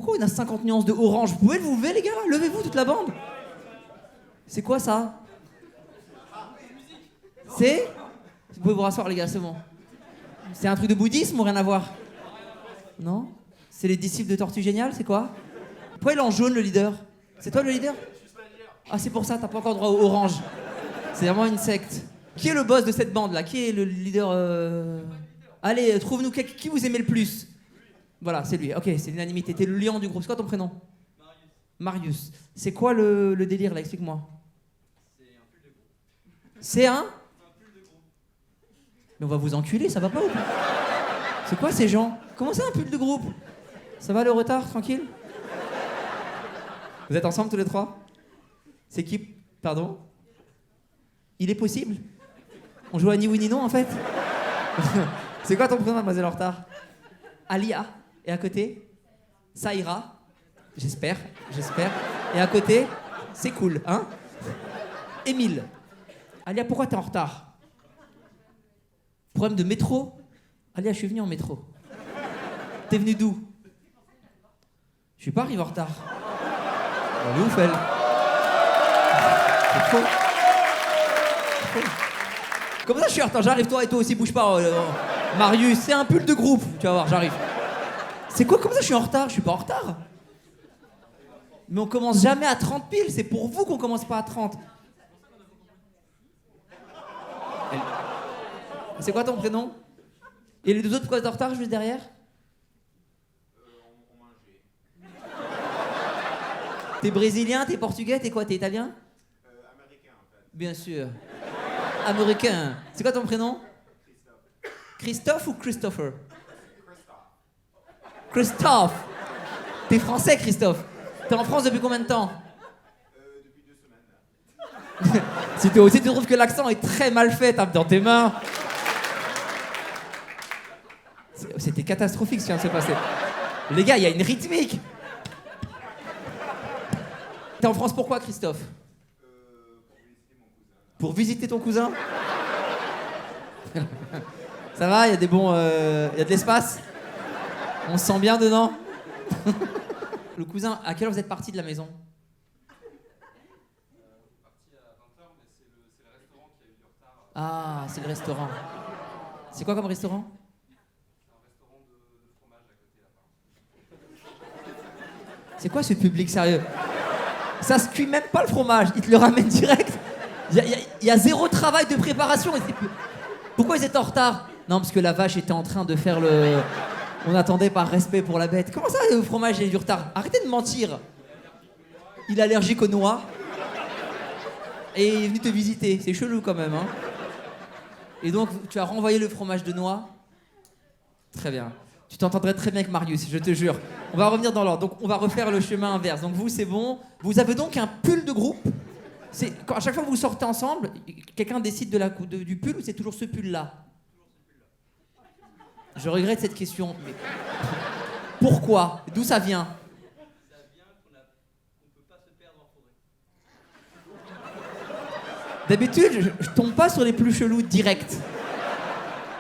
pourquoi on a 50 nuances de orange? Vous pouvez vous lever, les gars, là? Levez-vous, toute la bande. C'est quoi, ça? C'est... Vous pouvez vous rasseoir, les gars, c'est bon. C'est un truc de bouddhisme ou rien à voir? Non? C'est les disciples de Tortue Géniale, c'est quoi? Pourquoi il est en jaune, le leader? C'est toi, le leader? Ah, c'est pour ça, t'as pas encore droit au orange. C'est vraiment une secte. Qui est le boss de cette bande-là? Qui est le leader Allez, trouve-nous qui vous aimez le plus. Voilà, c'est lui. Ok, c'est l'unanimité. T'es le lion du groupe. C'est quoi ton prénom? Marius. C'est quoi le délire, là? Explique-moi. C'est un pull de groupe. Mais on va vous enculer, ça va pas ou pas? C'est quoi ces gens? Comment c'est un pull de groupe? Ça va le retard, tranquille? Vous êtes ensemble tous les trois? C'est qui? Pardon? Il est possible? On joue à ni oui ni non en fait? C'est quoi ton prénom, mademoiselle en retard? Alia. Et à côté? Saïra. J'espère. Et à côté? C'est cool, hein? Émile. Alia, pourquoi t'es en retard? Problème de métro? Alia, je suis venu en métro. T'es venu d'où? Je suis pas arrivé en retard. Elle est ouf, elle. C'est faux. Comment ça, je suis en retard? J'arrive, toi et toi aussi, bouge pas. Marius, c'est un pull de groupe. Tu vas voir, j'arrive. C'est quoi? Comment ça, je suis en retard? Je suis pas en retard. Mais on commence jamais à 30 piles. C'est pour vous qu'on commence pas à 30. C'est quoi ton prénom? Et les deux autres, pourquoi t'es en retard juste derrière? On mangeait. T'es brésilien, t'es portugais, t'es quoi? T'es italien? Américain en fait. Bien sûr. Américain. C'est quoi ton prénom? Christophe ou Christopher? Christophe. T'es français, Christophe. T'es en France depuis combien de temps? Depuis 2 semaines. Si toi aussi tu trouves que l'accent est très mal fait, tape dans tes mains. C'était catastrophique ce qui vient de se passer. Les gars, il y a une rythmique. T'es en France pourquoi, Christophe? Pour visiter ton cousin. Ça va, il y a des bons... Il y a de l'espace? On se sent bien dedans? Le cousin, à quelle heure vous êtes parti de la maison? Parti à 20h, mais c'est le restaurant qui a eu du retard. Ah, c'est le restaurant. C'est quoi comme restaurant? C'est un restaurant de fromage à côté là-bas. C'est quoi ce public sérieux? Ça se cuit même pas le fromage, ils te le ramènent direct. Il y a zéro travail de préparation. Pourquoi ils étaient en retard? Non, parce que la vache était en train de faire le... On attendait par respect pour la bête. Comment ça, le fromage, il a eu du retard? Arrêtez de mentir. Il est allergique aux noix. Et il est venu te visiter. C'est chelou quand même, hein. Et donc, tu as renvoyé le fromage de noix? Très bien. Tu t'entendrais très bien avec Marius, je te jure. On va revenir dans l'ordre. Donc, on va refaire le chemin inverse. Donc, vous, c'est bon. Vous avez donc un pull de groupe. À chaque fois que vous sortez ensemble, quelqu'un décide du pull ou c'est toujours ce pull-là? Je regrette cette question. Mais pourquoi? D'où ça vient? Ça vient qu'on peut pas se perdre en forêt. D'habitude, je tombe pas sur les plus chelous direct.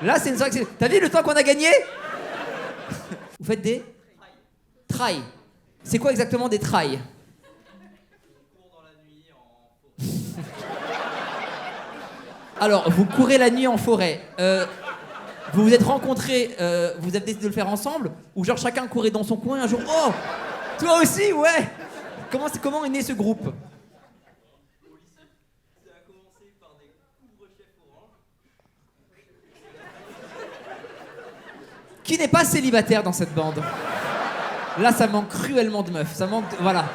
Là, c'est une sorte. T'as vu le temps qu'on a gagné? Vous faites des trails. C'est quoi exactement des trails? On court dans la nuit en forêt. Alors, vous courez la nuit en forêt. Vous vous êtes rencontrés, vous avez décidé de le faire ensemble? Ou genre chacun courait dans son coin un jour? Oh! Toi aussi, ouais! Comment est né ce groupe? Ça a commencé par des couvre-chefs orange. Qui n'est pas célibataire dans cette bande? Là, ça manque cruellement de meufs. Ça manque de... Voilà.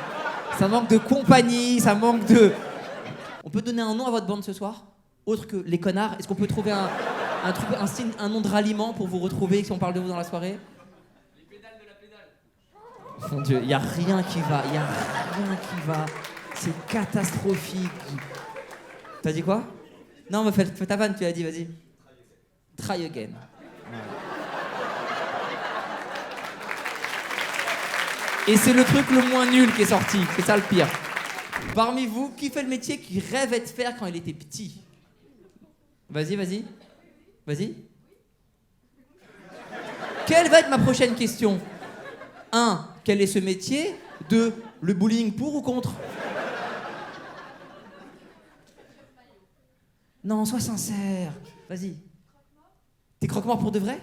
Ça manque de compagnie, ça manque de... On peut donner un nom à votre bande ce soir? Autre que les connards? Est-ce qu'on peut trouver un truc, un signe, un nom de ralliement pour vous retrouver si on parle de vous dans la soirée? Les pédales de la pédale. Mon Dieu, il y a rien qui va, C'est catastrophique. T'as dit quoi? Non, mais fais ta vanne, tu l'as dit, vas-y. Try again. Et c'est le truc le moins nul qui est sorti, c'est ça le pire. Parmi vous, qui fait le métier qu'il rêvait de faire quand il était petit? Vas-y. Quelle va être ma prochaine question? Un, quel est ce métier? Deux, le bullying pour ou contre? Non, sois sincère. Vas-y. T'es croque-mort pour de vrai?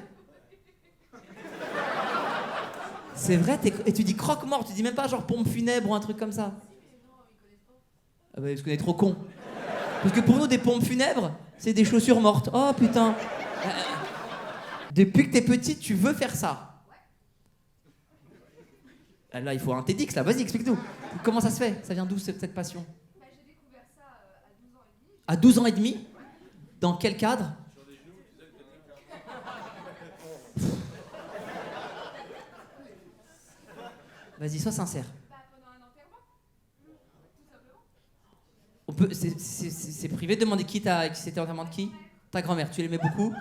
C'est vrai, et tu dis croque-mort, tu dis même pas genre pompe funèbre ou un truc comme ça. Ah bah parce qu'on est trop cons. Parce que pour nous, des pompes funèbres, c'est des chaussures mortes. Oh putain. Depuis que t'es petite, tu veux faire ça. Là, il faut un TEDx, là. Vas-y, explique-nous. Comment ça se fait? Ça vient d'où cette passion? J'ai découvert ça à 12 ans et demi. À 12 ans et demi? Dans quel cadre? Vas-y, sois sincère. Pendant un enterrement. Tout simplement. On peut, c'est privé de demander qui c'était l'enterrement de qui? Ta grand-mère, tu l'aimais beaucoup?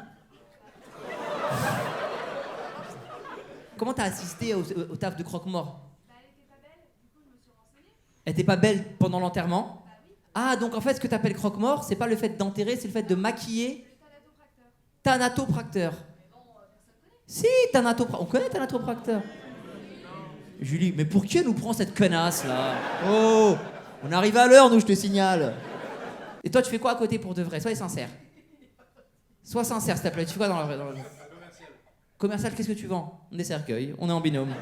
Comment t'as assisté au taf de croque-mort? Elle était pas belle, du coup je me suis renseignée. Elle était pas belle pendant l'enterrement? Bah oui. Ah, donc en fait, ce que t'appelles croque-mort, c'est pas le fait d'enterrer, c'est le fait de maquiller. Le thanatopracteur. Thanatopracteur. Mais bon, personne connaît. Si, Thanatopracteur. On connaît Thanatopracteur. Julie, mais pour qui elle nous prend cette connasse là? Oh, on arrive à l'heure, nous, je te signale. Et toi, tu fais quoi à côté pour de vrai? Sois sincère. Sois sincère, s'il te plaît. Tu fais quoi dans la... Commercial, qu'est-ce que tu vends? Des cercueils, on est en binôme.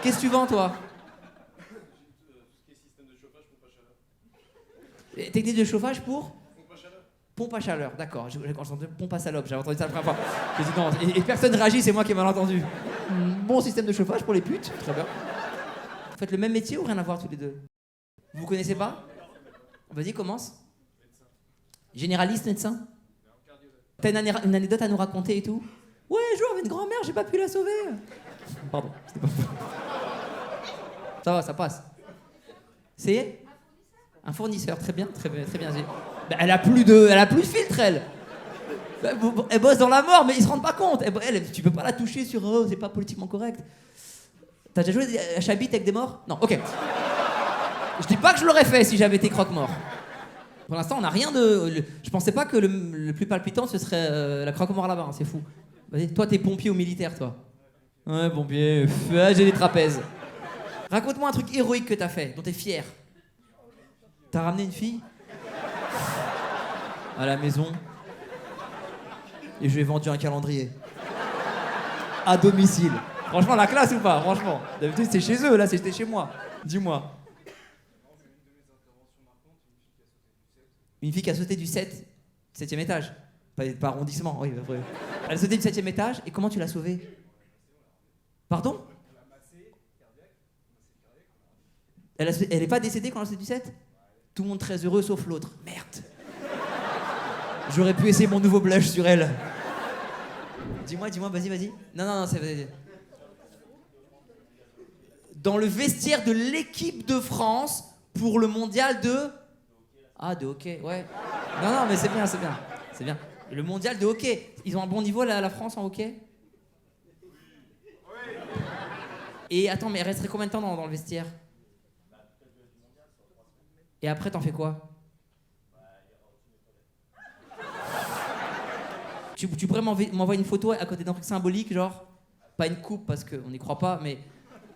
Qu'est-ce que tu vends, toi? Tout ce qui est système de chauffage, pompe à chaleur. Technique de chauffage pour? Pompe à chaleur. Pompe à chaleur, d'accord. Quand j'ai entendu pompe à salope, j'avais entendu ça la première fois. J'ai dit non, et personne réagit, c'est moi qui ai mal entendu. Bon système de chauffage pour les putes, très bien. Vous faites le même métier ou rien à voir tous les deux? Vous connaissez pas? Vas-y, commence. Généraliste, médecin? T'as une anecdote à nous raconter et tout? Ouais, un jour, avec une grand-mère, j'ai pas pu la sauver. Pardon, c'était pas fou. Ça va, ça passe. C'est un fournisseur, très bien, très bien, très bien. Bah, elle a plus de filtre, elle. Bah, elle bosse dans la mort, mais ils se rendent pas compte. Tu peux pas la toucher sur c'est pas politiquement correct. T'as déjà joué à Chabit avec des morts? Non, ok. Je dis pas que je l'aurais fait si j'avais été croque-mort. Pour l'instant, on n'a rien de. Je pensais pas que le plus palpitant ce serait la croque-mort là-bas, hein, c'est fou. Vas-y, toi, t'es pompier ou militaire, toi? Ouais, pompier. J'ai des trapèzes. Raconte-moi un truc héroïque que t'as fait, dont t'es fier. T'as ramené une fille à la maison et je lui ai vendu un calendrier. À domicile. Franchement, la classe ou pas? Franchement. D'habitude, c'était chez eux, là, c'était chez moi. Dis-moi. Une fille qui a sauté du 7e étage. Pas arrondissement, oui. Après. Elle a sauté du 7e étage, et comment tu l'as sauvée? Pardon? Elle est pas décédée quand elle a sauté du 7? Tout le monde très heureux, sauf l'autre. Merde. J'aurais pu essayer mon nouveau blush sur elle. Dis-moi, vas-y. Non, c'est... Dans le vestiaire de l'équipe de France pour le mondial de... Ah, de hockey, ouais. Non, mais c'est bien. Le mondial de hockey, ils ont un bon niveau, la France, en hockey? Et attends, mais elle resterait combien de temps dans le vestiaire? Et après, t'en fais quoi? Tu pourrais m'envoyer une photo à côté d'un truc symbolique, genre, pas une coupe parce qu'on n'y croit pas, mais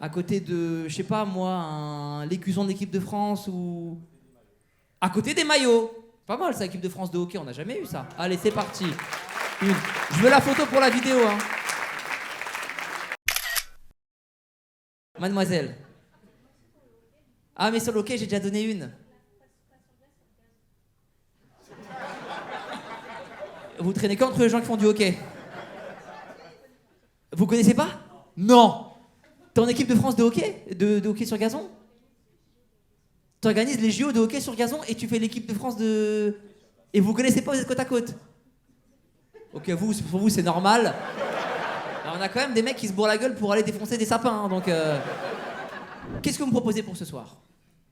à côté de, je sais pas moi, l'écusson de l'équipe de France ou... À côté des maillots. Pas mal ça, l'équipe de France de hockey, on n'a jamais eu ça. Allez, c'est parti. Je veux la photo pour la vidéo, hein. Mademoiselle. Ah, mais sur le hockey, j'ai déjà donné une. Vous traînez qu'entre les gens qui font du hockey. Vous connaissez pas? Non. T'es en équipe de France de hockey? De hockey sur gazon? Tu organises les JO de hockey sur gazon et tu fais l'équipe de France de... Et vous connaissez pas, vous êtes côte à côte? Ok, pour vous c'est normal. Alors, on a quand même des mecs qui se bourrent la gueule pour aller défoncer des sapins, hein, donc... Qu'est-ce que vous me proposez pour ce soir?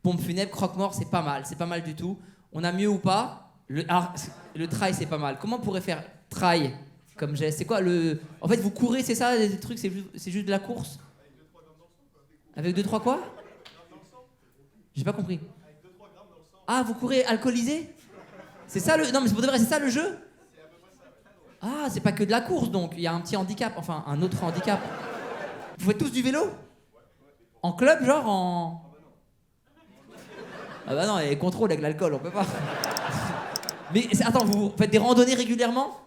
Pompe funèbre, croque-mort, c'est pas mal du tout. On a mieux ou pas? Le trail, c'est pas mal. Comment on pourrait faire trail comme geste? C'est quoi le... En fait, vous courez, c'est ça, des trucs, c'est juste de la course? Avec 2-3 quoi? J'ai pas compris. Ah, vous courez alcoolisé? C'est ça le... Non, mais c'est pour de vrai, c'est ça le jeu? Ah, c'est pas que de la course, donc. Il y a un petit handicap, enfin, un autre handicap. Vous faites tous du vélo? En club, genre en... Ah bah non, il y a les contrôles avec l'alcool, on peut pas. Mais attends, vous faites des randonnées régulièrement?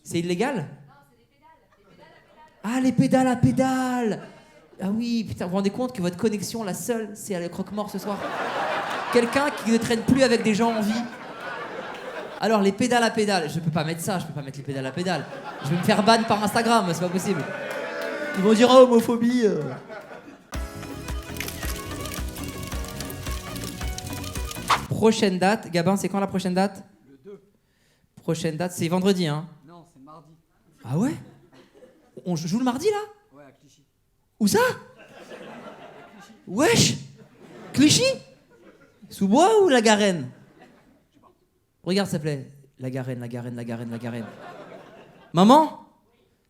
C'est illégal? Non, c'est des pédales. Des pédales à pédales. Ah, les pédales à pédales! Ah oui, putain, vous vous rendez compte que votre connexion, la seule, c'est à le croque-mort ce soir? Quelqu'un qui ne traîne plus avec des gens en vie. Alors, les pédales à pédales, je peux pas mettre ça, je peux pas mettre les pédales à pédales. Je vais me faire ban par Instagram, c'est pas possible. Ils vont dire, oh, homophobie. Prochaine date, Gabin, c'est quand la prochaine date? Le 2. Prochaine date, c'est vendredi, hein? Non, c'est mardi. Ah ouais? On joue le mardi, là? Ouais, à Clichy. Où ça? Wesh! Clichy? Sous-Bois ou la Garenne? Regarde, s'il te plaît. La Garenne, la Garenne, la Garenne, la Garenne. Maman?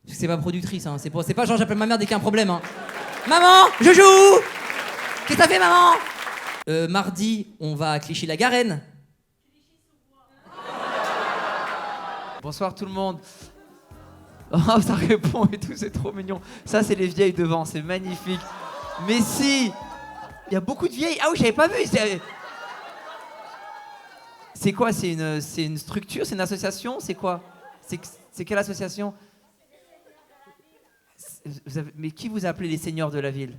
Parce que c'est ma productrice, hein. C'est pas genre j'appelle ma mère dès qu'il y a un problème, hein. Maman, je joue! Qu'est-ce que t'as fait, maman? Mardi, on va à Clichy-la-Garenne. Bonsoir tout le monde. Oh, ça répond et tout, c'est trop mignon. Ça, c'est les vieilles devant, c'est magnifique. Mais si! Il y a beaucoup de vieilles. Ah oui, j'avais pas vu. C'est quoi? C'est une structure? C'est une association? C'est quoi? C'est quelle association? Mais qui vous a appelé les seigneurs de la ville?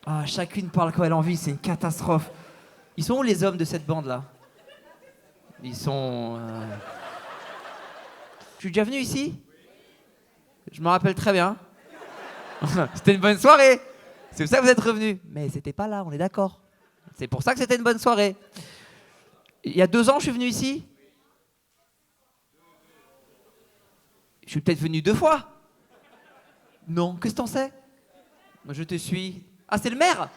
Ah, chacune parle quand elle a envie, c'est une catastrophe. Ils sont où les hommes de cette bande-là? Ils sont... Je suis déjà venu ici? Je me rappelle très bien. C'était une bonne soirée. C'est pour ça que vous êtes revenus. Mais c'était pas là, on est d'accord. C'est pour ça que c'était une bonne soirée. Il y a 2 ans, je suis venu ici. Je suis peut-être venu 2 fois. Non, qu'est-ce que t'en sais? Moi, je te suis. Ah, c'est le maire?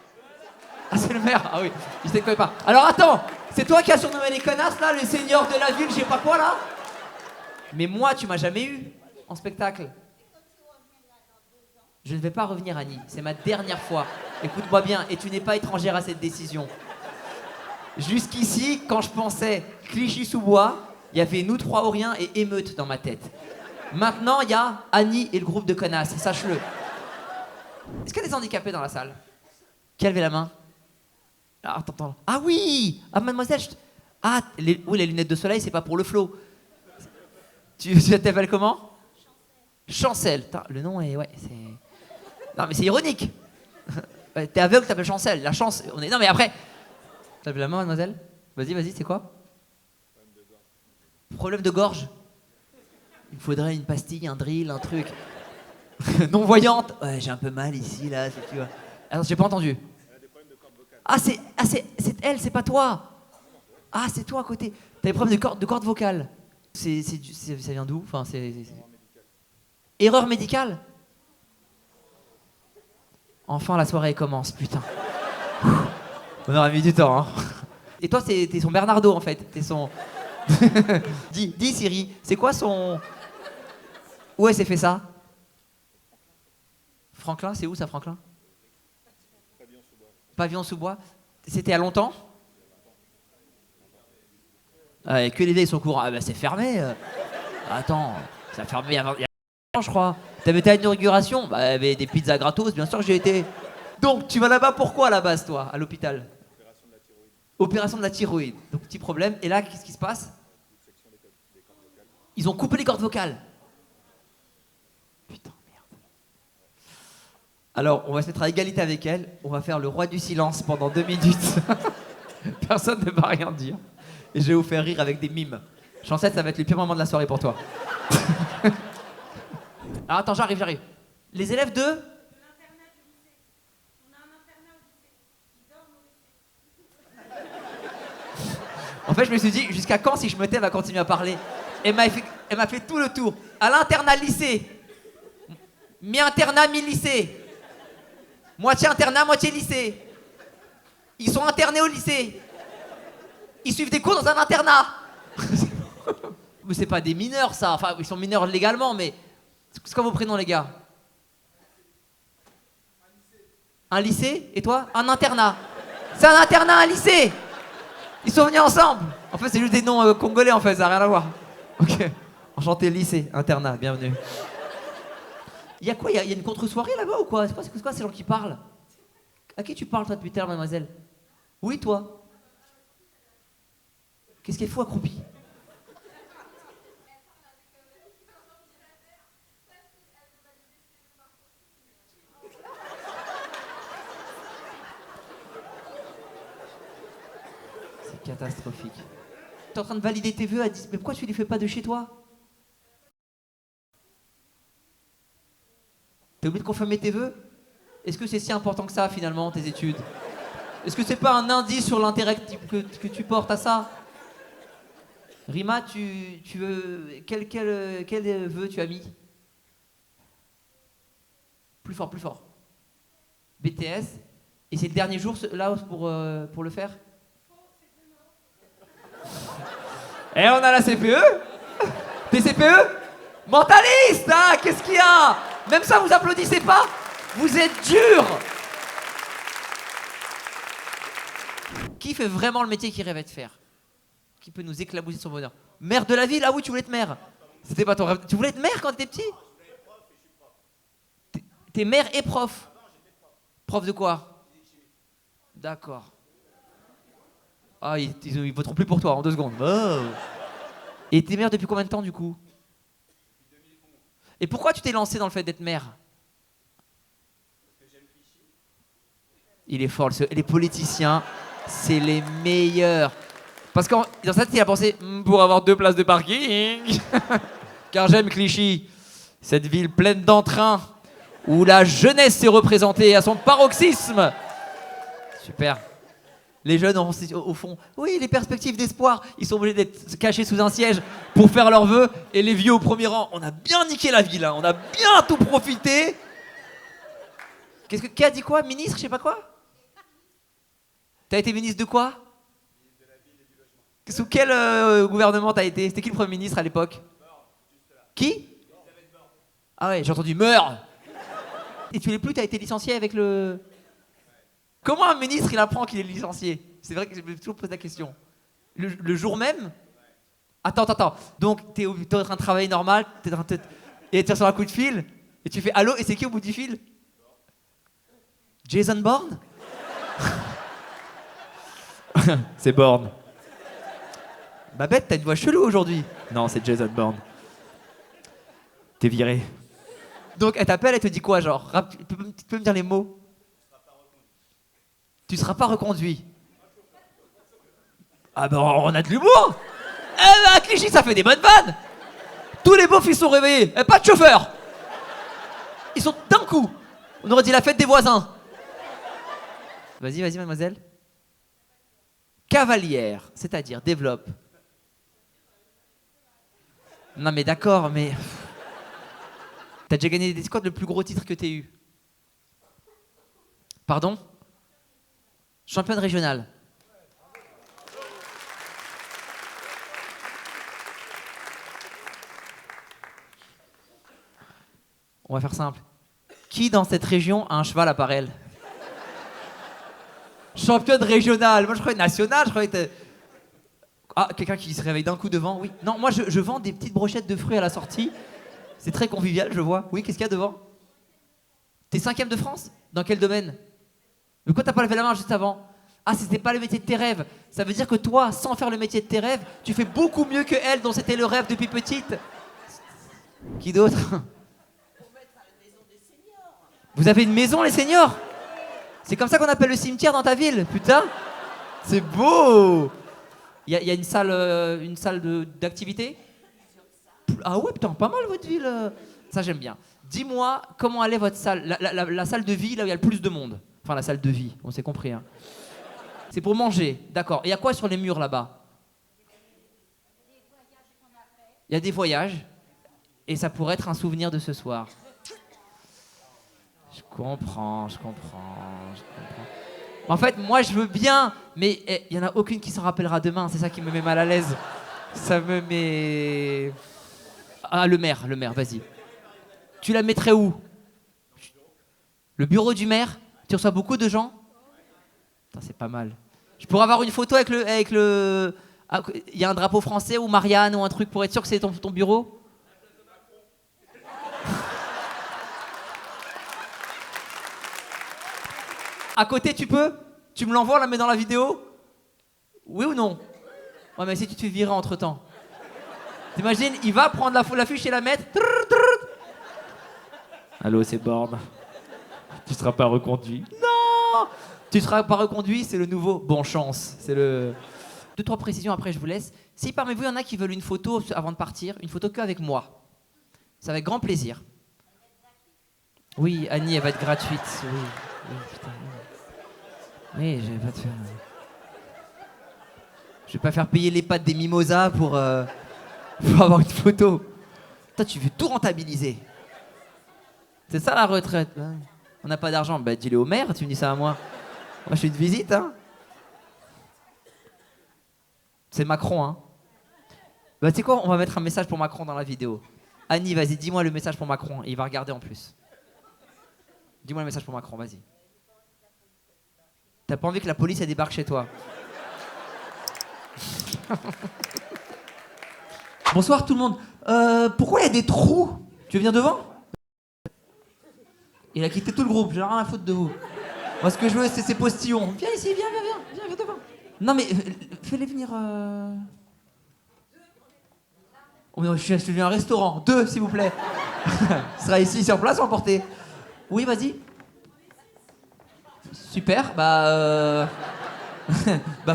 Ah, c'est le maire. Ah oui, il sait quoi pas. Alors attends, c'est toi qui as surnommé les connasses là, les seigneurs de la ville, je sais pas quoi là? Mais moi, tu m'as jamais eu en spectacle. Je ne vais pas revenir, Annie. C'est ma dernière fois. Écoute-moi bien, et tu n'es pas étrangère à cette décision. Jusqu'ici, quand je pensais Clichy-sous-Bois, il y avait nous 3 Auriens et émeute dans ma tête. Maintenant, il y a Annie et le groupe de connasses, sache-le. Est-ce qu'il y a des handicapés dans la salle? Qui a levé la main? Ah, attends. Ah oui! Ah, mademoiselle, Ah, oui, les lunettes de soleil, c'est pas pour le flow. Tu t'appelles comment? Chancel. Le nom est... Ouais, c'est... Non, mais c'est ironique. T'es aveugle, t'appelles Chancel. La chance... On est... Non, mais après... T'as levé la main, mademoiselle? Vas-y, c'est quoi? Problème de gorge. Il me faudrait une pastille, un drill, un truc. Non-voyante. Ouais, j'ai un peu mal ici, là, si tu vois. Attends, j'ai pas entendu. Ah, c'est elle, c'est pas toi. Ah, c'est toi à côté. T'as des problèmes de corde vocale. Ça vient d'où? Enfin, Erreur médicale. Enfin, la soirée commence, putain. On aurait mis du temps, hein. Et toi, t'es son Bernardo, en fait. T'es son... dis, Siri, c'est quoi son... Où elle s'est fait ça? Franklin, c'est où ça, Franklin? Pavillon-sous-Bois. C'était à longtemps? Que les vieilles sont au courant. Ah bah c'est fermé. Attends, ça a fermé il y a longtemps, je crois. T'avais été à l'inauguration? Bah, il y avait des pizzas gratos, bien sûr que j'ai été. Donc, tu vas là-bas pourquoi à la base, toi, à l'hôpital? Opération de la thyroïde. Donc, petit problème. Et là, qu'est-ce qui se passe? Ils ont coupé les cordes vocales. Putain, merde. Alors, on va se mettre à égalité avec elle. On va faire le roi du silence pendant 2 minutes. Personne ne va rien dire. Et je vais vous faire rire avec des mimes. Chancette, ça va être le pire moment de la soirée pour toi. Alors, attends, j'arrive. Les élèves de... En fait, je me suis dit, jusqu'à quand, si je me tais, elle va continuer à parler? Elle m'a fait tout le tour. À l'internat lycée. Mi-internat, mi-lycée. Moitié internat, moitié lycée. Ils sont internés au lycée. Ils suivent des cours dans un internat. Mais c'est pas des mineurs, ça. Enfin, ils sont mineurs légalement, mais... C'est quoi vos prénoms, les gars? Un lycée? Et toi? Un internat. C'est un internat, un lycée. Ils sont venus ensemble. En fait, c'est juste des noms congolais, en fait, ça n'a rien à voir. Ok. Enchanté, lycée, internat, bienvenue. Il y a quoi? Il y a une contre-soirée là-bas ou quoi? C'est quoi ces gens qui parlent? À qui tu parles toi depuis tout à l'heure, mademoiselle? Oui, toi? Qu'est-ce qu'elle fout accroupie? C'est catastrophique. T'es en train de valider tes vœux à 10... Mais pourquoi tu les fais pas de chez toi? T'es obligé de confirmer tes vœux? Est-ce que c'est si important que ça finalement, tes études? Est-ce que c'est pas un indice sur l'intérêt que tu portes à ça? Rima, tu veux... Quel vœu tu as mis? Plus fort, plus fort. BTS. Et c'est le dernier jour là pour le faire? Et on a la CPE? T'es CPE? Mentaliste, hein? Qu'est-ce qu'il y a? Même ça, vous applaudissez pas? Vous êtes dur! Qui fait vraiment le métier qu'il rêvait de faire? Qui peut nous éclabousser son bonheur? Maire de la ville? Ah oui, tu voulais être maire. C'était pas ton rêve. Tu voulais être maire quand t'étais petit? T'es maire et prof? Prof de quoi? D'accord. Ah, ils voteront plus pour toi en 2 secondes. Oh. Et t'es maire depuis combien de temps du coup? Et pourquoi tu t'es lancé dans le fait d'être maire? Il est fort, les politiciens, c'est les meilleurs. Parce que dans sa tête, il a pensé pour avoir 2 places de parking. Car j'aime Clichy, cette ville pleine d'entrain où la jeunesse est représentée à son paroxysme. Super. Les jeunes, au fond, oui, les perspectives d'espoir, ils sont obligés d'être cachés sous un siège pour faire leurs vœux. Et les vieux au premier rang, on a bien niqué la ville, hein, on a bien tout profité. Qui a dit quoi? Ministre, je sais pas quoi? T'as été ministre de quoi? Sous quel gouvernement t'as été? C'était qui le Premier ministre à l'époque? Qui? Ah ouais, j'ai entendu meurt. Et tu l'es plus, t'as été licencié avec le... Comment un ministre il apprend qu'il est licencié? C'est vrai que je me toujours pose la question. Le jour même? Attends. Donc t'es en train de travailler normal, et tu reçois un coup de fil, et tu fais allô, et c'est qui au bout du fil? Jason Bourne? C'est Bourne. Babette, t'as une voix chelou aujourd'hui. Non, c'est Jason Bourne. T'es viré. Donc elle t'appelle, elle te dit quoi, genre? Tu peux me dire les mots? Tu seras pas reconduit. Ah ben on a de l'humour. Eh ben à Clichy ça fait des bonnes vannes. Tous les beaufs ils sont réveillés. Et pas de chauffeur. Ils sont d'un coup. On aurait dit la fête des voisins. Vas-y mademoiselle. Cavalière, c'est-à-dire développe. Non mais d'accord, mais... T'as déjà gagné des squats, le plus gros titre que t'aies eu? Pardon? Championne régionale. On va faire simple. Qui dans cette région a un cheval à part elle? Championne régionale. Moi je croyais nationale, je croyais... Ah, quelqu'un qui se réveille d'un coup devant, oui. Non, moi je vends des petites brochettes de fruits à la sortie. C'est très convivial, je vois. Oui, qu'est-ce qu'il y a devant? T'es 5e de France? Dans quel domaine? Mais pourquoi t'as pas levé la main juste avant? Ah, c'était pas le métier de tes rêves. Ça veut dire que toi, sans faire le métier de tes rêves, tu fais beaucoup mieux que elle, dont c'était le rêve depuis petite. Qui d'autre? Vous avez une maison, les seniors? C'est comme ça qu'on appelle le cimetière dans ta ville, putain. C'est beau. Il y a une salle d'activité? Ah ouais, putain, pas mal votre ville. Ça, j'aime bien. Dis-moi, comment allait votre salle, la salle de vie, là où il y a le plus de monde? Enfin, la salle de vie, on s'est compris. Hein. C'est pour manger, d'accord. Et il y a quoi sur les murs là-bas? Il y a des voyages. Et ça pourrait être un souvenir de ce soir. Je comprends. En fait, moi, je veux bien, mais il n'y en a aucune qui s'en rappellera demain. C'est ça qui me met mal à l'aise. Ça me met... Ah, le maire, vas-y. Tu la mettrais où? Le bureau du maire? Tu reçois beaucoup de gens? Putain, c'est pas mal. Je pourrais avoir une photo avec Ah, il y a un drapeau français ou Marianne ou un truc pour être sûr que c'est ton bureau? À côté, tu peux? Tu me l'envoies, on la met dans la vidéo? Oui ou non? Ouais, mais si tu te fais virer entre temps. T'imagines, il va prendre l'affiche et la mettre. Allô, c'est Borne. Tu seras pas reconduit. Non! Tu seras pas reconduit, c'est le nouveau bon chance. C'est le. 2-3 précisions après, je vous laisse. Si parmi vous, il y en a qui veulent une photo avant de partir, une photo qu'avec moi. C'est avec grand plaisir. Oui, Annie, elle va être gratuite. Oui, oui putain. Oui, je vais pas te faire. Je vais pas faire payer les pattes des mimosas pour avoir une photo. Toi, tu veux tout rentabiliser. C'est ça la retraite. Hein. On n'a pas d'argent. Bah, dis-le au maire, tu me dis ça à moi. Moi, je suis de visite, hein. C'est Macron, hein. Bah, tu sais quoi, on va mettre un message pour Macron dans la vidéo. Annie, vas-y, dis-moi le message pour Macron. Il va regarder en plus. Dis-moi le message pour Macron, vas-y. T'as pas envie que la police elle débarque chez toi? Bonsoir tout le monde. Pourquoi il y a des trous? Tu veux venir devant? Il a quitté tout le groupe, j'ai rien à foutre de vous. Moi ce que je veux c'est ces postillons. Viens ici, viens devant. Non mais fais-les venir. Oh, mais je suis venu à un restaurant. 2 s'il vous plaît. Ce sera ici sur place ou emporté? Oui vas-y. Super, bah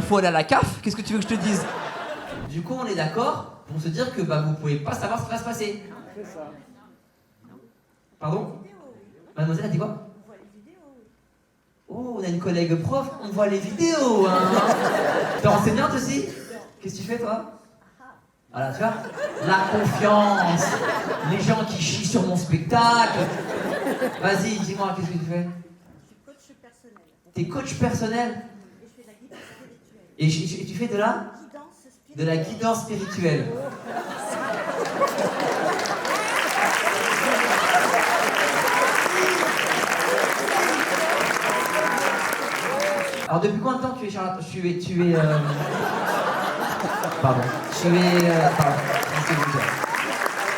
faut aller à la CAF, qu'est-ce que tu veux que je te dise? Du coup on est d'accord pour se dire que vous pouvez pas savoir ce qui va se passer. C'est ça. Pardon? Mademoiselle a dit quoi? On voit les vidéos. Oh, on a une collègue prof, on voit les vidéos, hein. T'es enseignante aussi? Qu'est-ce que tu fais toi? Voilà, tu vois? La confiance, les gens qui chient sur mon spectacle. Vas-y, dis-moi, qu'est-ce que tu fais? T'es coach personnel? Et je fais de la guidance spirituelle. Et tu fais de la? De la guidance spirituelle. Alors depuis combien de temps tu es charlatan? Pardon. Pardon.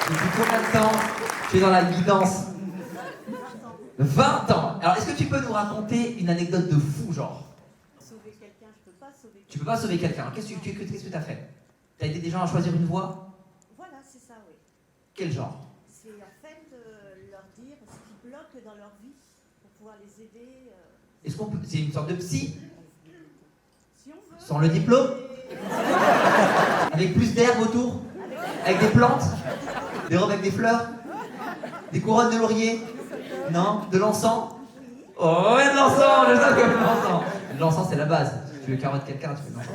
Depuis combien de temps tu es dans la guidance? 20 ans. Alors, est-ce que tu peux nous raconter une anecdote de fou, genre? Sauver quelqu'un, je peux pas sauver quelqu'un. Tu peux pas sauver quelqu'un. Qu'est-ce que tu as fait? Tu as aidé des gens à choisir une voie? Voilà, c'est ça, oui. Quel genre? C'est en fait leur dire ce qui bloque dans leur vie pour pouvoir les aider. Est-ce qu'on peut... C'est une sorte de psy? Si on veut. Sans le diplôme? Avec plus d'herbe autour? Avec des plantes? Des robes avec des fleurs? Des couronnes de laurier? Non? De l'encens? Oh ouais, de l'encens! Je sais que de l'encens! L'encens, c'est la base. Si tu veux carotte quelqu'un, tu fais de l'encens.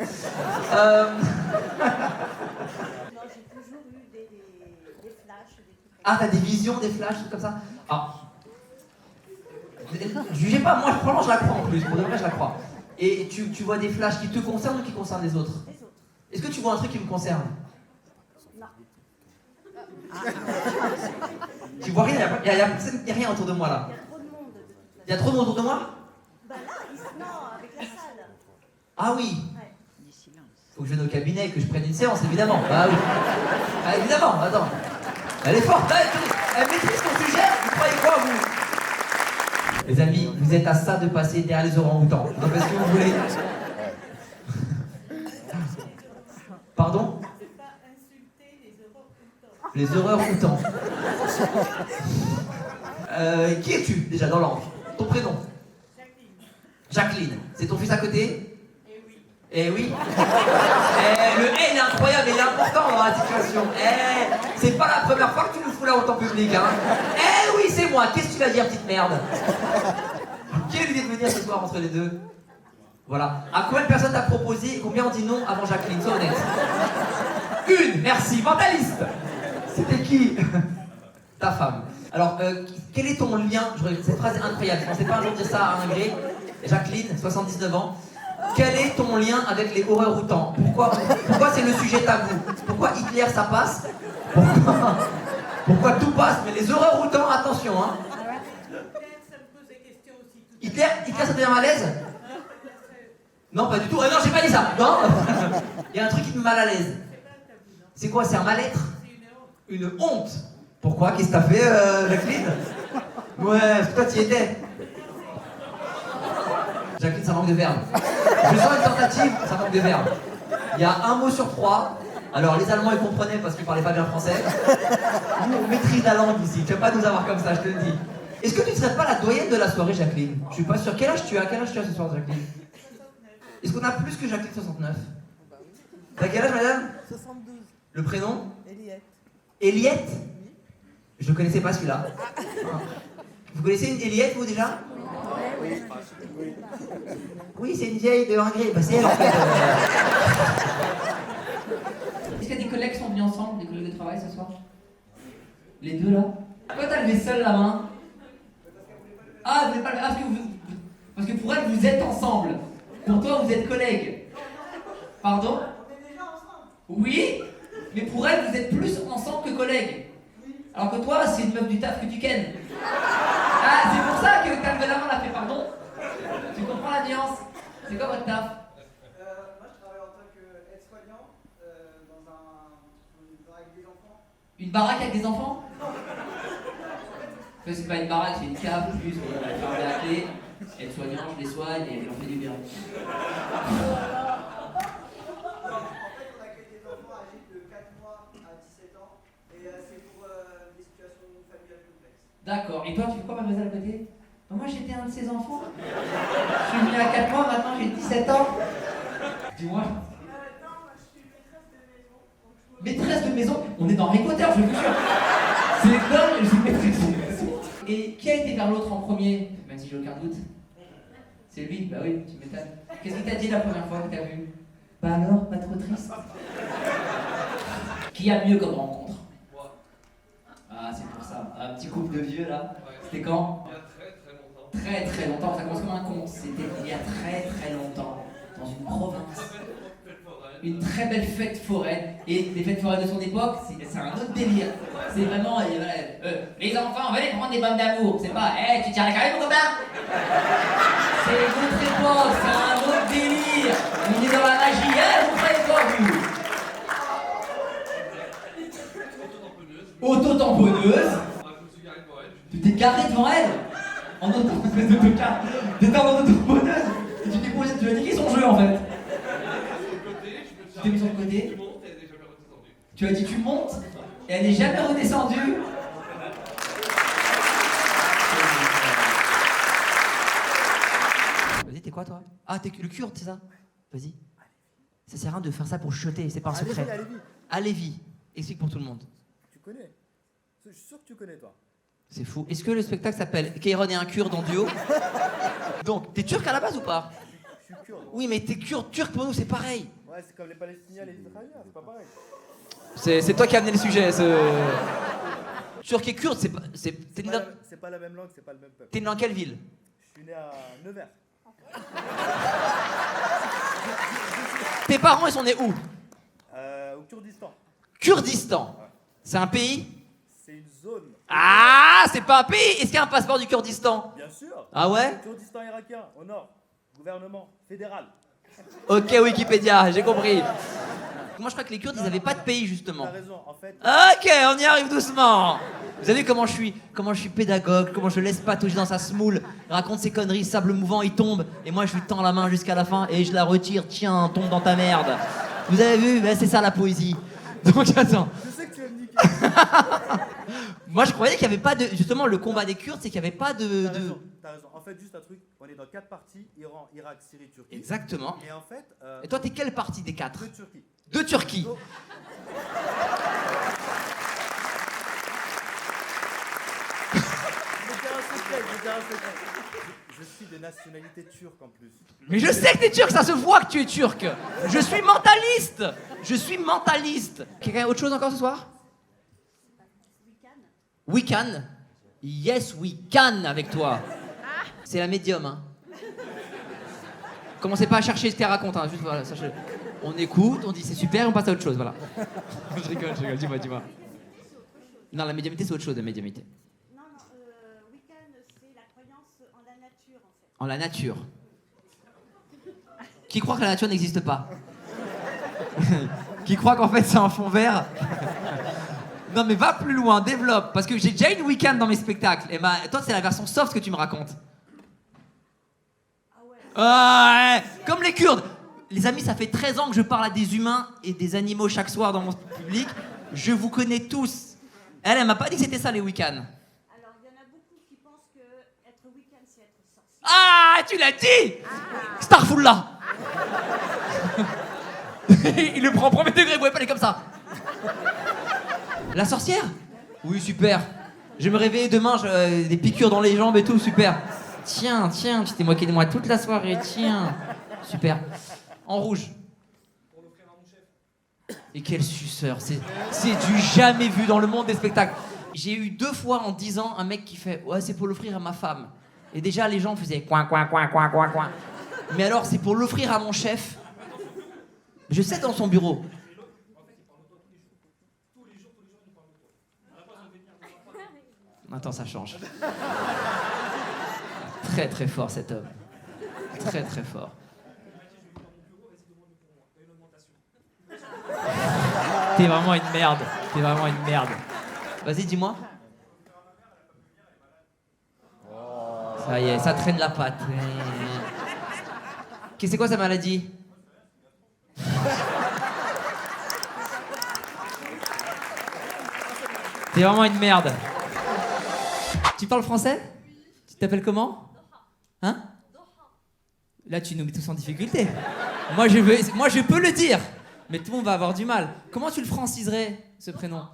Non, j'ai toujours eu des flashs, des trucs. Ah, t'as des visions, des flashs, trucs comme ça? Alors, jugez pas, moi, franchement, je la crois en plus. Pour de vrai, je la crois. Et tu vois des flashs qui te concernent ou qui concernent les autres? Les autres. Est-ce que tu vois un truc qui me concerne? Non. Tu vois rien, il y a rien autour de moi là. Il y a trop de monde de toute façon. Il y a trop de monde autour de moi? Bah là, non, avec la salle. Ah oui. Ouais. Faut que je vienne au cabinet et que je prenne une séance, évidemment. Bah oui. Ah, évidemment, attends. Elle est forte, elle maîtrise son sujet, vous croyez quoi, vous? Les amis, vous êtes à ça de passer derrière les orang-outans. Donc, est-ce que vous voulez? Pardon? Les horreurs outans. Qui es-tu, déjà, dans l'angle? Ton prénom? Jacqueline. C'est ton fils à côté? Eh oui. Le il est incroyable, il est important dans la situation. C'est pas la première fois que tu nous fous la honte en public, hein. Oui, c'est moi. Qu'est-ce que tu vas dire, petite merde? Qui a l'idée de venir ce soir entre les deux? Voilà. À combien de personnes t'as proposé et combien ont dit non avant Jacqueline? Sois honnête. Une, merci. Mentaliste. C'était qui? Ta femme. Alors, quel est ton lien? Cette phrase est incroyable. Je pensais pas un jour dire ça à un gré. Jacqueline, 79 ans. Quel est ton lien avec les horreurs-outans? Pourquoi c'est le sujet tabou? Pourquoi Hitler ça passe? Pourquoi tout passe? Mais les horreurs-outans, attention, hein. Hitler, ça te devient malaise? Non, pas du tout. Ah non, j'ai pas dit ça. Non. Il y a un truc qui me met mal à l'aise. C'est quoi? C'est un mal-être? Une honte. Pourquoi? Qu'est-ce que t'as fait, Jacqueline? Ouais, parce que toi, t'y étais. Jacqueline, ça manque de verbe. Je sens une tentative, ça manque de verbe. Il y a un mot sur 3. Alors, les Allemands, ils comprenaient parce qu'ils parlaient pas bien français. Nous, on maîtrise la langue ici. Tu vas pas nous avoir comme ça, je te le dis. Est-ce que tu ne serais pas la doyenne de la soirée, Jacqueline? Je suis pas sûr. Quel âge tu as? Quel âge tu as ce soir, Jacqueline? Est-ce qu'on a plus que Jacqueline 69? T'as quel âge, madame? 72. Le prénom? Eliette. Eliette? Je ne connaissais pas celui-là. Vous connaissez une Eliette, vous, déjà? Oui, c'est une vieille de Hongrie. Bah, c'est elle, en fait. Est-ce qu'il y a des collègues qui sont venus ensemble, des collègues de travail, ce soir? Les deux, là? Pourquoi t'as levé seul la main? Ah, vous n'êtes pas... parce que pour elle, vous êtes ensemble. Pour toi, vous êtes collègues. Pardon? On est déjà ensemble. Oui, mais pour elle, vous êtes plus ensemble que collègues. Alors que toi, c'est une meuf du taf que tu kennes. Ah, c'est pour ça que t'as levé la main, là, fait pardon. Tu comprends la nuance? C'est quoi votre taf? Moi, je travaille en tant qu'aide-soignant dans une baraque avec des enfants. Une baraque avec des enfants? C'est pas une baraque, c'est une cave, plus, on a fermé la clé. Aide-soignant, je les soigne et je leur fais du bien. En fait, on accueille des enfants âgés de 4 mois à 17 ans et c'est pour des situations familiales complexes. D'accord, et toi, tu fais quoi, mademoiselle, à côté? Ben, moi, j'étais un de ces enfants. Je suis venu à 4 mois, maintenant j'ai 17 ans. Dis-moi. Non, moi je suis maîtresse de maison. Maîtresse de maison? On est dans Harry Potter, je vous jure. C'est dingue, je suis maîtresse de maison. Et qui a été vers l'autre en premier? Même si j'ai aucun doute. C'est lui, bah oui, tu m'étonnes. Qu'est-ce qu'il t'a dit la première fois que t'as vu? Bah alors, pas trop triste? Qui a mieux comme rencontre? Moi, Ah, c'est pour ça. Un petit couple de vieux là. ouais. C'était quand? Il y a très très longtemps. Très très longtemps, ça commence comme un conte. C'était il y a très très longtemps, dans une province. Une très belle fête foraine. Et les fêtes foraines de son époque, c'est un autre délire. C'est vraiment, les enfants, venez prendre des pommes d'amour. C'est pas, tu tiens la carré, mon copain? C'est une autre époque, c'est un autre délire. On est dans la magie, vous faites quoi, vous? Auto-tamponneuse. Je me suis garé devant elle. Tu t'es garé devant elle? En espèce d'autocar. T'étais en auto-tamponneuse. Et tu t'es posé, tu as niqué son jeu en fait. Tu t'es mis sur le côté. Tu montes et elle est jamais redescendue. Tu as dit tu montes et elle n'est jamais redescendue. Vas-y, t'es quoi toi? Ah, t'es le kurde, c'est ça? Vas-y. Ça sert à rien de faire ça pour chuchoter, c'est pas un secret. Allez-y. Allez-y, explique pour tout le monde. Tu connais. Je suis sûr que tu connais, toi. C'est fou. Est-ce que le spectacle s'appelle Kairon et un kurde en duo? Donc, t'es turc à la base ou pas? Je suis kurde. Oui, mais t'es kurde, turc pour nous, c'est pareil. Ouais, c'est comme les Palestiniens et les Israéliens, c'est pas pareil. C'est toi qui as amené le sujet. Turc et kurde, c'est pas. T'es né C'est pas la même langue, c'est pas le même peuple. dans quelle ville? Je suis né à Nevers. Tes parents, ils sont nés où? Au Kurdistan. Kurdistan. C'est un pays? C'est une zone. Ah, c'est pas un pays. Est-ce qu'il y a un passeport du Kurdistan? Bien sûr. Ah ouais? Kurdistan irakien, au nord. Gouvernement fédéral. Ok, Wikipédia, j'ai compris. Moi, je crois que les Kurdes, ils avaient pas de pays, justement. T'as raison, en fait. Ok, on y arrive doucement. Vous avez vu comment je suis pédagogue, comment je laisse pas toucher dans sa smoule, il raconte ses conneries, sable mouvant, il tombe, et moi je lui tends la main jusqu'à la fin et je la retire, tiens, tombe dans ta merde. Vous avez vu? Ben, c'est ça la poésie. Donc attends. Je sais que tu vas me niquer. Moi je croyais qu'il n'y avait pas de... Justement, le combat des Kurdes, c'est qu'il n'y avait pas de... T'as raison. En fait, juste un truc, on est dans 4 parties, Iran, Irak, Syrie, Turquie. Exactement. Et en fait... Et toi, t'es quelle partie des 4? de Turquie. De Turquie. Donc- Je vais dire un secret. Je suis de nationalité turque en plus. Mais je sais que t'es turc, ça se voit que tu es turc. Je suis mentaliste. Je suis mentaliste. Quelqu'un a autre chose encore ce soir? We can. Yes, we can avec toi. C'est la médium, hein. Commencez pas à chercher ce qu'elle raconte, hein. Juste voilà, sachez. On écoute, on dit c'est super, on passe à autre chose, voilà. je rigole, dis-moi. Non, la médiumnité c'est autre chose, la médiumnité. Non, Wiccan, c'est la croyance en la nature, en fait. En la nature. Qui croit que la nature n'existe pas. Qui croit qu'en fait c'est un fond vert. Non mais va plus loin, développe. Parce que j'ai déjà une week-end dans mes spectacles. Et bah, toi c'est la version soft que tu me racontes. Ouais, comme les Kurdes. Les amis, ça fait 13 ans que je parle à des humains et des animaux chaque soir dans mon public. Je vous connais tous. Elle m'a pas dit que c'était ça les week-ends. Alors, il y en a beaucoup qui pensent que être week-end, c'est être sorcier. Ah, tu l'as dit Starfullah. Il le prend au premier degré, vous pouvez pas aller comme ça. La sorcière? Oui, super. Je vais me réveiller demain, des piqûres dans les jambes et tout, super. Tiens, tu t'es moqué de moi toute la soirée, tiens. Super. En rouge. Et quel suceur, c'est du jamais vu dans le monde des spectacles. J'ai eu 2 fois en 10 ans un mec qui fait « Ouais, c'est pour l'offrir à ma femme ». Et déjà, les gens faisaient « coin, coin, coin, coin, coin, coin ». Mais alors, c'est pour l'offrir à mon chef. Je sais dans son bureau. Attends, ça change. Très très fort cet homme. Très très fort. T'es vraiment une merde. T'es vraiment une merde. Vas-y, dis-moi. Ça y est, ça traîne la patte. C'est quoi sa maladie? T'es vraiment une merde. Tu parles français? Tu t'appelles comment? Hein? Là, tu nous mets tous en difficulté. Moi, je peux le dire, mais tout le monde va avoir du mal. Comment tu le franciserais, ce prénom?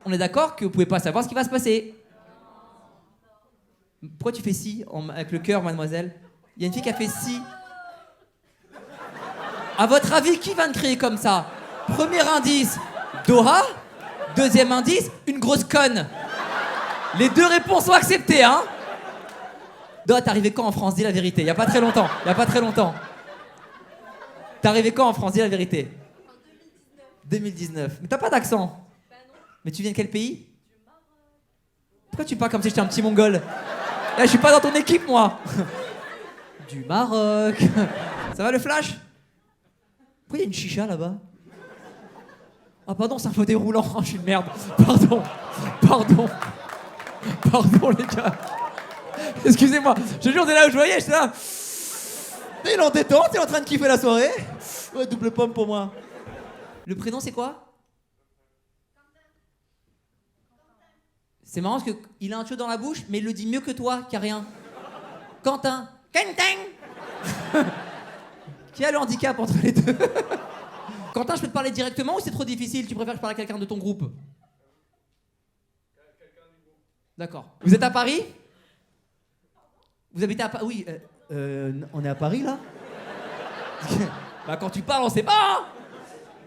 On est d'accord que vous pouvez pas savoir ce qui va se passer. Pourquoi tu fais si avec le cœur, mademoiselle? Il y a une fille qui a fait si. À votre avis, qui va me crier comme ça? Premier indice, Doha. Deuxième indice, une grosse conne. Les 2 réponses sont acceptées, hein? Doha, t'es arrivé quand en France? Dis la vérité. Il y a pas très longtemps. T'es arrivé quand en France? Dis la vérité. En 2019. Mais t'as pas d'accent. Bah non. Mais tu viens de quel pays? Pourquoi tu parles comme si j'étais un petit mongol? Là, je suis pas dans ton équipe, moi. Du Maroc. Ça va le flash? Pourquoi il y a une chicha là-bas? Ah pardon, c'est un fauteuil roulant. Oh, je suis une merde. Pardon les gars. Excusez-moi. Je te jure, c'est là où je voyais, j'étais là. Il est en détente, il est en train de kiffer la soirée. Ouais, double pomme pour moi. Le prénom c'est quoi? C'est marrant parce qu'il a un tuyau dans la bouche, mais il le dit mieux que toi, qui a rien. Quentin. Quentin. Qui a le handicap entre les deux? Quentin, je peux te parler directement ou c'est trop difficile? Tu préfères que je parle à quelqu'un de ton groupe? D'accord. Vous êtes à Paris? Vous habitez à Paris? Oui. On est à Paris là? Bah quand tu parles, on sait pas, hein.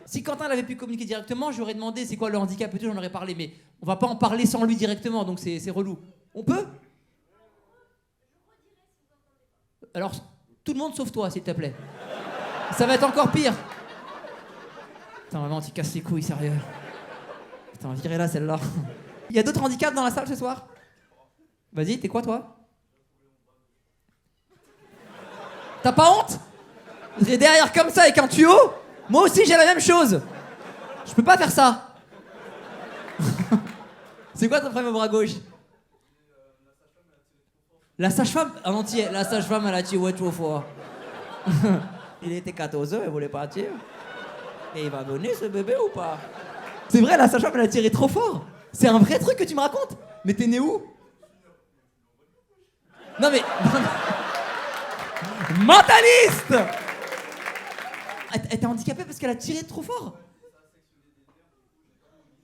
Si Quentin avait pu communiquer directement, j'aurais demandé c'est quoi le handicap et tout, j'en aurais parlé, mais on va pas en parler sans lui directement, donc c'est relou. On peut? Alors, tout le monde sauf toi, s'il te plaît. Ça va être encore pire. Putain, vraiment, tu casses les couilles, sérieux. Putain, virez-la celle-là. Il y a d'autres handicaps dans la salle ce soir? Vas-y, t'es quoi toi? T'as pas honte? Vous êtes derrière comme ça avec un tuyau? Moi aussi j'ai la même chose. Je peux pas faire ça. C'est quoi ton problème au bras gauche? La sage-femme en entier. La sage-femme elle a tiré trop fort. Il était 14 heures, elle voulait partir. Et il va donner ce bébé ou pas? C'est vrai, la sage-femme elle a tiré trop fort. C'est un vrai truc que tu me racontes? Mais t'es né où? Non mais... Mentaliste! Elle était handicapée parce qu'elle a tiré trop fort.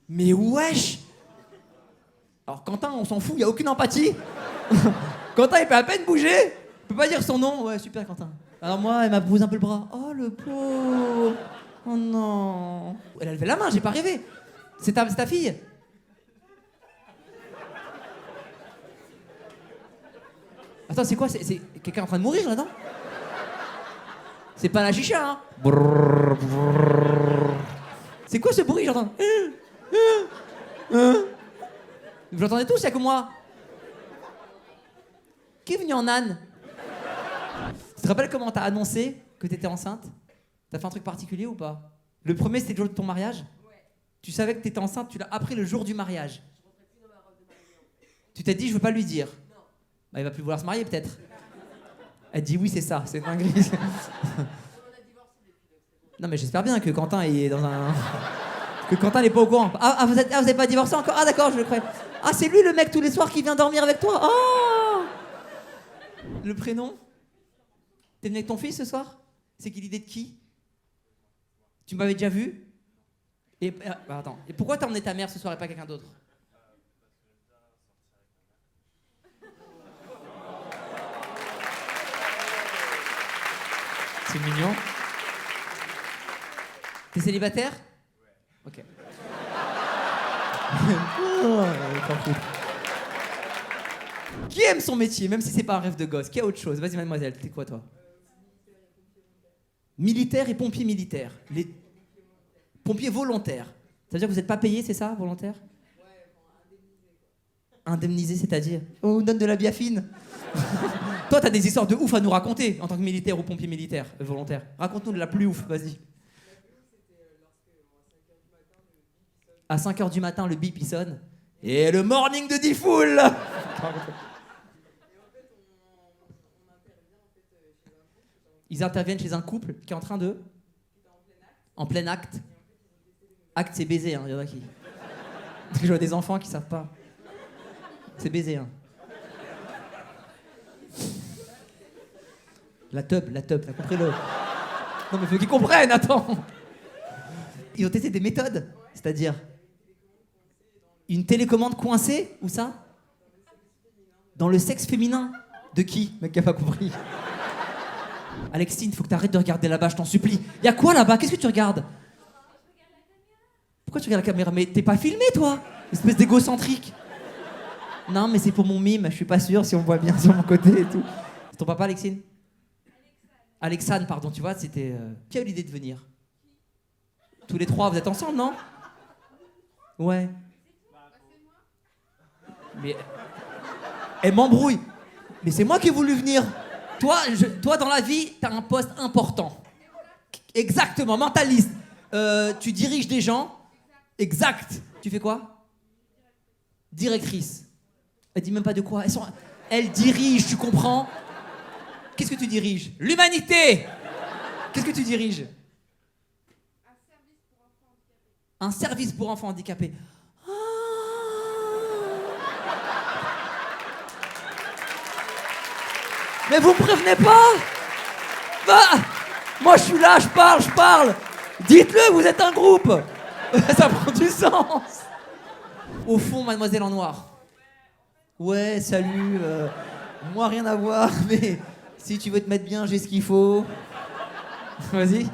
Mais wesh! Alors Quentin, on s'en fout, il n'y a aucune empathie. Quentin, il peut à peine bouger. Il peut pas dire son nom. Ouais, super Quentin. Alors moi, elle m'a posé un peu le bras. Oh le pauvre. Oh non. Elle a levé la main, j'ai pas rêvé. C'est ta fille? Attends, c'est quoi? C'est quelqu'un en train de mourir là-dedans? C'est pas la chicha, hein? Brrr, brrr. C'est quoi ce bruit, j'entends? Hein? Vous l'entendez tous, y'a que moi. Qui est venu en âne? Tu te rappelles comment t'as annoncé que t'étais enceinte? T'as fait un truc particulier ou pas? Le premier, c'était le jour de ton mariage? Ouais. Tu savais que t'étais enceinte, tu l'as appris le jour du mariage. Je rentrais plus dans ma robe de mariée, en fait. Tu t'es dit, je veux pas lui dire? Non. Bah, il va plus vouloir se marier, peut-être. Elle dit oui, c'est ça, c'est dinguerie. On a divorcé depuis, donc c'est bon. Non, mais j'espère bien que Quentin est dans un... Que Quentin n'est pas au courant. Vous avez pas divorcé encore? Ah, d'accord, je le crois. Ah, c'est lui le mec tous les soirs qui vient dormir avec toi? Oh! Le prénom? T'es venu avec ton fils ce soir? C'est qui l'idée de qui? Tu m'avais déjà vu? Et attends. Et pourquoi t'as emmené ta mère ce soir et pas quelqu'un d'autre? C'est mignon. T'es célibataire? Ouais. Ok. Oh, qui aime son métier, même si c'est pas un rêve de gosse? Qui a autre chose? Vas-y, mademoiselle, t'es quoi, toi? Militaire et pompier militaire. Les pompiers volontaires. Ça veut dire que vous n'êtes pas payé, c'est ça, volontaire? Ouais, bon, indemnisé. Indemnisé, c'est-à-dire? On vous donne de la biafine. Toi, t'as des histoires de ouf à nous raconter en tant que militaire ou pompier militaire, volontaire. Raconte-nous de la plus ouf, vas-y. À 5h du matin, le bip il sonne. Et le morning de Diffoul. Ils interviennent chez un couple qui est en train de... En plein acte. Acte, c'est baiser, hein, il y en a qui... Je vois des enfants qui savent pas. C'est baiser, hein. La tub, t'as compris le... Non mais faut qu'ils comprennent, attends. Ils ont testé des méthodes, c'est-à-dire... Une télécommande coincée, où ça? Dans le sexe féminin. De qui? Mec qui a pas compris. Alexine, faut que t'arrêtes de regarder là-bas, je t'en supplie. Y'a quoi là-bas? Qu'est-ce que tu regardes? Pourquoi tu regardes la caméra? Mais t'es pas filmé, toi? Espèce d'égocentrique. Non, mais c'est pour mon mime, je suis pas sûr si on voit bien sur mon côté et tout. C'est ton papa, Alexine? Alexane, pardon, tu vois, c'était... Qui a eu l'idée de venir? Tous les trois, vous êtes ensemble, non? Ouais. Mais... Elle m'embrouille. Mais c'est moi qui ai voulu venir. Toi, dans la vie, t'as un poste important. Exactement, mentaliste. Tu diriges des gens. Exact. Tu fais quoi? Directrice. Elle dit même pas de quoi. Elle dirige, tu comprends? Qu'est-ce que tu diriges? L'humanité. Qu'est-ce que tu diriges? Un service pour enfants handicapés. Mais vous me prévenez pas? Bah, moi je suis là, je parle. Dites-le, vous êtes un groupe. Ça prend du sens. Au fond, mademoiselle en noir. Ouais, salut. Moi rien à voir, mais si tu veux te mettre bien, j'ai ce qu'il faut. Vas-y.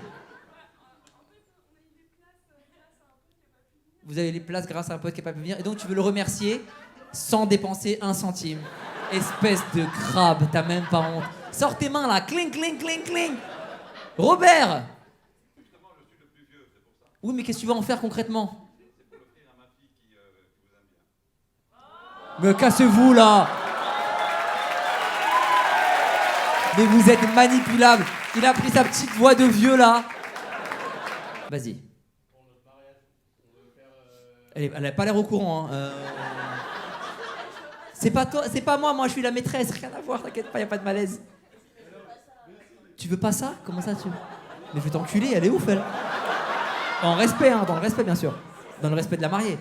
Vous avez les places grâce à un pote qui n'a pas pu venir. Et donc tu veux le remercier sans dépenser un centime. Espèce de crabe, t'as même pas honte. Sors tes mains là, cling, cling, cling, cling. Robert. Justement, je suis le plus vieux, c'est pour ça. Oui, mais qu'est-ce que tu vas en faire concrètement? C'est pour l'offrir à ma fille qui vous aime bien. Mais cassez-vous là. Mais vous êtes manipulable. Il a pris sa petite voix de vieux là. Vas-y. Pour notre mariage, on veut faire... Elle a pas l'air au courant, hein. C'est pas toi, c'est pas moi je suis la maîtresse, rien à voir, t'inquiète pas, y a pas de malaise. Tu veux pas ça? Comment ça tu veux? Mais je vais t'enculer, elle est ouf elle. En respect, hein, dans le respect bien sûr. Dans le respect de la mariée.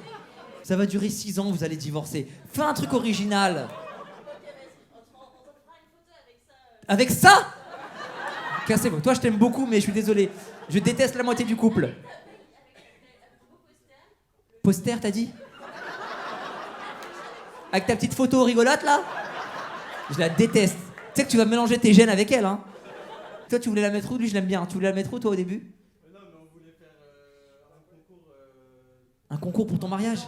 Ça va durer 6 ans, vous allez divorcer. Fais un truc original. Avec ça? Cassez-vous. Toi je t'aime beaucoup mais je suis désolé. Je déteste la moitié du couple. Poster t'as dit? Avec ta petite photo rigolote là? Je la déteste. Tu sais que tu vas mélanger tes gènes avec elle, hein? Toi, tu voulais la mettre où? Lui, je l'aime bien. Tu voulais la mettre où, toi, au début? Non, mais on voulait faire un concours... Un concours pour ton mariage?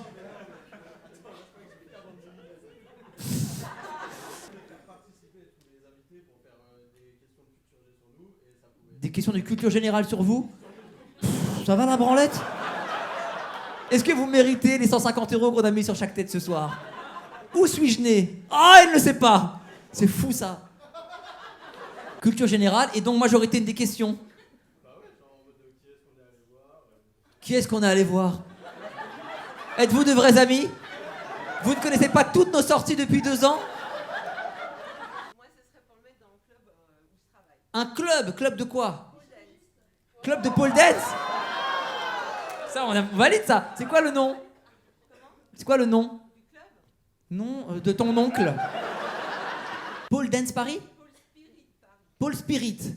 Des questions de culture générale sur vous? Pff, ça va la branlette? Est-ce que vous méritez les 150 € qu'on a mis sur chaque tête ce soir? Où suis-je né? Ah, elle ne le sait pas. C'est fou ça. Culture générale, et donc majorité des questions. Qui est-ce qu'on est allé voir? Êtes-vous de vrais amis? Vous ne connaissez pas toutes nos sorties depuis 2 ans? Moi, ce serait pour le mettre dans le club où je travaille. Un club? Club de quoi? Club de pole dance? Ça, on valide ça. C'est quoi le nom? C'est quoi le nom? Non, de ton oncle. Pole Dance Paris? Pole Spirit.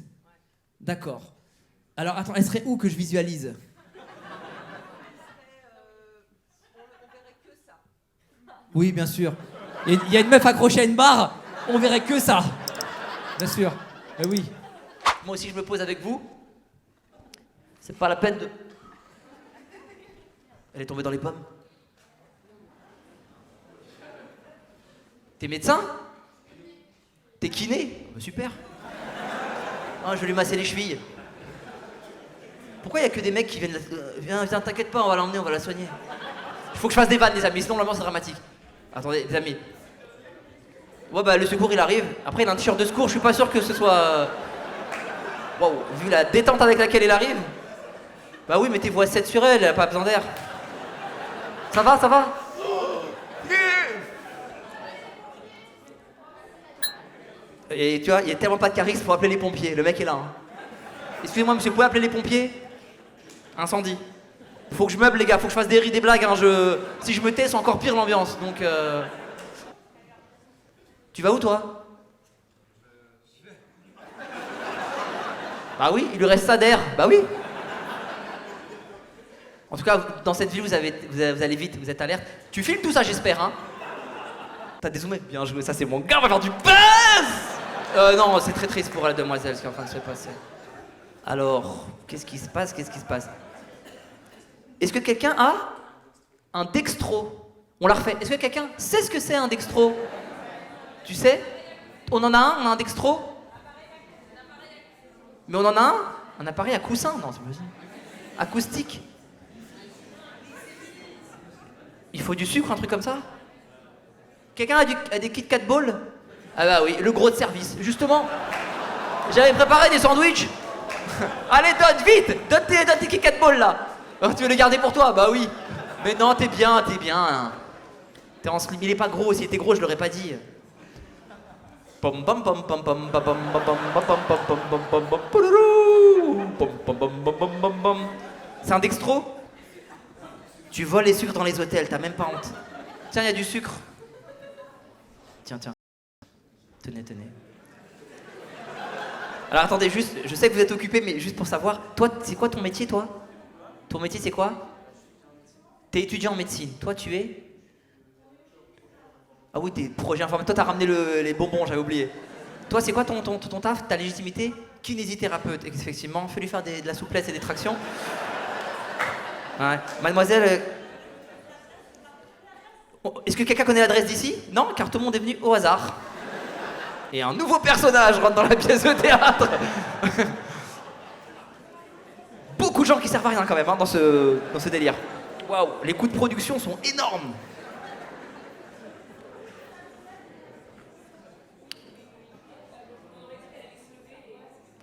D'accord. Alors, attends, elle serait où que je visualise? On verrait que ça. Oui, bien sûr. Il y a une meuf accrochée à une barre, on verrait que ça. Bien sûr. Mais oui. Moi aussi, je me pose avec vous. C'est pas la peine de... Elle est tombée dans les pommes. T'es médecin? T'es kiné? Bah, super. Ah, je vais lui masser les chevilles. Pourquoi il y a que des mecs qui viennent... Viens, t'inquiète pas, on va l'emmener, on va la soigner. Il faut que je fasse des vannes, les amis, sinon l'ambiance est dramatique. Attendez, les amis. Ouais, bah le secours il arrive. Après, il a un t-shirt de secours, je suis pas sûr que ce soit... Waouh, vu la détente avec laquelle il arrive. Bah oui, mettez-vous à 7 sur elle, elle a pas besoin d'air. Ça va, ça va? Et tu vois, il y a tellement pas de charisme pour appeler les pompiers. Le mec est là. Hein. Excusez-moi, monsieur, vous pouvez appeler les pompiers? Incendie. Faut que je meuble, les gars. Faut que je fasse des rires, des blagues. Hein. Si je me tais, c'est encore pire l'ambiance. Donc, Tu vas où, toi? Bah oui, il lui reste ça d'air. Bah oui. En tout cas, dans cette ville, vous allez vite, vous êtes alerte. Tu filmes tout ça, j'espère, hein? T'as dézoomé? Bien joué, ça c'est mon gars, on va faire du buzz! Non, c'est très triste pour la demoiselle ce qui est en train de se passer. Alors, qu'est-ce qui se passe? Est-ce que quelqu'un a un dextro? On la refait. Est-ce que quelqu'un sait ce que c'est un dextro? Tu sais? On en a un dextro? Mais on en a un appareil à coussin? Non, c'est pas ça. Acoustique? Il faut du sucre, un truc comme ça? Quelqu'un a des Kit Kat Balls? Ah bah oui, le gros de service. Justement, j'avais préparé des sandwichs. Allez, donne, vite! Donne tes Kit Kat Balls, là. Oh, tu veux les garder pour toi? Bah oui. Mais non, t'es bien. T'es en slim. Il est pas gros. S'il était gros, je l'aurais pas dit. C'est un dextro? Tu voles les sucres dans les hôtels, t'as même pas honte. Tiens, il y a du sucre. Tiens. Tenez. Alors attendez, juste, je sais que vous êtes occupés, mais juste pour savoir, toi, c'est quoi ton métier, toi? Ton métier, c'est quoi? T'es étudiant en médecine. Toi, tu es? Ah oui, t'es projet informatique. Toi, t'as ramené les bonbons, j'avais oublié. Toi, c'est quoi ton taf? Ta légitimité? Kinésithérapeute, effectivement. Fais-lui faire de la souplesse et des tractions. Ouais. Mademoiselle, est-ce que quelqu'un connaît l'adresse d'ici? Non, car tout le monde est venu au hasard. Et un nouveau personnage rentre dans la pièce de théâtre. Beaucoup de gens qui servent à rien quand même hein, dans ce délire. Waouh, les coûts de production sont énormes.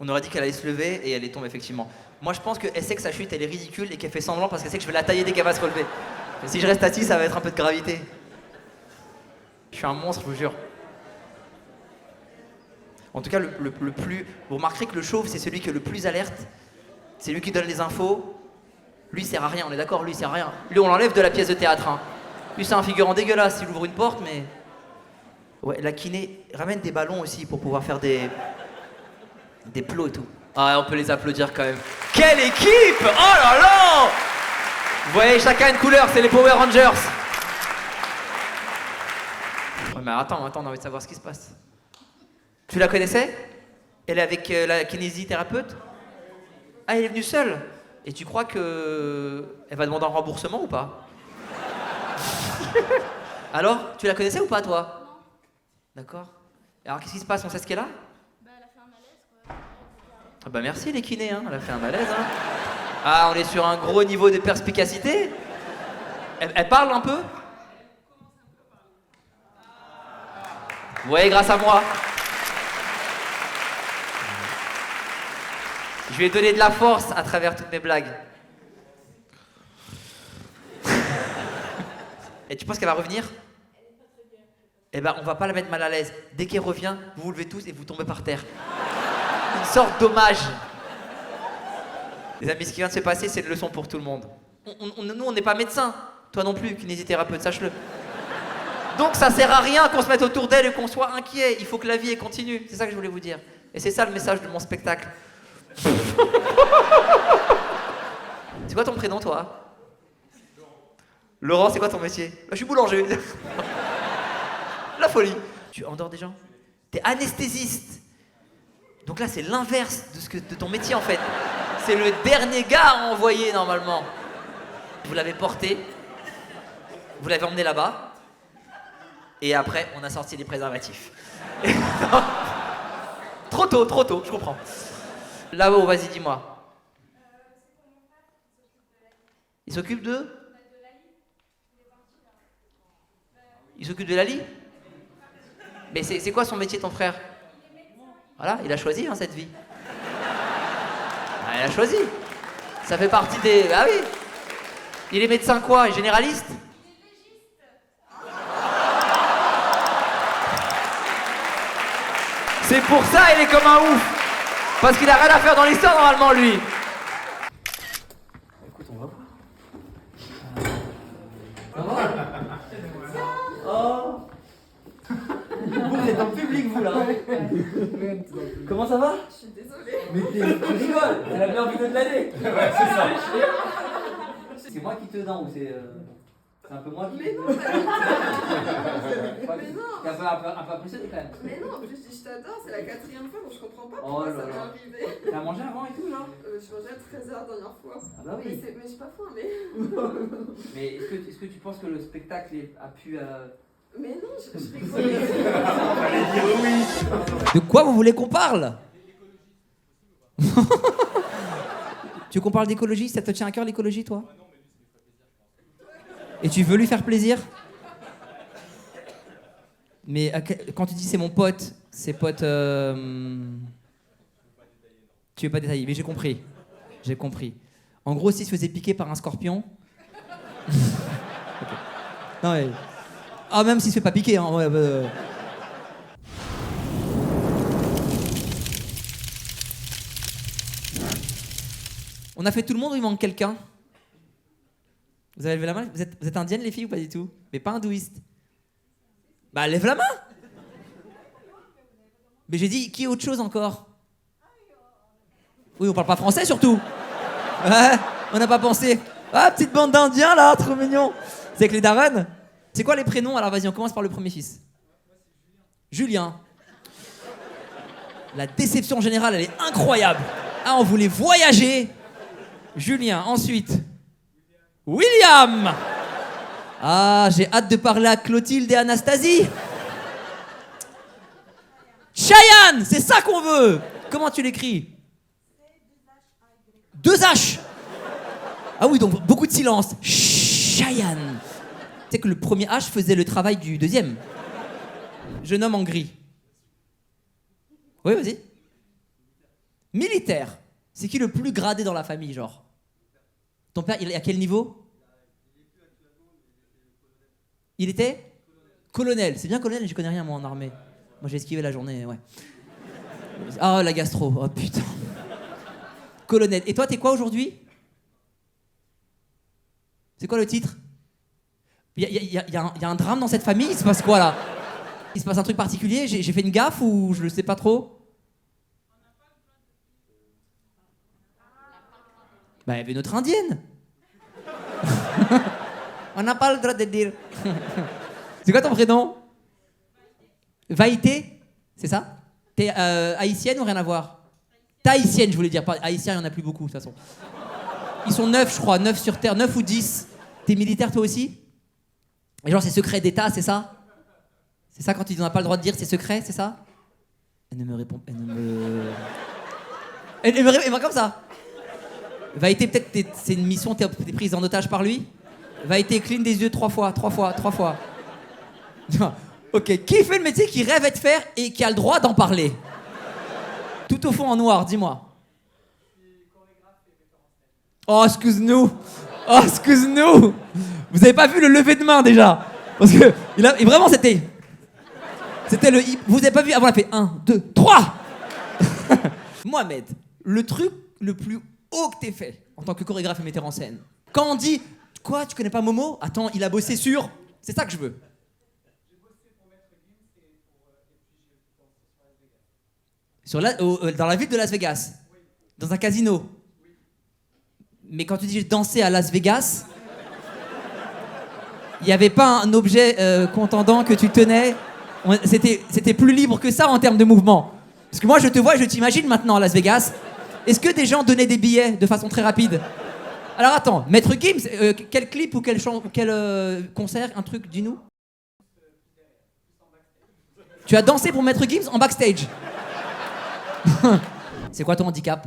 On aurait dit qu'elle allait se lever et elle est tombée effectivement. Moi je pense qu'elle sait que sa chute elle est ridicule et qu'elle fait semblant parce qu'elle sait que je vais la tailler dès qu'elle va se relever. Mais si je reste assis, ça va être un peu de gravité. Je suis un monstre, je vous jure. En tout cas, le plus... Vous remarquerez que le chauve, c'est celui qui est le plus alerte. C'est lui qui donne les infos. Lui, il sert à rien, on est d'accord? Lui, il sert à rien. Lui, on l'enlève de la pièce de théâtre. Hein. Lui, c'est un figurant dégueulasse. Il ouvre une porte, mais... Ouais, la kiné ramène des ballons aussi pour pouvoir faire des plots et tout. Ah, on peut les applaudir quand même. Quelle équipe! Oh là là! Vous voyez, chacun une couleur, c'est les Power Rangers. Ouais, mais attends, on a envie de savoir ce qui se passe. Tu la connaissais? Elle est avec la kinésithérapeute? Ah, elle est venue seule? Et tu crois que elle va demander un remboursement ou pas? Alors, tu la connaissais ou pas, toi? Non. D'accord. Alors, qu'est-ce qui se passe? On sait ce qu'elle a? Bah, elle a fait un malaise, quoi. Ah bah merci les kinés, hein. Elle a fait un malaise, hein. Ah, on est sur un gros niveau de perspicacité. Elle parle un peu? Vous voyez, grâce à moi. Je lui ai donné de la force à travers toutes mes blagues. Et tu penses qu'elle va revenir? Eh ben, on va pas la mettre mal à l'aise. Dès qu'elle revient, vous vous levez tous et vous tombez par terre. Une sorte d'hommage. Les amis, ce qui vient de se passer, c'est une leçon pour tout le monde. Nous, on n'est pas médecins. Toi non plus, kinésithérapeute, sache-le. Donc ça sert à rien qu'on se mette autour d'elle et qu'on soit inquiet. Il faut que la vie continue. C'est ça que je voulais vous dire. Et c'est ça le message de mon spectacle. C'est quoi ton prénom, toi? Laurent, c'est quoi ton métier? Bah, je suis boulanger. La folie. Tu endors des gens? T'es anesthésiste. Donc là, c'est l'inverse de ton métier, en fait. C'est le dernier gars à envoyer, normalement. Vous l'avez porté. Vous l'avez emmené là-bas. Et après, on a sorti les préservatifs. Trop tôt, je comprends. Là-haut, vas-y, dis-moi. Il s'occupe de? Il s'occupe de Lali? Mais c'est quoi son métier, ton frère? Voilà, il a choisi cette vie. Ah, il a choisi. Ça fait partie des... Ah oui. Il est médecin quoi? Généraliste? C'est pour ça il est comme un ouf. Parce qu'il a rien à faire dans l'histoire normalement lui. Écoute, on va voir. Oh. Vous êtes en public vous là. Comment ça va? Je suis désolée. Mais tu rigoles, c'est la meilleure vidéo de l'année. Ouais, c'est ça. C'est moi qui te dents ou c'est un peu moi qui... Mais non, mais non. T'es un peu impressionné quand même. Mais non, en plus je t'adore, c'est la 4e fois, donc je comprends pas Oh pourquoi là ça m'est là. arrivé. T'as mangé avant et tout là? Je mangeais à 13h la dernière fois. Ah bah oui. Mais j'ai pas faim, mais... Mais est-ce que tu penses que le spectacle a pu... Mais non, je rigolais. De quoi vous voulez qu'on parle? Tu veux qu'on parle d'écologie? Ça te tient à cœur l'écologie, toi? Et tu veux lui faire plaisir? Mais quand tu dis c'est mon pote, c'est pote... Tu veux pas détailler, mais j'ai compris. J'ai compris. En gros, s'il se faisait piquer par un scorpion... Okay. Non mais... Ah, même s'il se fait pas piquer, hein. Ouais, On a fait tout le monde ou il manque quelqu'un? Vous avez levé la main? Vous êtes indienne les filles ou pas du tout? Mais pas hindouiste. Bah lève la main! Mais j'ai dit, qui est autre chose encore? Oui, on parle pas français surtout. Ouais, on n'a pas pensé. Ah, petite bande d'indiens là, trop mignon. C'est avec les darons? C'est quoi les prénoms? Alors vas-y, on commence par le premier fils. Julien. La déception générale, elle est incroyable. Ah, on voulait voyager. Julien, ensuite. William. Ah, j'ai hâte de parler à Clotilde et Anastasie. Cheyenne, c'est ça qu'on veut. Comment tu l'écris? 2 H. Ah oui, donc beaucoup de silence. Cheyenne. Tu sais que le premier H faisait le travail du deuxième. Jeune homme en gris. Oui, vas-y. Militaire. C'est qui le plus gradé dans la famille, genre? Ton père, il est à quel niveau? Il était colonel. C'est bien colonel, je connais rien moi en armée. Moi j'ai esquivé la journée, ouais. Ah, la gastro, oh putain. Colonel. Et toi, t'es quoi aujourd'hui? C'est quoi le titre? Il y a un drame dans cette famille, il se passe quoi là? Il se passe un truc particulier? J'ai fait une gaffe ou je le sais pas trop? Bah, il y avait notre indienne. On n'a pas le droit de dire. C'est quoi ton prénom? Vaïté? C'est ça? T'es haïtienne ou rien à voir? T'es haïtienne, je voulais dire. Pas haïtien, il n'y en a plus beaucoup, de toute façon. Ils sont 9, je crois. 9 sur Terre. 9 ou 10. T'es militaire, toi aussi? Et genre, c'est secret d'État, c'est ça? C'est ça quand ils n'ont pas le droit de dire c'est secret, c'est ça? Elle ne me répond... Elle me répond comme ça. Vaïté, peut-être c'est une mission, t'es prise en otage par lui? Va été clean des yeux 3 fois. Ok, qui fait le métier qu'il rêve de faire et qui a le droit d'en parler? Tout au fond en noir, dis-moi. Oh, excuse-nous. Vous avez pas vu le lever de main déjà? Parce que et vraiment c'était le vous avez pas vu avant, on a fait 1, 2, 3. Mohamed, le truc le plus haut que t'aies fait en tant que chorégraphe et metteur en scène. Quand on dit quoi, tu connais pas Momo? Attends, il a bossé sur. C'est ça que je veux. Dans la ville de Las Vegas. Dans un casino. Mais quand tu dis j'ai dansé à Las Vegas, il n'y avait pas un objet contendant que tu tenais. C'était plus libre que ça en termes de mouvement. Parce que moi, je te vois et je t'imagine maintenant à Las Vegas. Est-ce que des gens donnaient des billets de façon très rapide? Alors attends, Maître Gims, quel clip ou quel concert, un truc, dis-nous. Tu as dansé pour Maître Gims en backstage. C'est quoi ton handicap?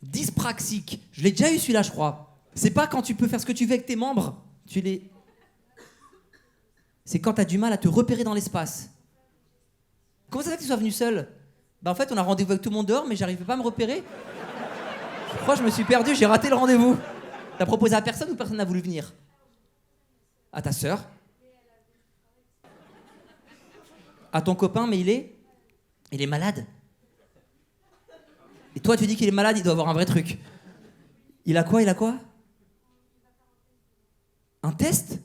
Dyspraxique. Je l'ai déjà eu celui-là, je crois. C'est pas quand tu peux faire ce que tu veux avec tes membres. C'est quand t'as du mal à te repérer dans l'espace. Comment ça fait que tu sois venu seul? Bah en fait, on a rendez-vous avec tout le monde dehors, mais j'arrivais pas à me repérer. Je crois que je me suis perdu, j'ai raté le rendez-vous. T'as proposé à personne ou personne n'a voulu venir? À ta sœur? À ton copain, mais il est malade. Et toi, tu dis qu'il est malade, il doit avoir un vrai truc. Il a quoi? Un test?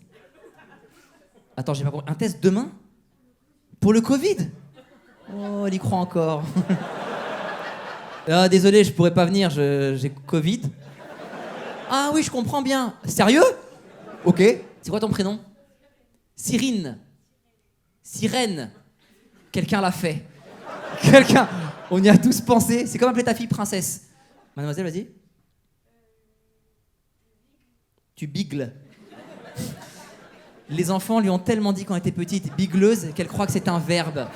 Attends, j'ai pas compris. Un test demain? Pour le Covid? Oh, il y croit encore. Ah, désolé, je pourrais pas venir, j'ai Covid. Ah oui, je comprends bien. Sérieux? Ok. C'est quoi ton prénom? Cyrine. Sirène. Quelqu'un l'a fait. On y a tous pensé. C'est comme appeler ta fille princesse. Mademoiselle, vas-y. Tu bigles. Les enfants lui ont tellement dit quand elle était petite, bigleuse, qu'elle croit que c'est un verbe.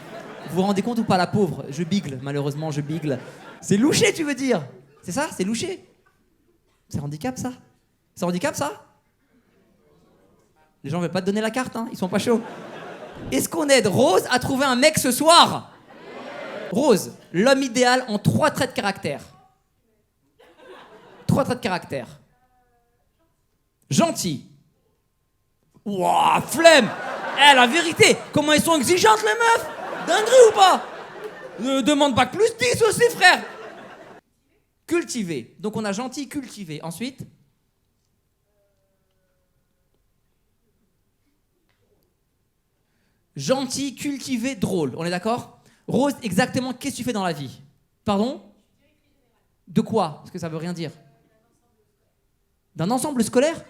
Vous vous rendez compte ou pas, la pauvre? Je bigle, malheureusement, je bigle. C'est louché, tu veux dire? C'est ça? C'est louché? C'est handicap, ça? C'est handicap, ça? Les gens veulent pas te donner la carte, hein? Ils sont pas chauds. Est-ce qu'on aide Rose à trouver un mec ce soir? Rose, l'homme idéal en 3 traits de caractère. 3 traits de caractère. Gentil. Ouah, flemme. La vérité, comment elles sont exigeantes, les meufs? Dinguerie ou pas? Ne demande pas que plus 10 aussi, frère. Cultivé. Donc on a gentil, cultivé. Ensuite? Gentil, cultivé, drôle. On est d'accord? Rose, exactement, qu'est-ce que tu fais dans la vie? Pardon? De quoi? Parce que ça veut rien dire. D'un ensemble scolaire?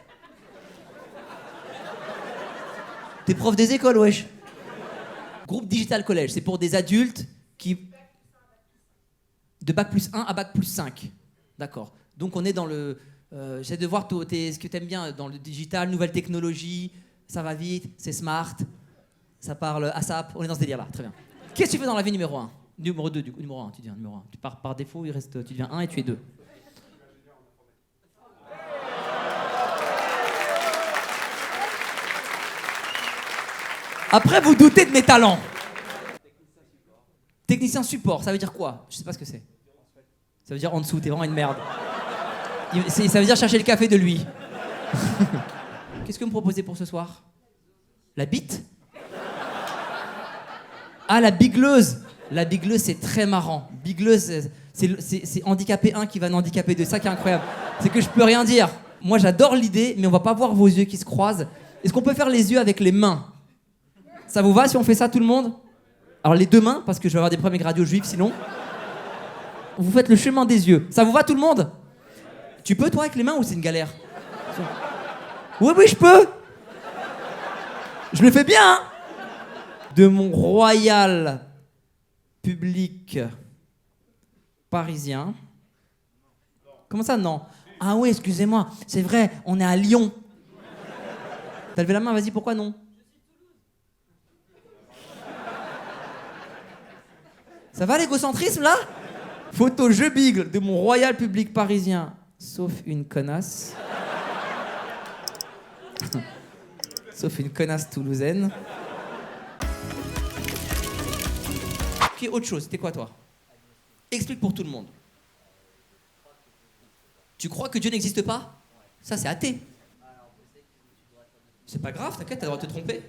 T'es prof des écoles, wesh. Groupe Digital Collège, c'est pour des adultes qui... De bac plus 1 à bac plus 5. D'accord. Donc on est dans le... J'essaie de voir ce que t'aimes bien dans le digital, nouvelles technologies, ça va vite, c'est smart, ça parle ASAP, on est dans ce délire-là, très bien. Qu'est-ce que tu fais dans la vie numéro 1? Numéro 2, du coup, numéro 1, tu deviens numéro 1. Tu pars par défaut, tu deviens 1 et tu es 2. Après, vous doutez de mes talents. Technicien support, ça veut dire quoi? Je sais pas ce que c'est. Ça veut dire en dessous, t'es vraiment une merde. Ça veut dire chercher le café de lui. Qu'est-ce que vous me proposez pour ce soir? La bite? Ah, la bigleuse. La bigleuse, c'est très marrant. Bigleuse, c'est handicapé 1 qui va handicaper 2. Ça qui est incroyable. C'est que je peux rien dire. Moi, j'adore l'idée, mais on va pas voir vos yeux qui se croisent. Est-ce qu'on peut faire les yeux avec les mains? Ça vous va si on fait ça, tout le monde? Alors les 2 mains, parce que je vais avoir des problèmes avec radio juif sinon. Vous faites le chemin des yeux. Ça vous va, tout le monde? Tu peux, toi, avec les mains, ou c'est une galère? Oui, je peux. Je le fais bien, hein? De mon royal public parisien. Comment ça, non? Ah oui, excusez-moi, c'est vrai, on est à Lyon. T'as levé la main, vas-y, pourquoi non? Ça va l'égocentrisme là? Photo je bigle de mon royal public parisien, sauf une connasse. Sauf une connasse toulousaine. Ok, autre chose, c'était quoi toi? Explique pour tout le monde. Tu crois que Dieu n'existe pas? Ça, c'est athée. C'est pas grave, t'inquiète, t'as le droit de te tromper.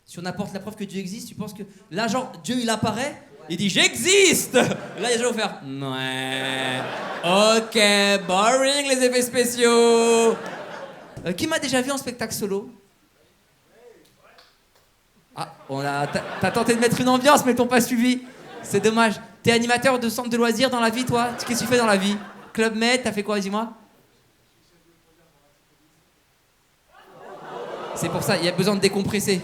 Si on apporte la preuve que Dieu existe, tu penses que... Là, genre, Dieu, il apparaît, il dit « J'existe !» Là, il y a des gens qui vont faire « Ouais, ok, boring les effets spéciaux !» Qui m'a déjà vu en spectacle solo? Ah, t'as tenté de mettre une ambiance, mais ils t'ont pas suivi. C'est dommage. T'es animateur de centre de loisirs dans la vie, toi? Qu'est-ce que tu fais dans la vie? Club Med, t'as fait quoi, dis-moi? C'est pour ça, il y a besoin de décompresser.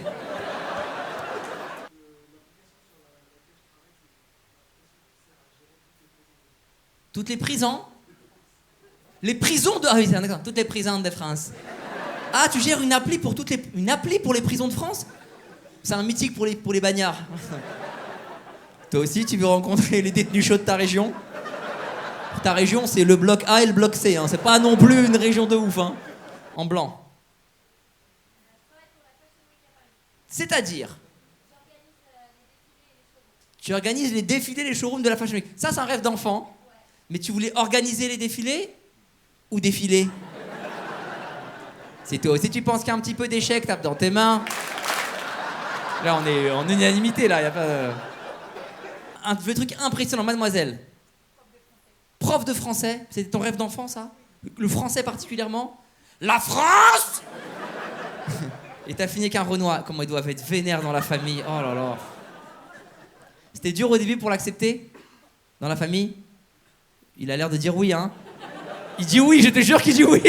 Toutes les prisons? Les prisons de... Ah oui, c'est d'accord. Toutes les prisons de France. Ah, tu gères une appli pour une appli pour les prisons de France? C'est un mythique pour les bagnards. Toi aussi, tu veux rencontrer les détenus chauds de ta région? Ta région, c'est le bloc A et le bloc C. Hein. C'est pas non plus une région de ouf. Hein. En blanc. C'est-à-dire, tu organises les défilés, les showrooms de la Fashion Week. Ça, c'est un rêve d'enfant. Mais tu voulais organiser les défilés ou défiler? C'est toi aussi, tu penses qu'il y a un petit peu d'échec, tape dans tes mains. Là, on est en unanimité, là. Y a pas... Un truc impressionnant, mademoiselle. Prof de français, c'était ton rêve d'enfant, ça? Le français particulièrement? La France! Et t'as fini avec un Renoir. Comment ils doivent être vénères dans la famille. Oh là là. C'était dur au début pour l'accepter? Dans la famille? Il a l'air de dire oui, hein? Il dit oui, je te jure qu'il dit oui!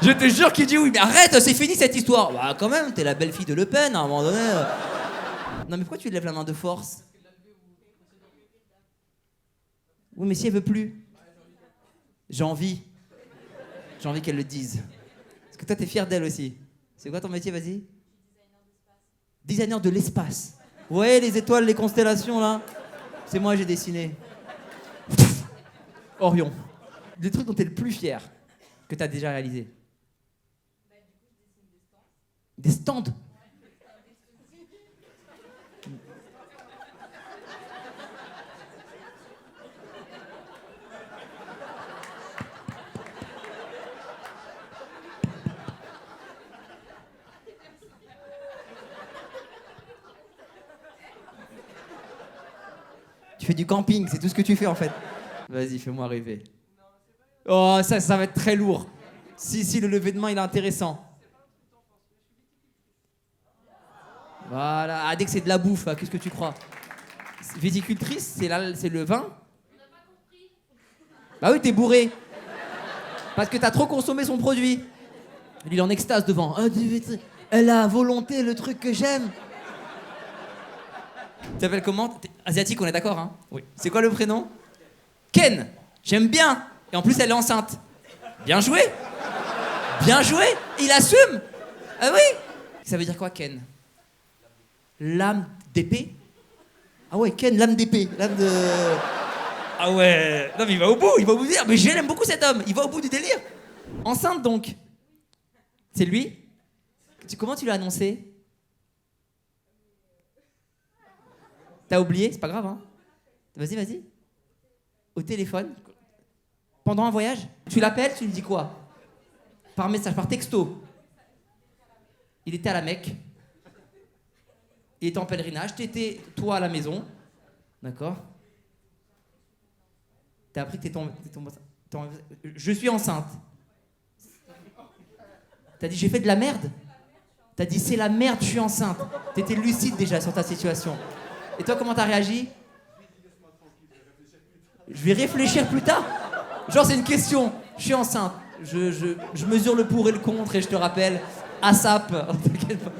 Je te jure qu'il dit oui. Mais arrête, c'est fini cette histoire. Bah quand même, t'es la belle-fille de Le Pen, à un moment donné. Non mais pourquoi tu lèves la main de force? Oui, mais si elle veut plus. J'ai envie qu'elle le dise. Parce que toi, t'es fier d'elle aussi. C'est quoi ton métier, vas-y? Designer de l'espace. Ouais, les étoiles, les constellations, là. C'est moi, j'ai dessiné. Orion. Le truc dont t'es le plus fier, que t'as déjà réalisé. Des stands? Tu fais du camping, c'est tout ce que tu fais en fait. Vas-y, fais-moi rêver. Oh, ça va être très lourd. Si, le lever de main, il est intéressant. Voilà. Ah, dès que c'est de la bouffe, qu'est-ce que tu crois? Viticultrice, c'est le vin? Bah oui, t'es bourré. Parce que t'as trop consommé son produit. Il est en extase devant. Elle a à volonté le truc que j'aime. Tu t'appelles comment? T'es asiatique, on est d'accord, hein? Oui. C'est quoi le prénom? Ken. J'aime bien. Et en plus, elle est enceinte. Bien joué. Bien joué. Il assume. Ah oui. Ça veut dire quoi, Ken? Lame d'épée? Ah ouais, Ken, lame d'épée. Lame de... Ah ouais. Non mais il va au bout du délire. Mais j'aime beaucoup cet homme. Il va au bout du délire. Enceinte donc. C'est lui? Comment tu l'as annoncé? T'as oublié? C'est pas grave, hein? Vas-y. Au téléphone? Pendant un voyage? Tu l'appelles, tu lui dis quoi? Par message, par texto? Il était à la Mecque. Il était en pèlerinage. T'étais, toi, à la maison. D'accord? T'as appris que t'es tombé... Je suis enceinte. T'as dit, j'ai fait de la merde? T'as dit, c'est la merde, je suis enceinte. T'étais lucide déjà sur ta situation. Et toi, comment t'as réagi? Je vais réfléchir plus tard. Genre, c'est une question. Je suis enceinte. Je mesure le pour et le contre et je te rappelle. ASAP. T'inquiète pas.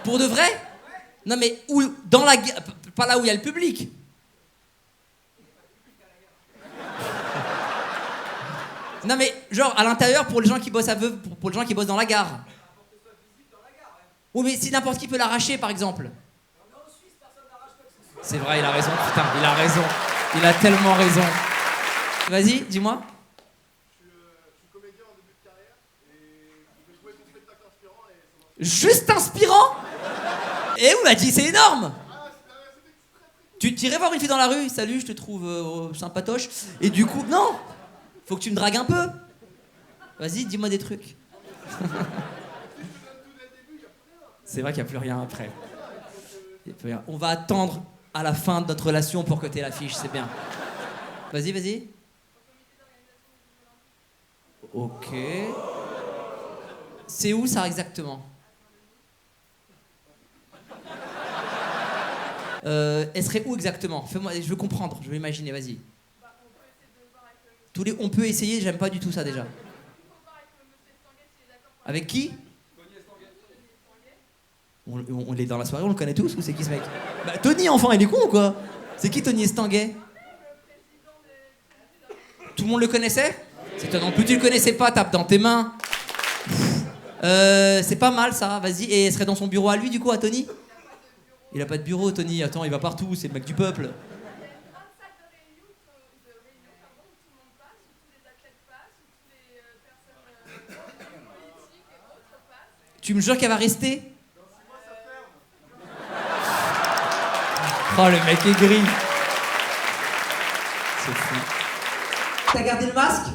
Pour de vrai? Non, mais où? Dans la gare. Pas là où il y a le public. Non, mais genre à l'intérieur pour les gens qui bossent à Veuve, pour les gens qui bossent dans la gare. Oui, mais si n'importe qui peut l'arracher, par exemple. C'est vrai, il a raison, putain, il a raison. Il a tellement raison. Vas-y, dis-moi. Je suis Juste inspirant. Et on m'a dit, c'est énorme. Tu irais voir une fille dans la rue, salut, je te trouve sympatoche. Et du coup, non, faut que tu me dragues un peu. Vas-y, dis-moi des trucs. C'est vrai qu'il n'y a plus rien après. Il y a plus rien. On va attendre à la fin de notre relation pour que t'aies l'affiche, c'est bien. Vas-y, vas-y. Ok. C'est où ça exactement? Elle serait où exactement? Fais-moi, je veux comprendre, je veux imaginer, vas-y. On peut essayer, j'aime pas du tout ça déjà. Avec qui? On est dans la soirée, on le connaît tous ou c'est qui ce mec? Bah Tony, enfin, il est con ou quoi? C'est qui Tony Estanguet? Tout le monde le connaissait? C'est toi non plus, tu le connaissais pas, tape dans tes mains. C'est pas mal ça, vas-y. Et elle serait dans son bureau à lui du coup, à Tony? Il a pas de bureau, Tony, attends, il va partout, c'est le mec du peuple. Tu me jures qu'elle va rester? Oh, le mec est gris. C'est fou. T'as gardé le masque?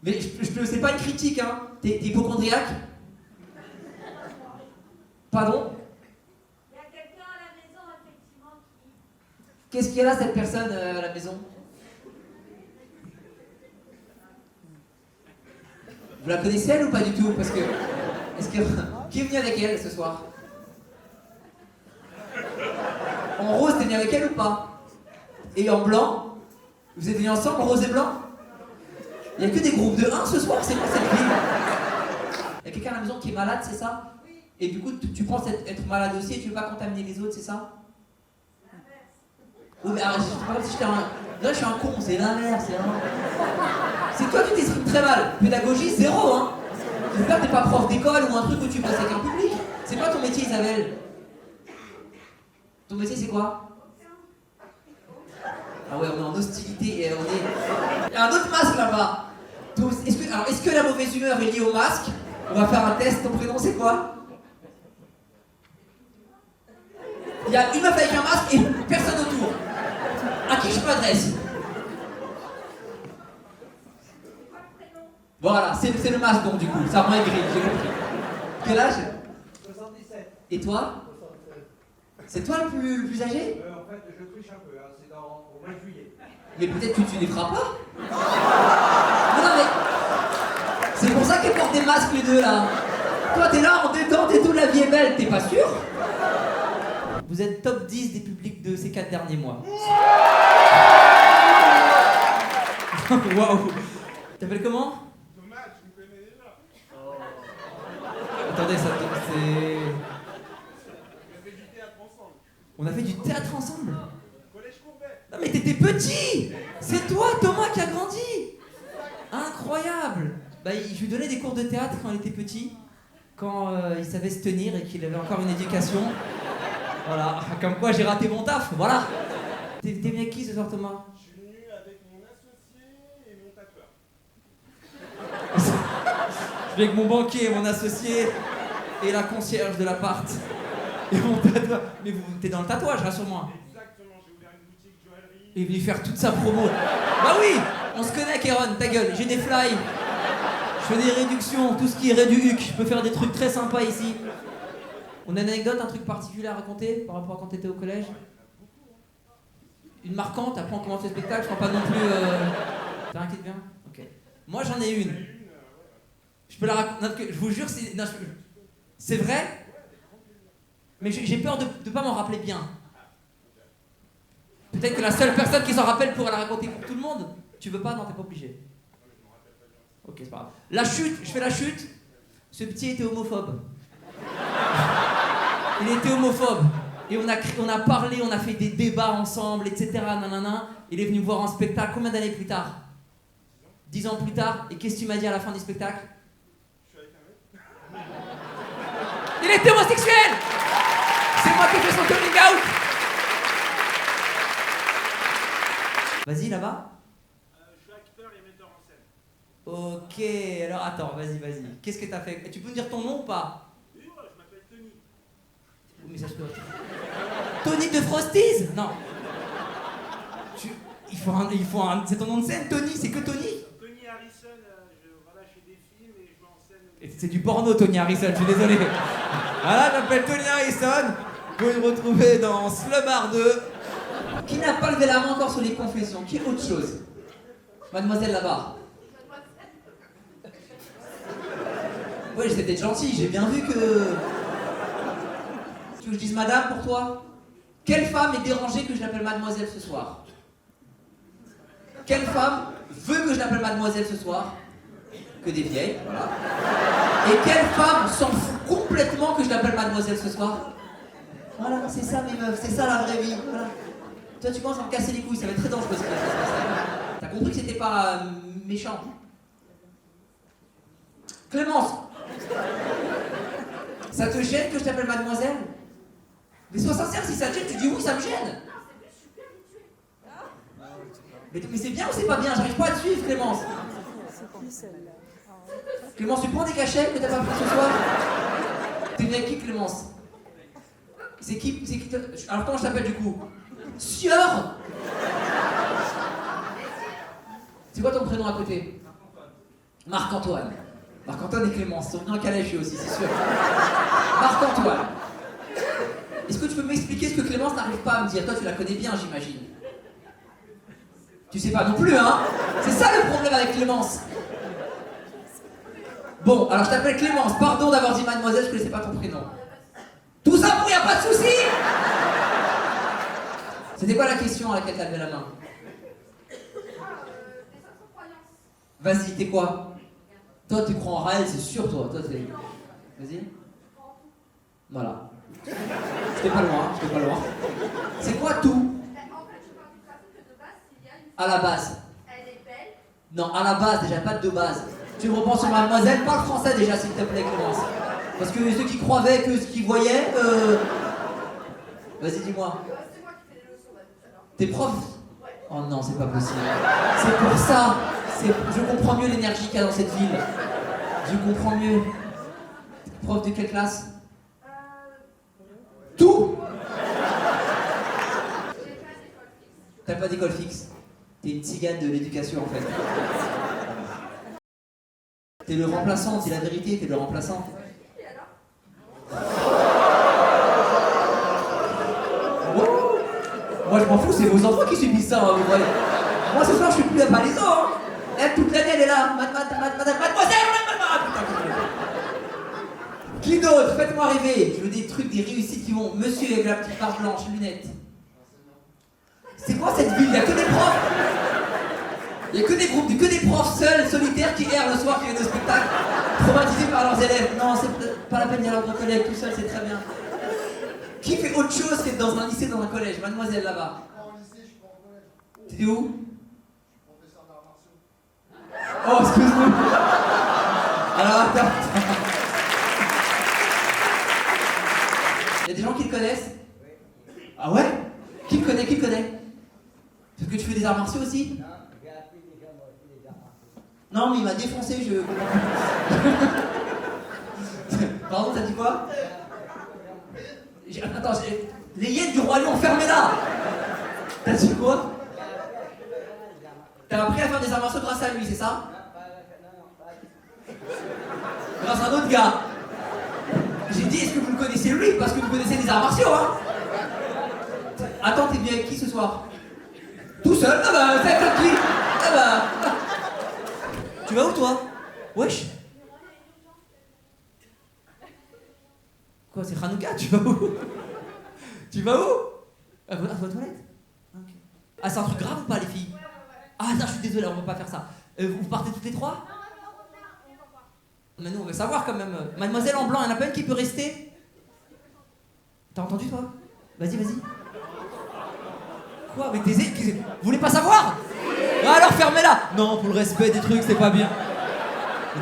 Mais c'est pas une critique, hein. T'es hypochondriaque? Pardon? Il y a quelqu'un à la maison, effectivement, qui... Qu'est-ce qu'il y a là, cette personne à la maison? Vous la connaissez, elle, ou pas du tout? Parce que... Qui est venu avec elle, ce soir? En rose, t'es venu avec elle ou pas? Et en blanc? Vous êtes venus ensemble, rose et blanc? Il y a que des groupes de 1 ce soir, c'est quoi cette ville? Il y a quelqu'un à la maison qui est malade, c'est ça? Et du coup, tu penses être malade aussi et tu veux pas contaminer les autres, c'est ça? Oui, mais alors, je sais pas comme si j'étais un... Là, je suis un con, c'est l'inverse, c'est toi qui t'exprimes très mal. Pédagogie, 0, hein? J'espère que t'es pas prof d'école ou un truc où tu bosses avec un public. C'est quoi ton métier, Isabelle? Ton métier, c'est quoi? Ah ouais, on est en hostilité et on est... Il y a un autre masque là-bas. Est-ce que la mauvaise humeur est liée au masque? On va faire un test. Ton prénom, c'est quoi? Il y a une meuf avec un masque et personne autour. À qui je m'adresse? Voilà, c'est le masque donc du coup. Ça rend aigri, j'ai compris. Quel âge? 77. Et toi? C'est toi le plus âgé? En fait, je triche un peu, hein. C'est au mois de juillet. Mais peut-être que tu les feras pas? Non mais... C'est pour ça qu'ils portent des masques les deux là. Toi t'es là en détente et tout, la vie est belle, t'es pas sûr? Vous êtes top 10 des publics de ces 4 derniers mois. Waouh. T'appelles comment? Thomas, tu me connais déjà. Attendez, ça c'est... On a fait du théâtre ensemble. On a fait du théâtre ensemble? Collège Courbet. Non mais t'étais petit! C'est toi Thomas qui a grandi! Incroyable! Bah je lui donnais des cours de théâtre quand il était petit, quand il savait se tenir et qu'il avait encore une éducation. Voilà, comme quoi j'ai raté mon taf, voilà! T'es venu avec qui ce soir Thomas? Je suis venu avec mon associé et mon tatoueur. Je viens avec mon banquier et mon associé et la concierge de l'appart. Et mon tatouage. Mais t'es dans le tatouage, rassure-moi. Exactement, j'ai ouvert une boutique joaillerie. Il est venu faire toute sa promo. Bah oui, on se connaît Kéron, ta gueule, j'ai des fly. Je fais des réductions, tout ce qui est rédu huc. Je peux faire des trucs très sympas ici. On a une anecdote, un truc particulier à raconter par rapport à quand t'étais au collège? Une marquante, après on commence le spectacle, je crois pas non plus... T'as un qui te vient? Ok. Moi j'en ai une. Je peux la raconter, je vous jure, c'est vrai? Mais j'ai peur de pas m'en rappeler bien. Peut-être que la seule personne qui s'en rappelle pourrait la raconter pour tout le monde. Tu veux pas? Non, t'es pas obligé. Ok, c'est pas grave. La chute, je fais la chute. Ce petit était homophobe. Il était homophobe. Et on a parlé, on a fait des débats ensemble, etc. Nanana. Il est venu me voir en spectacle combien d'années plus tard? 10 ans plus tard. Et qu'est-ce que tu m'as dit à la fin du spectacle? Je suis avec un mec. Il était homosexuel! C'est moi qui ai fait son coming out! Vas-y, là-bas. Je suis acteur et metteur en scène. Ok, alors attends, vas-y. Qu'est-ce que t'as fait? Tu peux me dire ton nom ou pas? Oui, ouais, je Mais ça se peut. Tony de Frosties? Non. Il faut un. C'est ton nom de scène, Tony? C'est que Tony? Tony Harrison, voilà, je fais des films et je mets en scène. Et c'est du porno, Tony Harrison, je suis désolé. Voilà, j'appelle Tony Harrison. Vous pouvez me retrouver dans Slumard 2. Qui n'a pas levé la main encore sur les confessions? Qui est autre chose? Mademoiselle là-bas. Oui, j'étais peut-être gentil, j'ai bien vu que... Tu veux que je dise madame pour toi? Quelle femme est dérangée que je l'appelle mademoiselle ce soir? Quelle femme veut que je l'appelle mademoiselle ce soir? Que des vieilles, voilà. Et quelle femme s'en fout complètement que je l'appelle mademoiselle ce soir? Voilà, c'est ça mes meufs, c'est ça la vraie vie, voilà. Toi tu commences à me casser les couilles, ça va être très dangereux ce qui va se passer. T'as compris que c'était pas méchant? Clémence, ça te gêne que je t'appelle mademoiselle? Mais sois sincère, si ça te gêne, tu dis oui, ça me gêne. Mais c'est bien ou c'est pas bien? J'arrive pas à te suivre, Clémence. Clémence, tu prends des cachets que t'as pas pris ce soir? T'es venue avec qui, Clémence? C'est qui Alors comment je t'appelle du coup? Sieur. C'est quoi ton prénom à côté? Marc-Antoine. Marc-Antoine et Clémence sont venus en calèche aussi, c'est sûr. Marc-Antoine. Est-ce que tu peux m'expliquer ce que Clémence n'arrive pas à me dire? Toi, tu la connais bien, j'imagine. Tu sais pas non plus, hein? C'est ça le problème avec Clémence. Bon, alors je t'appelle Clémence. Pardon d'avoir dit mademoiselle, je connaissais pas ton prénom. Tout ça pour y a pas de souci. C'était quoi la question à laquelle t'as levé la main? Vas-y, t'es quoi? Toi, tu crois en Raël, c'est sûr, toi. Toi, t'es... Vas-y. Voilà. J'étais pas loin, j'étais pas loin. C'est quoi tout? À la base. Elle est belle. Non, à la base, déjà, pas de base. Tu me reprends sur mademoiselle, parle français déjà, s'il te plaît, Clémence. Parce que ceux qui croyaient que ce qu'ils voyaient... Vas-y, dis-moi. C'est moi qui fais les leçons, tout à l'heure. T'es prof? Oh non, c'est pas possible. C'est pour ça. Je comprends mieux l'énergie qu'il y a dans cette ville. Je comprends mieux. Prof de quelle classe? Tout? T'as pas d'école fixe. T'es une tzigane de l'éducation en fait. T'es le remplaçant, dis la vérité, t'es le remplaçant. Ouais. Moi je m'en fous, c'est vos enfants qui subissent ça, hein, vous voyez. Moi ce soir je suis plus à Palaiso, hein. Elle toute l'année elle est là. Mademoiselle, Qui d'autre? Faites-moi rêver. Je veux des trucs, des réussites qui vont. Monsieur avec la petite barbe blanche, lunettes. C'est quoi cette ville? Il y a que des profs. Il y a que des groupes, que des profs seuls, solitaires, qui errent le soir, qui viennent au spectacle, traumatisés par leurs élèves. Non, c'est pas la peine d'y aller entre collègues, tout seul, c'est très bien. Qui fait autre chose qu'être dans un lycée, dans un collège? Mademoiselle là-bas. En lycée, je suis pas en collège. T'es où? Professeur d'arts martiaux. Oh, excuse-moi. Alors, attends. Il y a des gens qui le connaissent? Ah ouais? Qui le connaît? Qui le connaît? Parce que tu fais des arts martiaux aussi? Non, j'ai appris déjà moi aussi les arts martiaux. Non, mais il m'a défoncé, je... Pardon, t'as dit quoi? Attends, les hyènes du Roi Lion, fermez-la! T'as dit quoi? T'as appris à faire des arts martiaux grâce à lui, c'est ça? Grâce à un autre gars. J'ai dit, est-ce que vous le connaissez lui? Parce que vous connaissez les arts martiaux, hein? Attends, t'es venu avec qui ce soir? Tout seul? Ah bah, c'est avec qui? Ah bah... Tu vas où, toi? Wesh? Quoi, c'est Hanouka? Tu vas où? Tu vas où? À vos toilettes? Ok. Ah, c'est un truc grave ou pas, les filles? Ah, non, je suis désolé, on va pas faire ça. Vous partez toutes les trois? Mais nous, on veut savoir quand même. Mademoiselle en blanc, il n'y en a pas une qui peut rester? T'as entendu, toi? Vas-y, vas-y. Quoi? Mais vous voulez pas savoir? Alors fermez-la! Non, pour le respect des trucs, c'est pas bien.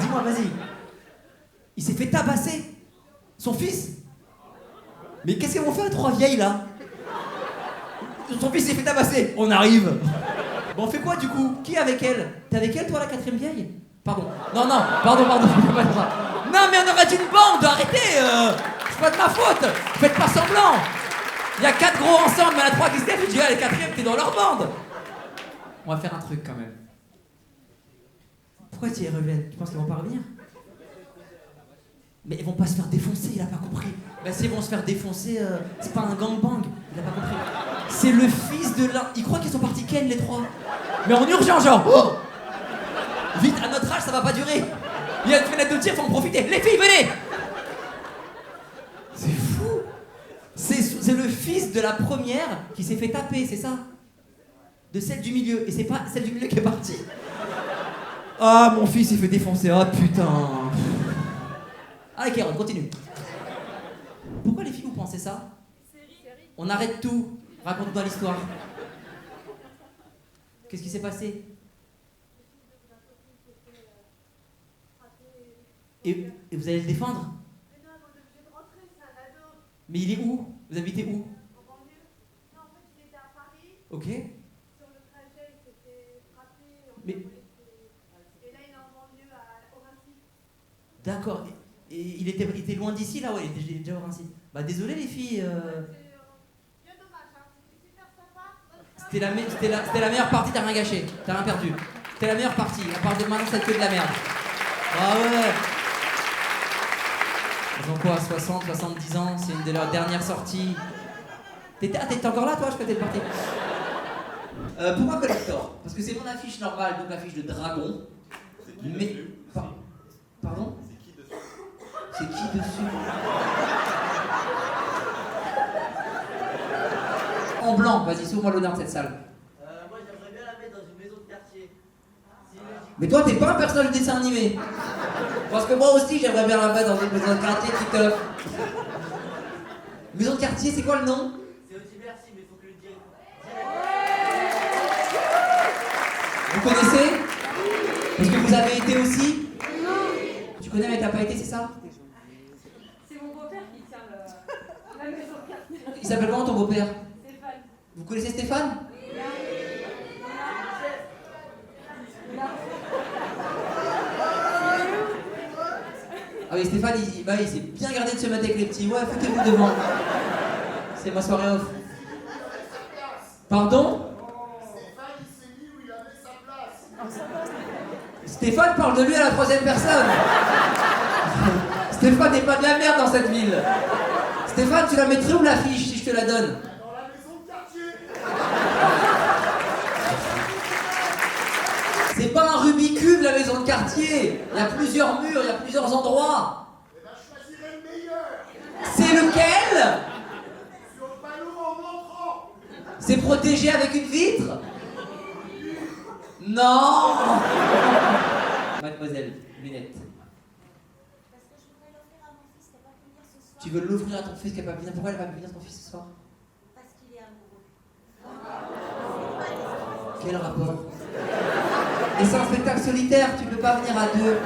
Dis-moi, vas-y. Il s'est fait tabasser. Son fils? Mais qu'est-ce qu'elles vont faire, trois vieilles, là? Son fils s'est fait tabasser. On arrive. Bon, on fait quoi, du coup? Qui est avec elle? T'es avec elle, toi, la quatrième vieille? Pardon. Non, pardon, je peux pas dire ça. Non, mais on aurait une bande, arrêtez! Je sais pas de ma faute. Faites pas semblant. Il y a 4 gros ensemble, mais il y en a 3 qui se lèvent, je dis, ah, les 4e, t'es dans leur bande. On va faire un truc quand même. Pourquoi tu y reviens? Tu penses qu'ils vont pas revenir? Mais ils vont pas se faire défoncer, il a pas compris. Ben s'ils vont se faire défoncer, c'est pas un gangbang, il a pas compris. C'est le fils de l'un. Ils croient qu'ils sont partis ken les 3. Mais en urgent, genre. Oh, vite, à notre âge, ça va pas durer. Il y a une fenêtre de tir, faut en profiter. Les filles, venez. C'est fou. C'est le fils de la première qui s'est fait taper, c'est ça? De celle du milieu. Et c'est pas celle du milieu qui est partie. Ah, mon fils s'est fait défoncer. Ah, putain. Allez, Kéron, continue. Pourquoi les filles vous pensez ça? On arrête tout. Raconte-nous l'histoire. Qu'est-ce qui s'est passé? Et vous allez le défendre? Mais il est où? Vous habitez où? Ok. Mais... D'accord. Et il était loin d'ici là? Ouais, il était déjà au Vinci. Bah désolé les filles. C'était la meilleure partie, t'as rien gâché. T'as rien perdu. C'était la meilleure partie. À part de maintenant, c'est que de la merde. Ah ouais. Ils ont quoi, 60, 70 ans? C'est une de leurs dernières sorties. T'étais encore là toi? Je crois que t'étais parti. Pourquoi Collector? Parce que c'est mon affiche normale, donc l'affiche de dragon. Mais... Pardon? C'est qui dessus? En blanc, vas-y, sauve-moi l'honneur de cette salle. Moi, j'aimerais bien la mettre dans une maison de quartier. Mais toi, t'es pas un personnage de dessin animé. Parce que moi aussi, j'aimerais bien la mettre dans une maison de quartier qui te... Maison de quartier, c'est quoi le nom? C'est aussi merci, mais il faut que le dire. Vous connaissez? Est-ce que vous avez été aussi? Tu connais mais t'as pas été, c'est ça? C'est mon beau-père qui tient la maison de quartier. Il s'appelle comment ton beau-père? Stéphane. Vous connaissez Stéphane? Ah oui, Stéphane, il s'est bien gardé de se mettre avec les petits. Ouais, foutez-vous devant. C'est ma soirée off. Pardon? Stéphane parle de lui à la 3e personne. Stéphane n'est pas de la merde dans cette ville. Stéphane, tu la mettrais où l'affiche si je te la donne? Dans la maison de quartier. C'est pas un Rubik's Cube la maison de quartier. Il y a plusieurs murs, il y a plusieurs endroits. Eh ben, je choisirais le meilleur. C'est lequel? Sur le panneau en entrant. C'est protégé avec une vitre? Non. Mademoiselle, lunette. Parce que je voudrais l'offrir à mon fils qui n'a pas pu venir ce soir. Tu veux l'offrir à ton fils qui n'a pas pu venir? Pourquoi elle va pas venir ton fils ce soir? Parce qu'il est amoureux. Quel rapport? Et c'est un spectacle solitaire, tu peux pas venir à deux.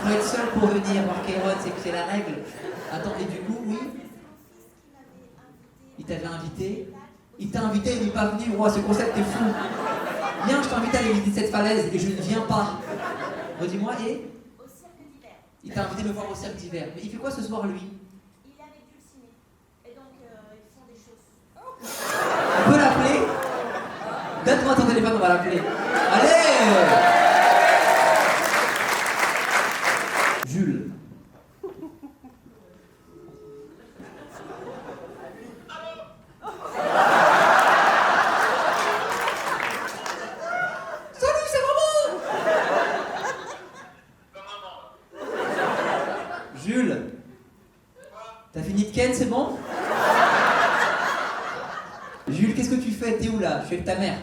Faut être seul pour venir voir Kéron, c'est la règle. Attends, et du coup, oui? Il t'avait invité? Il t'a invité, il n'est pas venu. Moi, ce concept est fou. Viens, je t'invite à aller visiter cette falaise et je ne viens pas. Redis-moi, et? Au cirque d'hiver. Il t'a invité à me voir au cirque d'hiver. Mais il fait quoi ce soir, lui? Il est avec Dulciné. Et donc, ils font des choses. On peut l'appeler? Donne-moi ton téléphone, on va l'appeler. Allez! Jules. Salut, c'est maman! Jules. T'as fini de ken, c'est bon? Jules, qu'est-ce que tu fais? T'es où là? Je suis avec ta mère.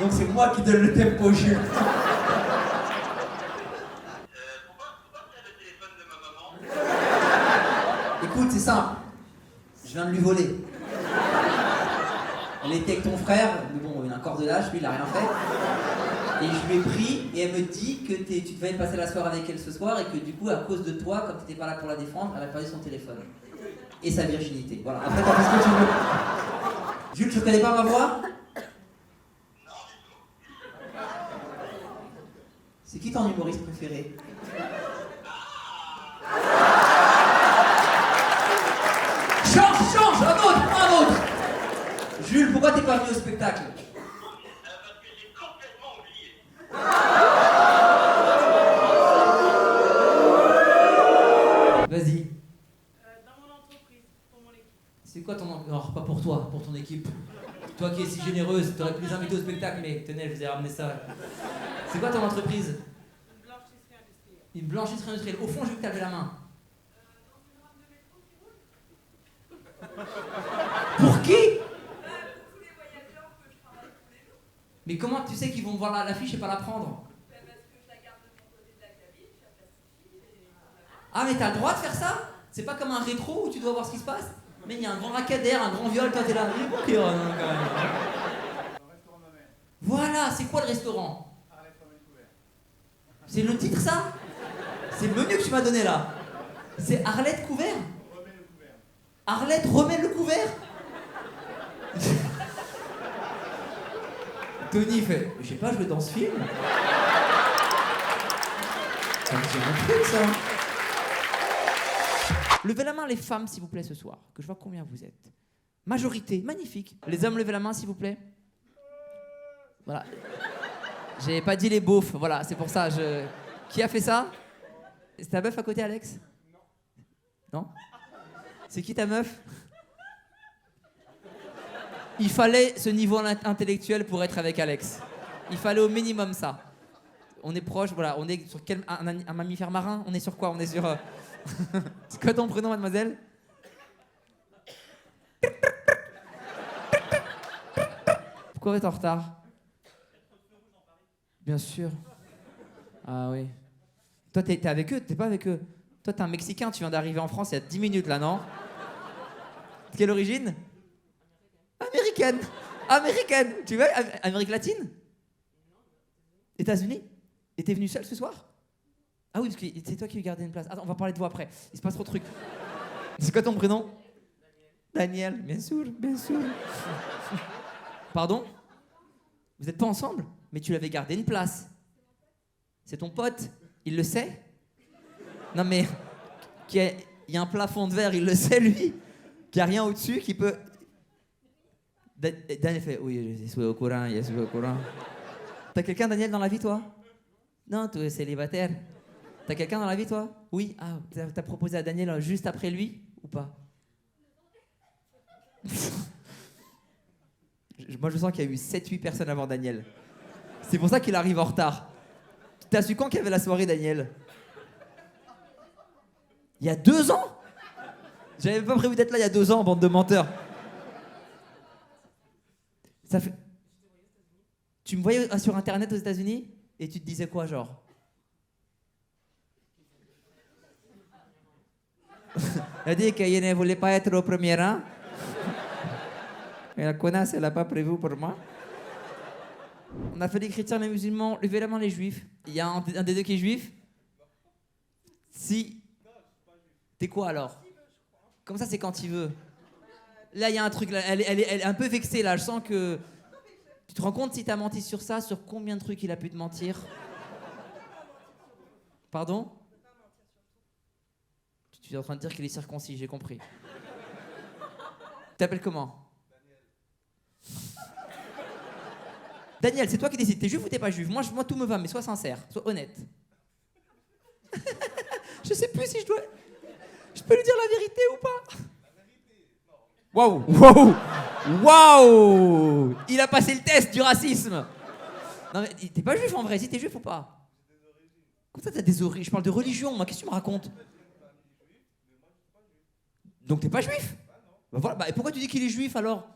Donc c'est moi qui donne le tempo, Jules. Pourquoi tu as le téléphone de ma maman? Écoute, c'est simple. Je viens de lui voler. Elle était avec ton frère, mais bon, il a encore de l'âge, lui, il a rien fait. Et je lui ai pris, et elle me dit que tu devais passer la soirée avec elle ce soir, et que du coup, à cause de toi, comme t'étais pas là pour la défendre, elle a perdu son téléphone. Et sa virginité. Voilà, après t'as fait ce que tu veux. Jules, tu connais pas ma voix? C'est qui ton humoriste préféré? t'es pas venu au spectacle? Parce que j'ai complètement oublié. Vas-y. Dans mon entreprise, pour mon équipe. C'est quoi ton... Non, pas pour toi, pour ton équipe. Toi qui es si généreuse, t'aurais pu les inviter au spectacle, mais tenez, je vous ai ramené ça. C'est quoi ton entreprise? Une blanchisserie industrielle. Une blanchisserie industrielle. Au fond, je veux que tu levé la main. Pour qui? Tous les voyageurs que je travaille tous les jours. Mais comment tu sais qu'ils vont voir l'affiche et pas la prendre? Parce que je la garde de mon côté de la cabine, je la plastifie et Ah, mais t'as le droit de faire ça? C'est pas comme un rétro où tu dois voir ce qui se passe? Mais il y a un grand racadère, un grand viol, toi t'es là. Mais bon, ok, non, quand même. Le restaurant ma mère. Voilà, c'est quoi le restaurant? Arrête, remets le couvert. C'est le titre ça? C'est le menu que tu m'as donné là. C'est Arlette Couvert? Remets le couvert. Arlette remet le couvert? Tony fait, je sais pas jouer dans ce film. Ça me dit un truc ça. Levez la main les femmes s'il vous plaît ce soir, que je vois combien vous êtes. Majorité, magnifique. Les hommes levez la main s'il vous plaît. Voilà. J'ai pas dit les beaufs, voilà, c'est pour ça. Qui a fait ça? C'est ta meuf à côté Alex? Non? C'est qui ta meuf? Il fallait ce niveau intellectuel pour être avec Alex. Il fallait au minimum ça. On est proche, voilà. On est sur un mammifère marin? On est sur quoi? On est sur... C'est quoi ton prénom, mademoiselle? Pourquoi vous êtes en retard? Bien sûr. Ah oui. Toi, t'es avec eux? T'es pas avec eux? Toi, t'es un Mexicain, tu viens d'arriver en France il y a 10 minutes là, non? De quelle origine? Américaine. Américaine. Tu veux Amérique latine? États-Unis? Et t'es venu seul ce soir? Ah oui, parce que c'est toi qui lui gardais une place. Attends, on va parler de vous après. Il se passe trop de trucs. C'est quoi ton prénom? Daniel. Bien sûr, bien sûr. Pardon? Vous n'êtes pas ensemble? Mais tu lui avais gardé une place. C'est ton pote? Il le sait? Non mais... Il y a un plafond de verre, il le sait lui? Qu'il n'y a rien au-dessus qui peut... Daniel fait, oui, je suis au courant, je suis au courant. T'as quelqu'un, Daniel, dans la vie, toi? Non, tu es célibataire. T'as quelqu'un dans la vie, toi? Oui. Ah, t'as proposé à Daniel juste après lui, ou pas? Moi, je sens qu'il y a eu 7-8 personnes avant Daniel. C'est pour ça qu'il arrive en retard. T'as su quand qu'il y avait la soirée, Daniel? Il y a 2 ans? J'avais pas prévu d'être là il y a 2 ans, bande de menteurs. Ça fait... Tu me voyais sur Internet aux États-Unis et tu te disais quoi, genre? Elle a dit qu'elle ne voulait pas être au premier rang. Mais la connasse, elle n'a pas prévu pour moi. On a fait les chrétiens, les musulmans, levez la main les juifs. Il y a un des deux qui est juif? Si. T'es quoi alors? Comme ça, c'est quand il veut. Là, il y a un truc, là, elle est un peu vexée, là. Je sens que... Tu te rends compte si t'as menti sur ça, sur combien de trucs il a pu te mentir? Pardon? Tu es en train de dire qu'il est circoncis, j'ai compris. Tu t'appelles comment? Daniel, c'est toi qui décides. T'es juif ou t'es pas juif? Moi, tout me va, mais sois sincère, sois honnête. Je sais plus si je dois... Je peux lui dire la vérité ou pas? Waouh! Waouh! Waouh! Il a passé le test du racisme. Non mais t'es pas juif en vrai, si t'es juif ou pas? Comme ça t'as des origines. Je parle de religion, moi, qu'est-ce que tu me racontes? Donc t'es pas juif? Bah voilà, bah et pourquoi tu dis qu'il est juif alors?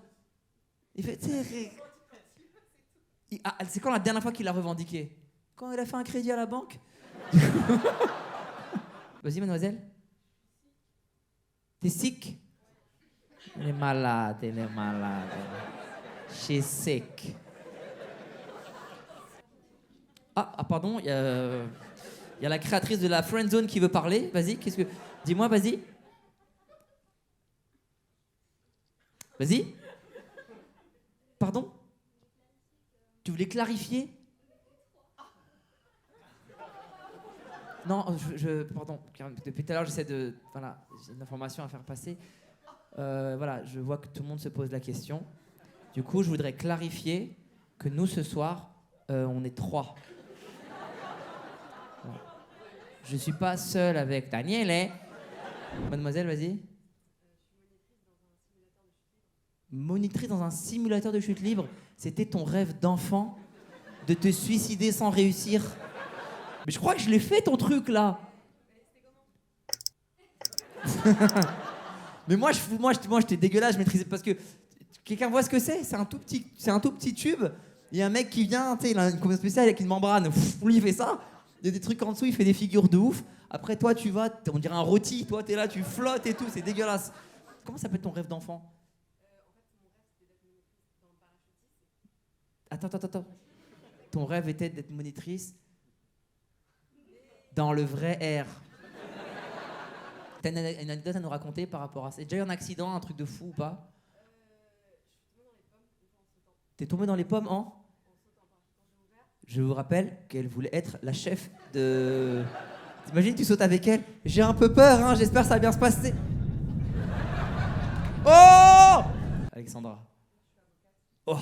Il fait... c'est quand la dernière fois qu'il l'a revendiqué? Quand il a fait un crédit à la banque? Vas-y mademoiselle. T'es sick? Elle est malade, elle est malade. She's sick. Ah pardon, il y a la créatrice de la Friend Zone qui veut parler. Vas-y, qu'est-ce que... Dis-moi, vas-y. Vas-y. Pardon? Tu voulais clarifier? Non, pardon. Depuis tout à l'heure, j'essaie de... Voilà, j'ai une information à faire passer. Voilà, je vois que tout le monde se pose la question. Du coup, je voudrais clarifier que nous, ce soir, on est 3. Voilà. Je suis pas seul avec Daniel, hein. Mademoiselle, vas-y. Monitrice dans un simulateur de chute libre. C'était ton rêve d'enfant de te suicider sans réussir. Mais je crois que je l'ai fait ton truc là. Mais moi j'étais dégueulasse, je maîtrisais parce que quelqu'un voit ce que c'est. C'est un tout petit tube. Il y a un mec qui vient, tu sais, il a une combinaison spéciale avec une membrane. Lui il fait ça. Il y a des trucs en dessous, il fait des figures de ouf. Après toi tu vas, on dirait un rôti. Toi t'es là, tu flottes et tout, c'est dégueulasse. Comment s'appelle ton rêve d'enfant? Attends. Ton rêve était d'être monitrice dans le vrai air. T'as une anecdote à nous raconter par rapport à ça? Déjà eu un accident, un truc de fou ou pas? T'es tombé dans les pommes en? Je vous rappelle qu'elle voulait être la chef de... T'imagines, tu sautes avec elle? J'ai un peu peur, hein, j'espère que ça va bien se passer. Oh! Alexandra. Oh!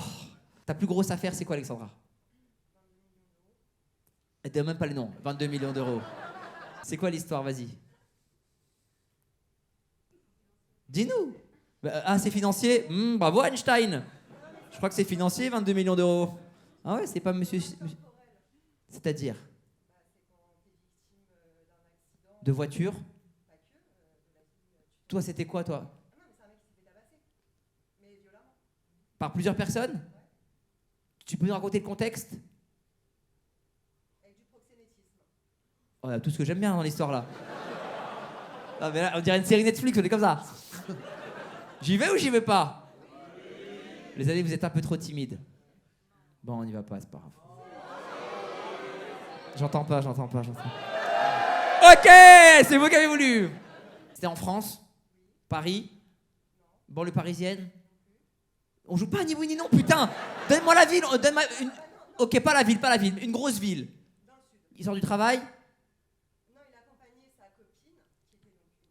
Ta plus grosse affaire, c'est quoi, Alexandra? Elle ne donne même pas les noms. 22 millions d'euros. C'est quoi l'histoire? Vas-y. Dis-nous. Ah, c'est financier? Bravo, Einstein. Je crois que c'est financier, 22 millions d'euros. Ah ouais, c'est pas monsieur... C'est-à-dire? De voiture? Toi, c'était quoi, toi? Par plusieurs personnes? Tu peux nous raconter le contexte? Avec du proxénétisme. Oh, tout ce que j'aime bien dans l'histoire là. Ah, mais là, on dirait une série Netflix, on est comme ça. J'y vais ou j'y vais pas? Les amis, vous êtes un peu trop timides. Bon, on n'y va pas, c'est pas grave. J'entends pas. Ok, c'est vous qui avez voulu. C'était en France? Paris? Banlieue parisienne? On joue pas à ni oui ni non, putain. Donne-moi la ville, donne-moi une... Ok, pas la ville, une grosse ville. Dans le sud. Il sort du travail? Non, il accompagnait sa copine, qui était donc une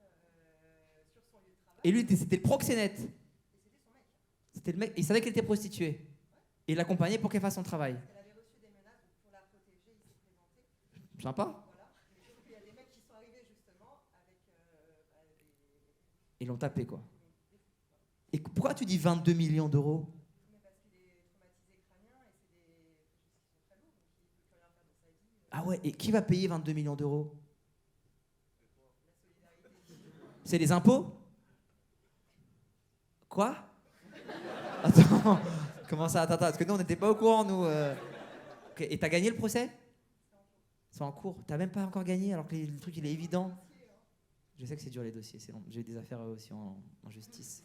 prostituée, sur son lieu de travail. Et lui, c'était le proxénète. Et c'était son mec. C'était le mec, il savait qu'elle était prostituée. Et il l'accompagnait pour qu'elle fasse son travail. Elle avait reçu des menaces, donc pour la protéger, il s'est présenté. Sympa. Voilà. Mais sauf qu'il y a des mecs qui sont arrivés justement avec des... Ils l'ont tapé, quoi. Et pourquoi tu dis 22 millions d'euros? Mais parce qu'il est traumatisé crânien et c'est des choses qui sont très lourdes, donc il ne peut plus rien faire de sa vie. Ah ouais, et qui va payer 22 millions d'euros? La solidarité. C'est les impôts? Quoi? Attends, comment ça? Attends, parce que nous on n'était pas au courant, nous. Ok, et t'as gagné le procès? C'est en cours. T'as même pas encore gagné alors que le truc il est évident. Je sais que c'est dur les dossiers, c'est long. J'ai eu des affaires aussi en justice.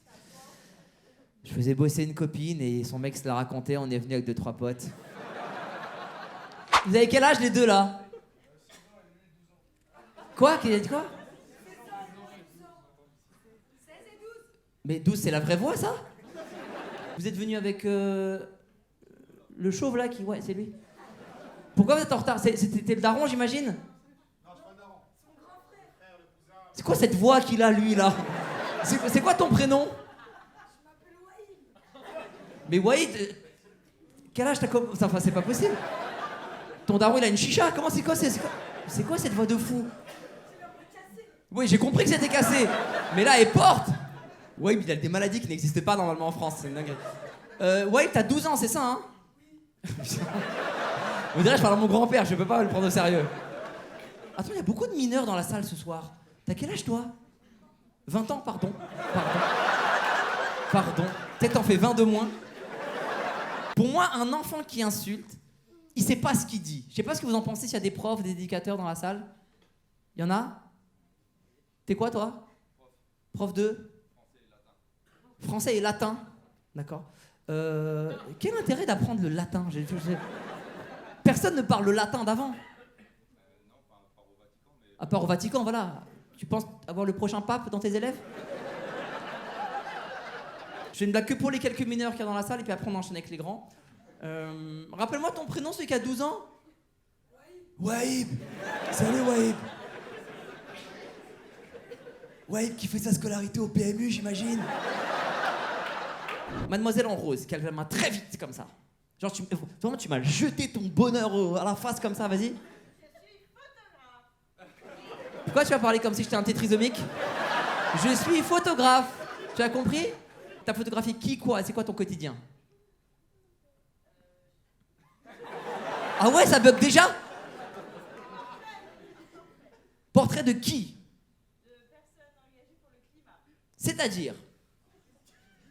Je faisais bosser une copine et son mec se l'a raconté, on est venu avec 2-3 potes. Vous avez quel âge les deux là? Quoi? Qui a dit quoi? 16 et 12. Mais 12 c'est la vraie voix ça? Vous êtes venu avec le chauve là qui... Ouais, c'est lui. Pourquoi vous êtes en retard? C'était le daron j'imagine? Non, c'est pas le daron. Son grand frère. Le cousin. C'est quoi cette voix qu'il a lui là? C'est quoi ton prénom? Mais Wahid, quel âge t'as comme... Enfin, c'est pas possible. Ton daron, il a une chicha. Comment c'est quoi cette voix de fou? Oui, j'ai compris que c'était cassé. Mais là, elle porte. Wahid, il a des maladies qui n'existent pas normalement en France. C'est une dinguerie. Wahid, t'as 12 ans, c'est ça, hein? Vous direz, je parle à mon grand-père, je peux pas le prendre au sérieux. Attends, il y a beaucoup de mineurs dans la salle ce soir. T'as quel âge, toi? 20 ans, pardon. Peut-être t'en fais 20 de moins. Pour moi, un enfant qui insulte, il sait pas ce qu'il dit. Je sais pas ce que vous en pensez, s'il y a des profs, des éducateurs dans la salle. Il y en a? T'es quoi, toi? Prof de? Français et latin. D'accord. Quel intérêt d'apprendre le latin? Personne ne parle le latin d'avant. Non, pas au Vatican, mais... À part au Vatican, voilà. Tu penses avoir le prochain pape dans tes élèves? Je fais une blague que pour les quelques mineurs qu'il y a dans la salle et puis après on enchaîne avec les grands. Rappelle-moi ton prénom, celui qui a 12 ans. Wahib. Salut Wahib. Wahib qui fait sa scolarité au PMU, j'imagine. Mademoiselle en rose, qui a la main très vite comme ça. Genre, vraiment, tu m'as jeté ton bonheur à la face comme ça, vas-y. Pourquoi tu vas parler comme si j'étais un tétrisomique? Je suis photographe. Tu as compris? T'as photographié qui, quoi? C'est quoi ton quotidien? Ah ouais, ça bug déjà? Portrait de qui? De personnes engagées pour le climat. C'est-à-dire?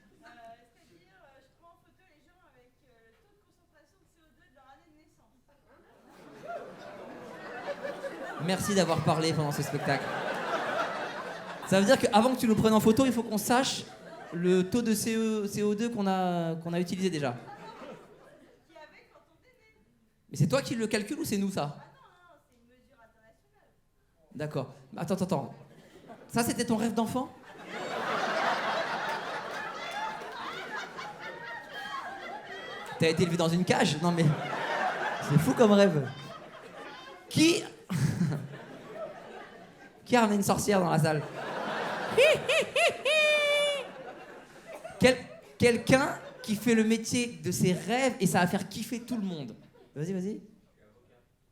C'est-à-dire, je prends en photo les gens avec le taux de concentration de CO2 de leur année de naissance. Merci d'avoir parlé pendant ce spectacle. Ça veut dire qu'avant que tu nous prennes en photo, il faut qu'on sache le taux de CO2 qu'on a utilisé déjà. Qui avait quand on était né. Mais c'est toi qui le calcules ou c'est nous ça? Non, c'est une mesure internationale. D'accord. Attends. Ça, c'était ton rêve d'enfant? T'as été élevé dans une cage? Non mais... C'est fou comme rêve. Qui a ramené une sorcière dans la salle? Quelqu'un qui fait le métier de ses rêves et ça va faire kiffer tout le monde. Vas-y.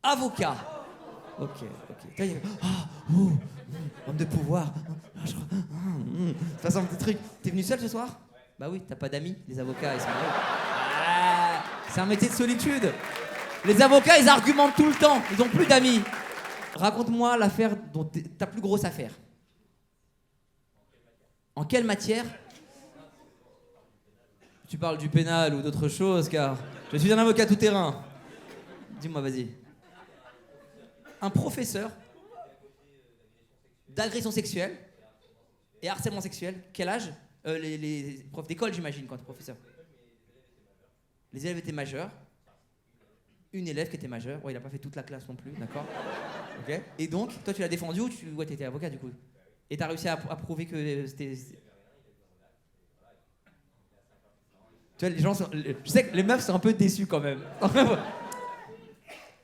Avocat. Ok. Homme de pouvoir. Fais un petit truc. T'es venu seul ce soir? Bah oui, t'as pas d'amis. Les avocats, ils sont là. C'est un métier de solitude. Les avocats, ils argumentent tout le temps. Ils ont plus d'amis. Raconte-moi l'affaire dont ta plus grosse affaire. En quelle matière? Tu parles du pénal ou d'autre chose, car je suis un avocat tout-terrain. Dis-moi, vas-y. Un professeur d'agression sexuelle et harcèlement sexuel. Quel âge? Les profs d'école, j'imagine, quand t'es professeur. Les élèves étaient majeurs. Une élève qui était majeure. Ouais, il a pas fait toute la classe non plus, d'accord. Ok. Et donc, toi, tu l'as défendu ou t'étais avocat du coup? Et t'as réussi à prouver que c'était... Tu vois, les gens sont... Je sais que les meufs sont un peu déçues quand même.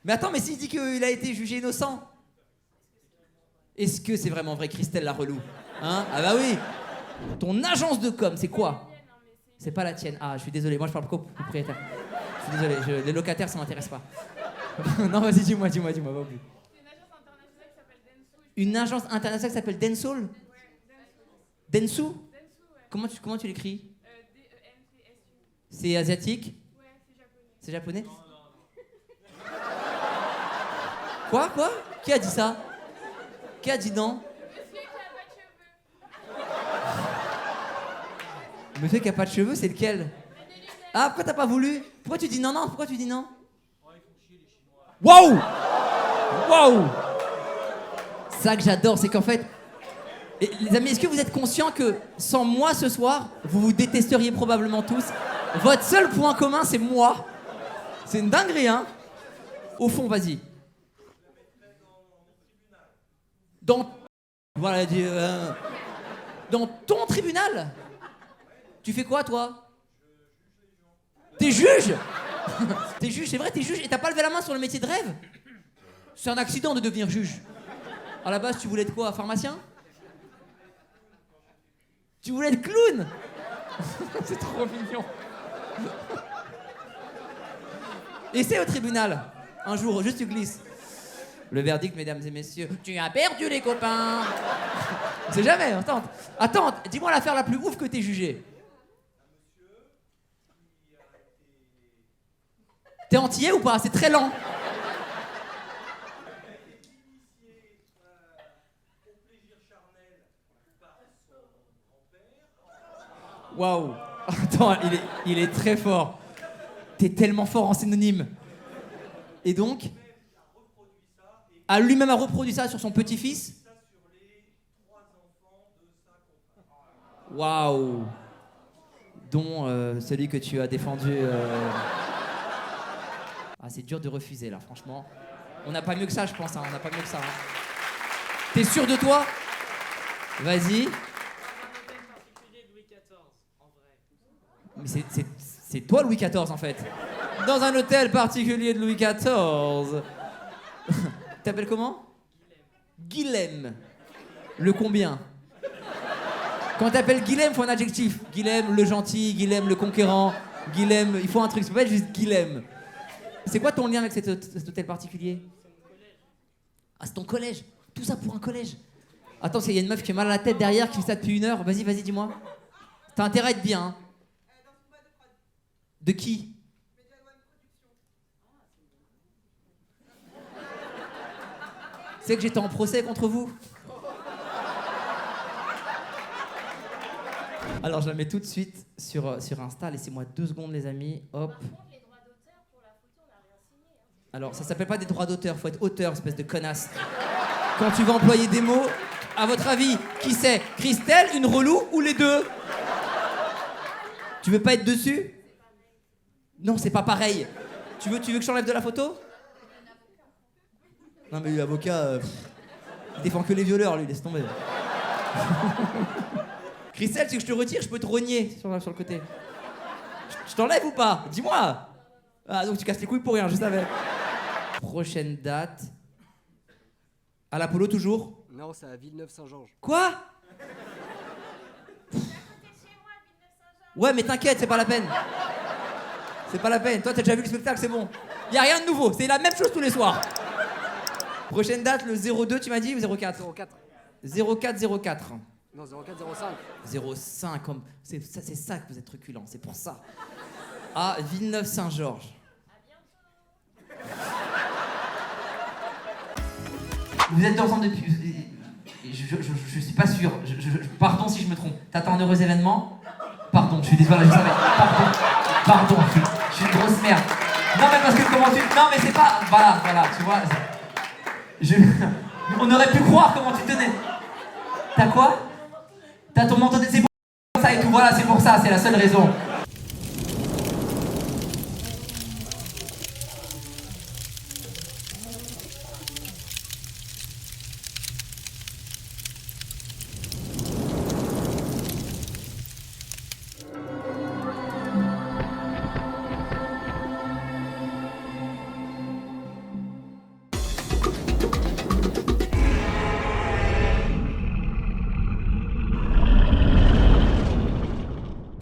Mais attends, mais s'il dit qu'il a été jugé innocent, est-ce que c'est vraiment vrai, Christelle la relou? Hein? Ah bah oui. Ton agence de com, c'est quoi? C'est pas la tienne. Ah, je suis désolé, moi je parle comme propriétaire. Je suis désolé, les locataires ça m'intéresse pas. Non, vas-y, dis-moi, va au plus. Une agence internationale qui s'appelle Densoul? Densu? Comment tu l'écris? D-E-N-T-S-U. C'est asiatique? Ouais, c'est japonais. C'est japonais? Quoi? Qui a dit ça? Qui a dit non? Monsieur qui a pas de cheveux, c'est lequel? Ah, pourquoi t'as pas voulu? Pourquoi tu dis non? Pourquoi tu dis non? Waouh! Ça que j'adore, c'est qu'en fait... Et, les amis, est-ce que vous êtes conscients que sans moi ce soir, vous vous détesteriez probablement tous? Votre seul point commun, c'est moi. C'est une dinguerie, hein? Au fond, vas-y. Voilà, dans ton tribunal? Tu fais quoi, toi? T'es juge? T'es juge, c'est vrai, t'es juge et t'as pas levé la main sur le métier de rêve? C'est un accident de devenir juge. À la base, tu voulais être quoi? Pharmacien? Tu voulais être clown? C'est trop mignon. Essaie au tribunal. Un jour, juste tu glisses. Le verdict, mesdames et messieurs, tu as perdu les copains. On sait jamais, attends, dis-moi l'affaire la plus ouf que t'es jugée. T'es antillais ou pas? C'est très lent. Waouh. Attends, il est très fort. T'es tellement fort en synonyme. Et donc, lui-même a reproduit ça sur son petit-fils? Waouh. Dont celui que tu as défendu... Ah, c'est dur de refuser, là, franchement. On n'a pas mieux que ça, je pense, hein. On n'a pas mieux que ça. Hein. T'es sûr de toi? Vas-y. Mais c'est toi Louis XIV en fait. Dans un hôtel particulier de Louis XIV. T'appelles comment? Guilhem. Le combien? Quand t'appelles Guilhem, faut un adjectif. Guilhem le gentil, Guilhem le conquérant, Guilhem, il faut un truc, c'est pas juste Guilhem. C'est quoi ton lien avec cet hôtel particulier? Ah, c'est ton collège. Tout ça pour un collège. Attends, il y a une meuf qui a mal à la tête derrière, qui fait ça depuis 1 heure. Vas-y, dis-moi. T'as intérêt à être bien, hein. Dans une boîte de prod. De qui? Media One Production. C'est que j'étais en procès contre vous. Alors, je la mets tout de suite sur Insta. Laissez-moi 2 secondes, les amis. Hop. Alors, ça s'appelle pas des droits d'auteur. Faut être auteur, espèce de connasse. Quand tu vas employer des mots, à votre avis, qui c'est? Christelle, une relou ou les deux? Tu veux pas être dessus? Non, c'est pas pareil. Tu veux que je t'enlève de la photo? Non, mais l'avocat, il défend que les violeurs, lui, laisse tomber. Christelle, si je te retire, je peux te rogner sur le côté. Je t'enlève ou pas? Dis-moi. Ah, donc tu casses les couilles pour rien, je savais. Prochaine date. À l'Apollo, toujours? Non, c'est à Villeneuve-Saint-Georges. Quoi? Ouais, mais t'inquiète, c'est pas la peine. C'est pas la peine. Toi, t'as déjà vu le spectacle, c'est bon. Y a rien de nouveau, c'est la même chose tous les soirs. Prochaine date, le 02, tu m'as dit, ou 04? 04. 04. Non, 04-05. 05, comme... c'est ça que vous êtes truculent, c'est pour ça. À Villeneuve-Saint-Georges. Vous êtes ensemble depuis... Je suis pas sûr. Pardon si je me trompe. T'attends un heureux événement? Pardon, je suis désolé, je savais. Pardon, je suis une grosse merde. Non mais parce que comment tu... Non mais c'est pas... Voilà, tu vois. On aurait pu croire comment tu tenais. T'as quoi? T'as ton manteau de... C'est pour ça et tout, voilà, c'est pour ça, c'est la seule raison.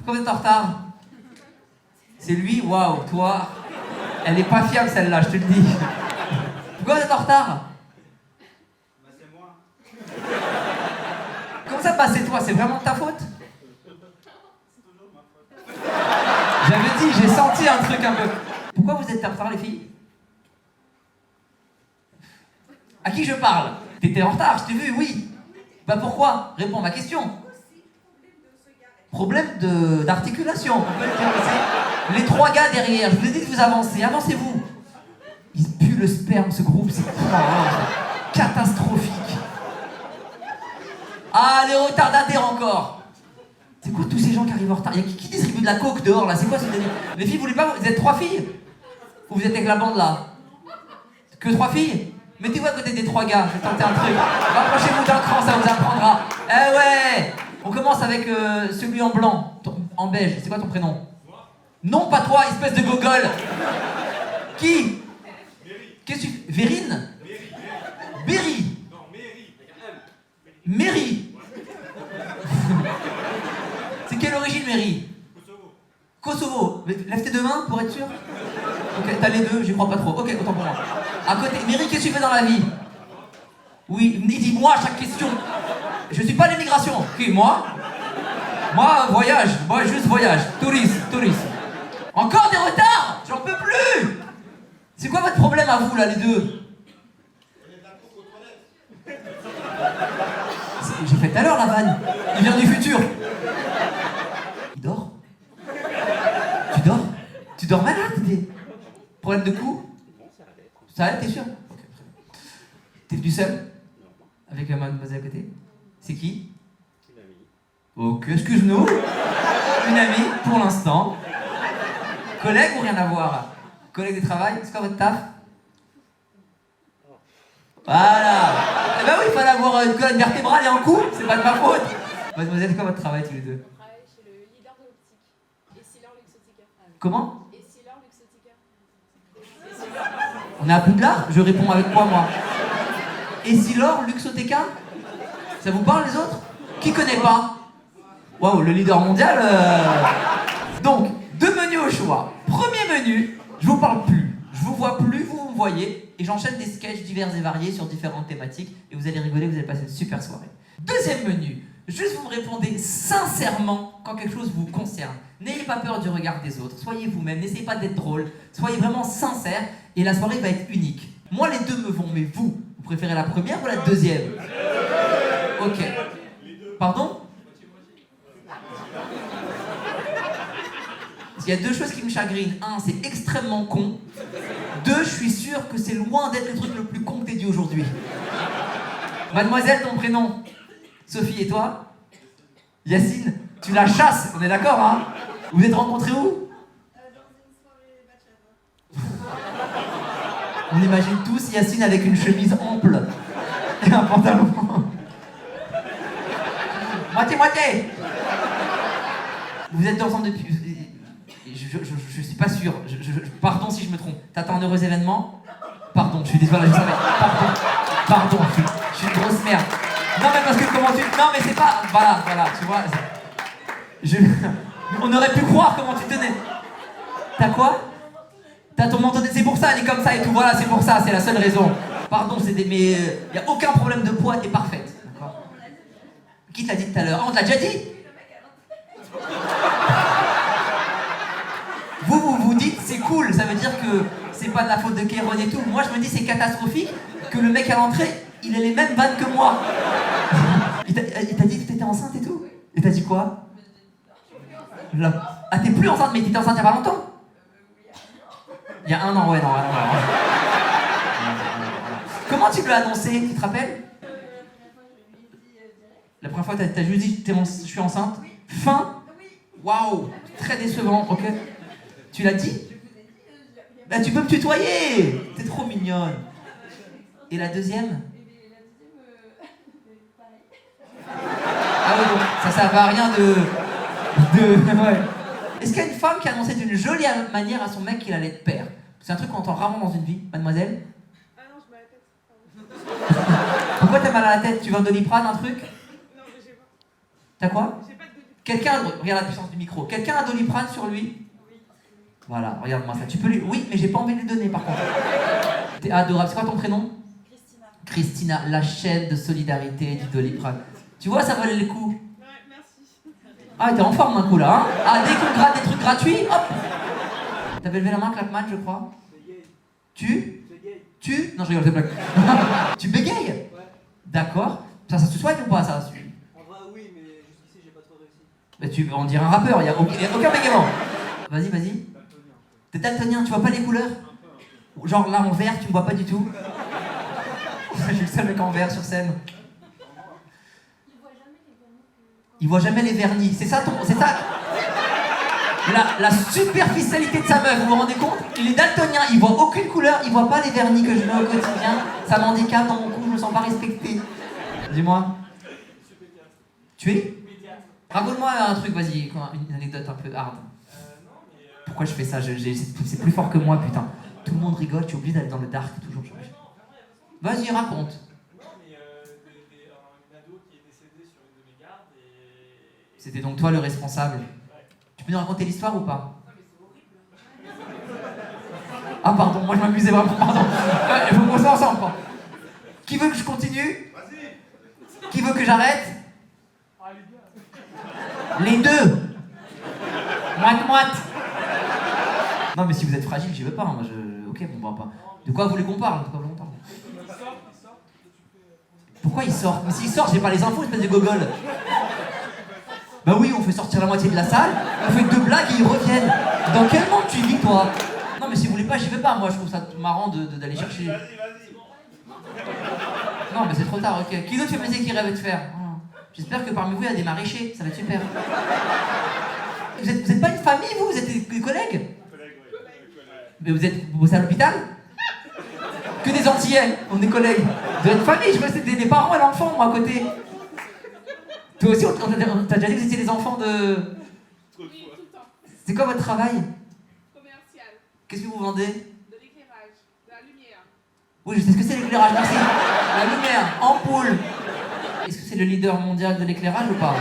Pourquoi vous êtes en retard? C'est lui? Waouh, toi, elle est pas fiable celle-là, je te le dis. Pourquoi vous êtes en retard? Bah, c'est moi. Comment ça passe, c'est toi? C'est vraiment de ta faute? C'est toujours ma faute. J'avais dit, j'ai senti un truc un peu. Pourquoi vous êtes en retard, les filles? À qui je parle? T'étais en retard, je t'ai vu, oui. Bah pourquoi? Réponds à ma question. Problème d'articulation, on peut le dire aussi. Les 3 gars derrière, je vous ai dit de vous avancer, avancez-vous. Il pue le sperme, ce groupe, c'est catastrophique. Ah, les retardataires encore. C'est quoi tous ces gens qui arrivent en retard? Il y a qui distribue de la coke dehors là? C'est quoi ce délire? Les filles, vous voulez pas? Vous êtes 3 filles? Ou vous êtes avec la bande là? Que 3 filles? Mettez-vous à côté des 3 gars, je vais tenter un truc. Rapprochez-vous d'un cran, ça vous apprendra. Eh ouais! On commence avec celui en blanc, en beige. C'est quoi ton prénom? Moi? Non, pas toi, espèce de gogol. Qui? Méry. Qu'est-ce que tu fais? Vérine? Berry. Non, Méry. Méry. C'est quelle origine, Méry? Kosovo. Lève tes 2 mains pour être sûr. Ok, t'as les 2, j'y crois pas trop. Ok, autant pour moi. À côté, Méry, qu'est-ce que tu fais dans la vie? Oui, dis-moi à chaque question. Je suis pas l'immigration. Qui, moi? Moi, voyage. Moi, juste voyage. Tourisme. Encore des retards? J'en peux plus. C'est quoi votre problème à vous, là, les deux? J'ai fait tout à l'heure, la vanne. Il vient du futur. Il dort? Tu dors? Tu dors malade? Problème de cou? Ça allait, t'es sûr? Ok, très bien. T'es venu seul? Avec mademoiselle à côté? C'est qui? Une amie. Ok, excuse-nous. Une amie, pour l'instant. Collègue ou rien à voir? Collègue de travail? C'est quoi votre taf? Voilà. Eh ben oui, il fallait avoir une colonne vertébrale et un cou, c'est pas de ma faute. Mademoiselle, c'est quoi votre travail tous les deux? On travaille chez le leader de l'optique, Essilor Luxottica. Comment? Essilor Luxottica. On est à Poudlard? Je réponds avec quoi, moi? Essilor Luxottica? Ça vous parle, les autres? Qui connaît pas? Waouh, le leader mondial. Donc, 2 menus au choix. Premier menu, je vous parle plus. Je vous vois plus, vous me voyez. Et j'enchaîne des sketchs divers et variés sur différentes thématiques. Et vous allez rigoler, vous allez passer une super soirée. Deuxième menu, juste vous me répondez sincèrement quand quelque chose vous concerne. N'ayez pas peur du regard des autres. Soyez vous-même, n'essayez pas d'être drôle. Soyez vraiment sincère et la soirée va être unique. Moi, les deux me vont, mais vous préférez la première ou la deuxième? Ok. Pardon? Parce qu'il y a 2 choses qui me chagrinent. 1, c'est extrêmement con. 2, je suis sûr que c'est loin d'être le truc le plus con que t'aies dit aujourd'hui. Mademoiselle, ton prénom? Sophie, et toi? Yacine, tu la chasses, on est d'accord, hein? Vous êtes rencontrés où? Dans une soirée bachata. On imagine tous Yacine avec une chemise ample et un pantalon. Moitié-moitié. Vous êtes ensemble depuis... Je suis pas sûr. Pardon si je me trompe. T'attends un heureux événement? Pardon, je suis désolé, je savais. Pardon, je suis une grosse merde. Non mais parce que comment tu... Non mais c'est pas... Voilà, tu vois. On aurait pu croire comment tu tenais. T'as quoi? T'as ton manteau... C'est pour ça, elle est comme ça et tout. Voilà, c'est pour ça, c'est la seule raison. Pardon, c'est des... Mais... Y a aucun problème de poids, t'es parfaite. D'accord? Qui te l'a dit tout à l'heure? Ah, on te l'a déjà dit? Vous dites c'est cool, ça veut dire que c'est pas de la faute de Kéron et tout. Moi je me dis c'est catastrophique que le mec à l'entrée, il ait les mêmes vannes que moi. Il t'a dit que t'étais enceinte et tout? Et t'as dit quoi? Ah t'es plus enceinte, mais t'étais enceinte il y a pas longtemps? Il y a 1 an, ouais, non. Comment tu lui as annoncé, tu te rappelles? La première fois t'as juste dit je suis enceinte? Fin? Waouh, très décevant, ok. Tu l'as dit? Bah tu peux me tutoyer! T'es trop mignonne. Et la deuxième? Ah oui, donc ça sert à rien de... Ouais. Est-ce qu'il y a une femme qui a annoncé d'une jolie manière à son mec qu'il allait être père? C'est un truc qu'on entend rarement dans une vie, mademoiselle. Ah non, je me la tête. Pourquoi t'as mal à la tête? Tu veux un Doliprane, un truc? Non, mais j'ai pas. T'as quoi? J'ai pas de Doliprane. Quelqu'un... Regarde la puissance du micro. Quelqu'un a un Doliprane sur lui? Voilà, regarde-moi ça. Tu peux lui... Oui, mais j'ai pas envie de lui donner par contre. T'es adorable. C'est quoi ton prénom? Christina. Christina, la chaîne de solidarité du Doliprane. Tu vois, ça valait le coup. Ouais, merci. Ah, t'es en forme un coup là, hein? Ah, dès qu'on gratte des trucs gratuits, hop! T'avais levé la main, Clapman, je crois. Tu? Non, je rigole, c'est blague. Tu bégayes? Ouais. D'accord. Ça se soigne ou pas, ça? En vrai, oui, mais jusqu'ici, j'ai pas trop réussi. Bah, on dirait un rappeur, y a aucun bégaiement. Vas-y. T'es daltonien, tu vois pas les couleurs? Genre là en vert, tu me vois pas du tout. Je suis le seul mec en vert sur scène. Il voit jamais les vernis. C'est ça c'est ça. La superficialité de sa meuf, vous vous rendez compte? Il est daltonien, il voit aucune couleur, il voit pas les vernis que je mets au quotidien. Ça m'handicape dans mon cou, je me sens pas respecté. Dis-moi. Tu es? Raconte-moi un truc, vas-y, une anecdote un peu hard. Pourquoi je fais ça? C'est plus fort que moi, putain. Tout le monde rigole, tu es obligé d'aller dans le dark toujours. Vas-y, raconte. Non, mais une ado qui est décédée sur une de mes gardes et... C'était donc toi le responsable. Tu peux nous raconter l'histoire ou pas? Ah pardon, moi je m'amusais vraiment, pardon. Il faut qu'on soit ensemble, quoi. Qui veut que je continue? Vas-y. Qui veut que j'arrête? Les deux. Moite. Non mais si vous êtes fragile, j'y veux pas. Moi, ok, bon bah pas. De quoi vous voulez qu'on parle? Pourquoi il sort? Mais s'il sort, j'ai pas les infos, espèce de gogol. Bah oui, on fait sortir la moitié de la salle, on fait 2 blagues et ils reviennent. Dans quel monde tu vis, toi? Non mais si vous voulez pas, j'y vais pas. Moi je trouve ça marrant d'aller chercher. Vas-y. Non mais c'est trop tard, ok. Qui d'autre fait métier qui rêve de faire? J'espère que parmi vous, il y a des maraîchers, ça va être super. Vous êtes pas une famille, vous êtes des collègues? Mais vous bossez à l'hôpital? Que des Antillais, on est collègues. Vous êtes une famille, je vois c'est des parents et l'enfant, moi, à côté. Toi aussi, t'as déjà dit que vous étiez des enfants de... Oui, tout le temps. C'est quoi votre travail? Commercial. Qu'est-ce que vous vendez? De l'éclairage. De la lumière. Oui, je sais ce que c'est l'éclairage, merci. La lumière, ampoule. Est-ce que c'est le leader mondial de l'éclairage ou pas?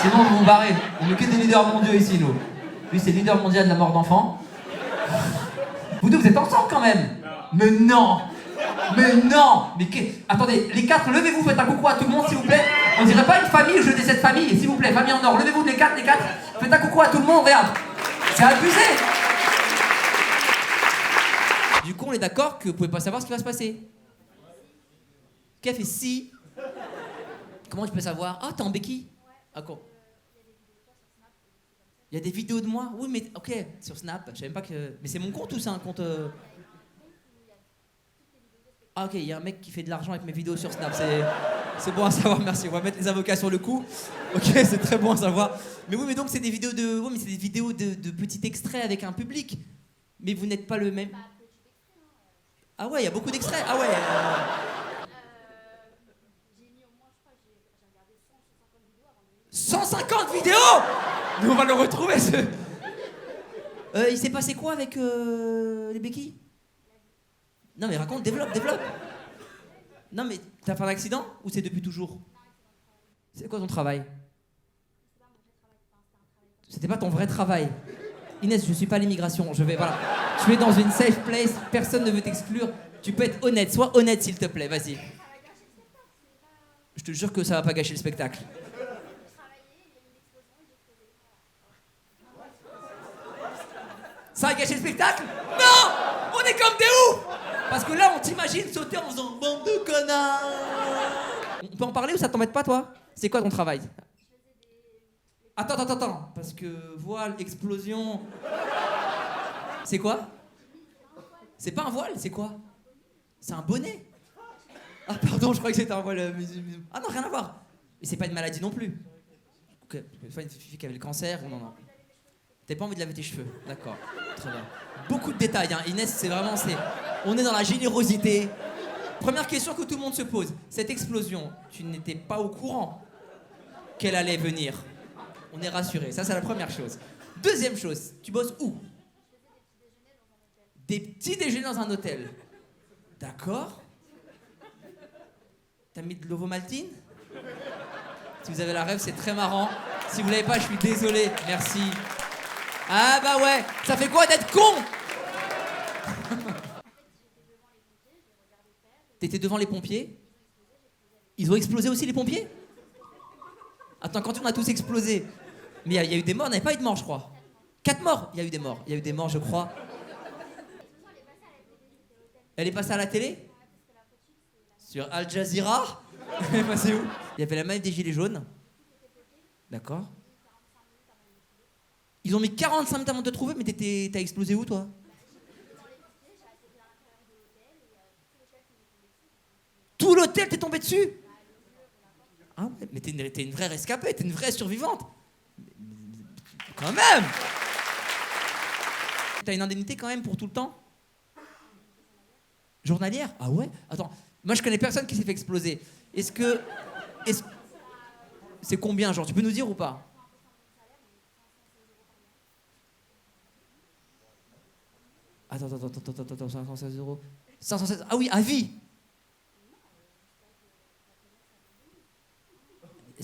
Sinon, vous vous barrez. On n'est que des leaders mondiaux ici, nous. Lui, c'est leader mondial de la mort d'enfants. Vous deux, vous êtes ensemble quand même? Mais non! Mais non! Mais attendez, les quatre, levez-vous, faites un coucou à tout le monde, s'il vous plaît. On dirait pas une famille, je dis cette famille, s'il vous plaît, famille en or. Levez-vous, les quatre. Faites un coucou à tout le monde, regarde. C'est abusé! Du coup, on est d'accord que vous pouvez pas savoir ce qui va se passer. Qui a fait si? Comment tu peux savoir? Ah, t'es en béquille? Ah, quoi? Il y a des vidéos de moi? Oui, mais ok, sur Snap. Je savais même pas que. Mais c'est mon compte ou c'est un compte. Ah, ok, il y a un mec qui fait de l'argent avec mes vidéos sur Snap. C'est bon à savoir, merci. On va mettre les avocats sur le coup. Ok, c'est très bon à savoir. Mais oui, mais donc c'est des vidéos de. Oui, mais c'est des vidéos de petits extraits avec un public. Mais vous n'êtes pas le même. Ah ouais, il y a beaucoup d'extraits. Ah ouais. J'ai mis au moins, je crois, j'ai regardé 150 150 vidéos avant de... vidéos! Mais on va le retrouver ce. Il s'est passé quoi avec les béquilles? Non mais raconte, développe. Non mais t'as fait un accident ou c'est depuis toujours? C'est quoi ton travail? C'était pas ton vrai travail. Inès, je suis pas à l'immigration, voilà. Tu es dans une safe place, personne ne veut t'exclure. Tu peux être honnête, sois honnête s'il te plaît, vas-y. Je te jure que ça va pas gâcher le spectacle. Ça a gâché le spectacle? Non! On est comme des oufs! Parce que là, on t'imagine sauter en faisant bande de connards. On peut en parler ou ça t'embête pas, toi? C'est quoi ton travail? Attends. Parce que voile, explosion. C'est quoi? C'est pas un voile, c'est quoi? C'est un bonnet. Ah, pardon, je croyais que c'était un voile. Ah non, rien à voir. Mais c'est pas une maladie non plus. Ok, c'est pas une fille qui avait le cancer ou non. T'as pas envie de laver tes cheveux, d'accord. Très bien. Beaucoup de détails, hein. Inès, c'est vraiment. On est dans la générosité. Première question que tout le monde se pose. Cette explosion, tu n'étais pas au courant qu'elle allait venir. On est rassuré, ça c'est la première chose. Deuxième chose, tu bosses où? Des petits déjeuners dans un hôtel. D'accord. T'as mis de l'ovomaltine? Si vous avez la rêve, c'est très marrant. Si vous l'avez pas, je suis désolé. Merci. Ah bah ouais, ça fait quoi d'être con? T'étais devant les pompiers? Ils ont explosé aussi les pompiers? Attends, quand on a tous explosé. Mais il y a eu des morts, il n'y avait pas eu de morts, je crois. 4 morts? Il y a eu des morts, je crois. Elle est passée à la télé? Sur Al Jazeera? Elle est passée où? Il y avait la manif des Gilets jaunes. D'accord. Ils ont mis 45 minutes avant de te trouver, mais t'as explosé où, toi? Tout l'hôtel t'est tombé dessus? Ah ouais, mais t'es une vraie rescapée, t'es une vraie survivante. Quand même! T'as une indemnité quand même pour tout le temps? Journalière? Ah ouais? Attends, moi je connais personne qui s'est fait exploser. C'est combien, genre? Tu peux nous dire ou pas? Attends, 516 euros. 516, ah oui, à vie!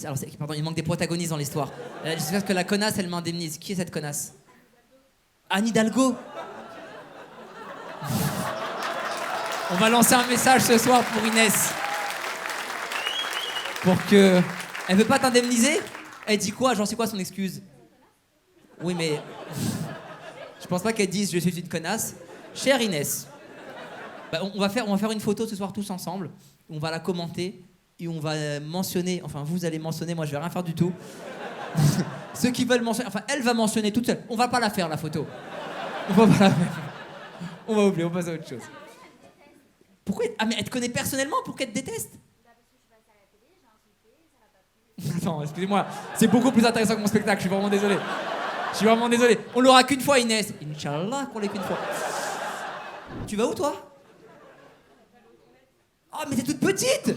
Alors, pardon, il manque des protagonistes dans l'histoire. J'espère que la connasse, elle m'indemnise. Qui est cette connasse? Anne Hidalgo. On va lancer un message ce soir pour Inès. Pour que... Elle veut pas t'indemniser? Elle dit quoi? Genre, c'est quoi son excuse? Oui, mais... Je pense pas qu'elle dise « je suis une connasse ». Chère Inès, bah, on va faire une photo ce soir tous ensemble. On va la commenter. Et on va mentionner, enfin vous allez mentionner, moi je vais rien faire du tout. Ceux qui veulent mentionner, enfin elle va mentionner toute seule. On va pas la faire la photo. On va pas la faire. On va oublier, on passe à autre chose. Pourquoi? Ah mais elle te connaît personnellement, pour qu'elle te déteste? Attends, excusez-moi, c'est beaucoup plus intéressant que mon spectacle, je suis vraiment désolé. On l'aura qu'une fois Inès. Inch'Allah qu'on l'ait qu'une fois. Tu vas où toi? Oh mais t'es toute petite!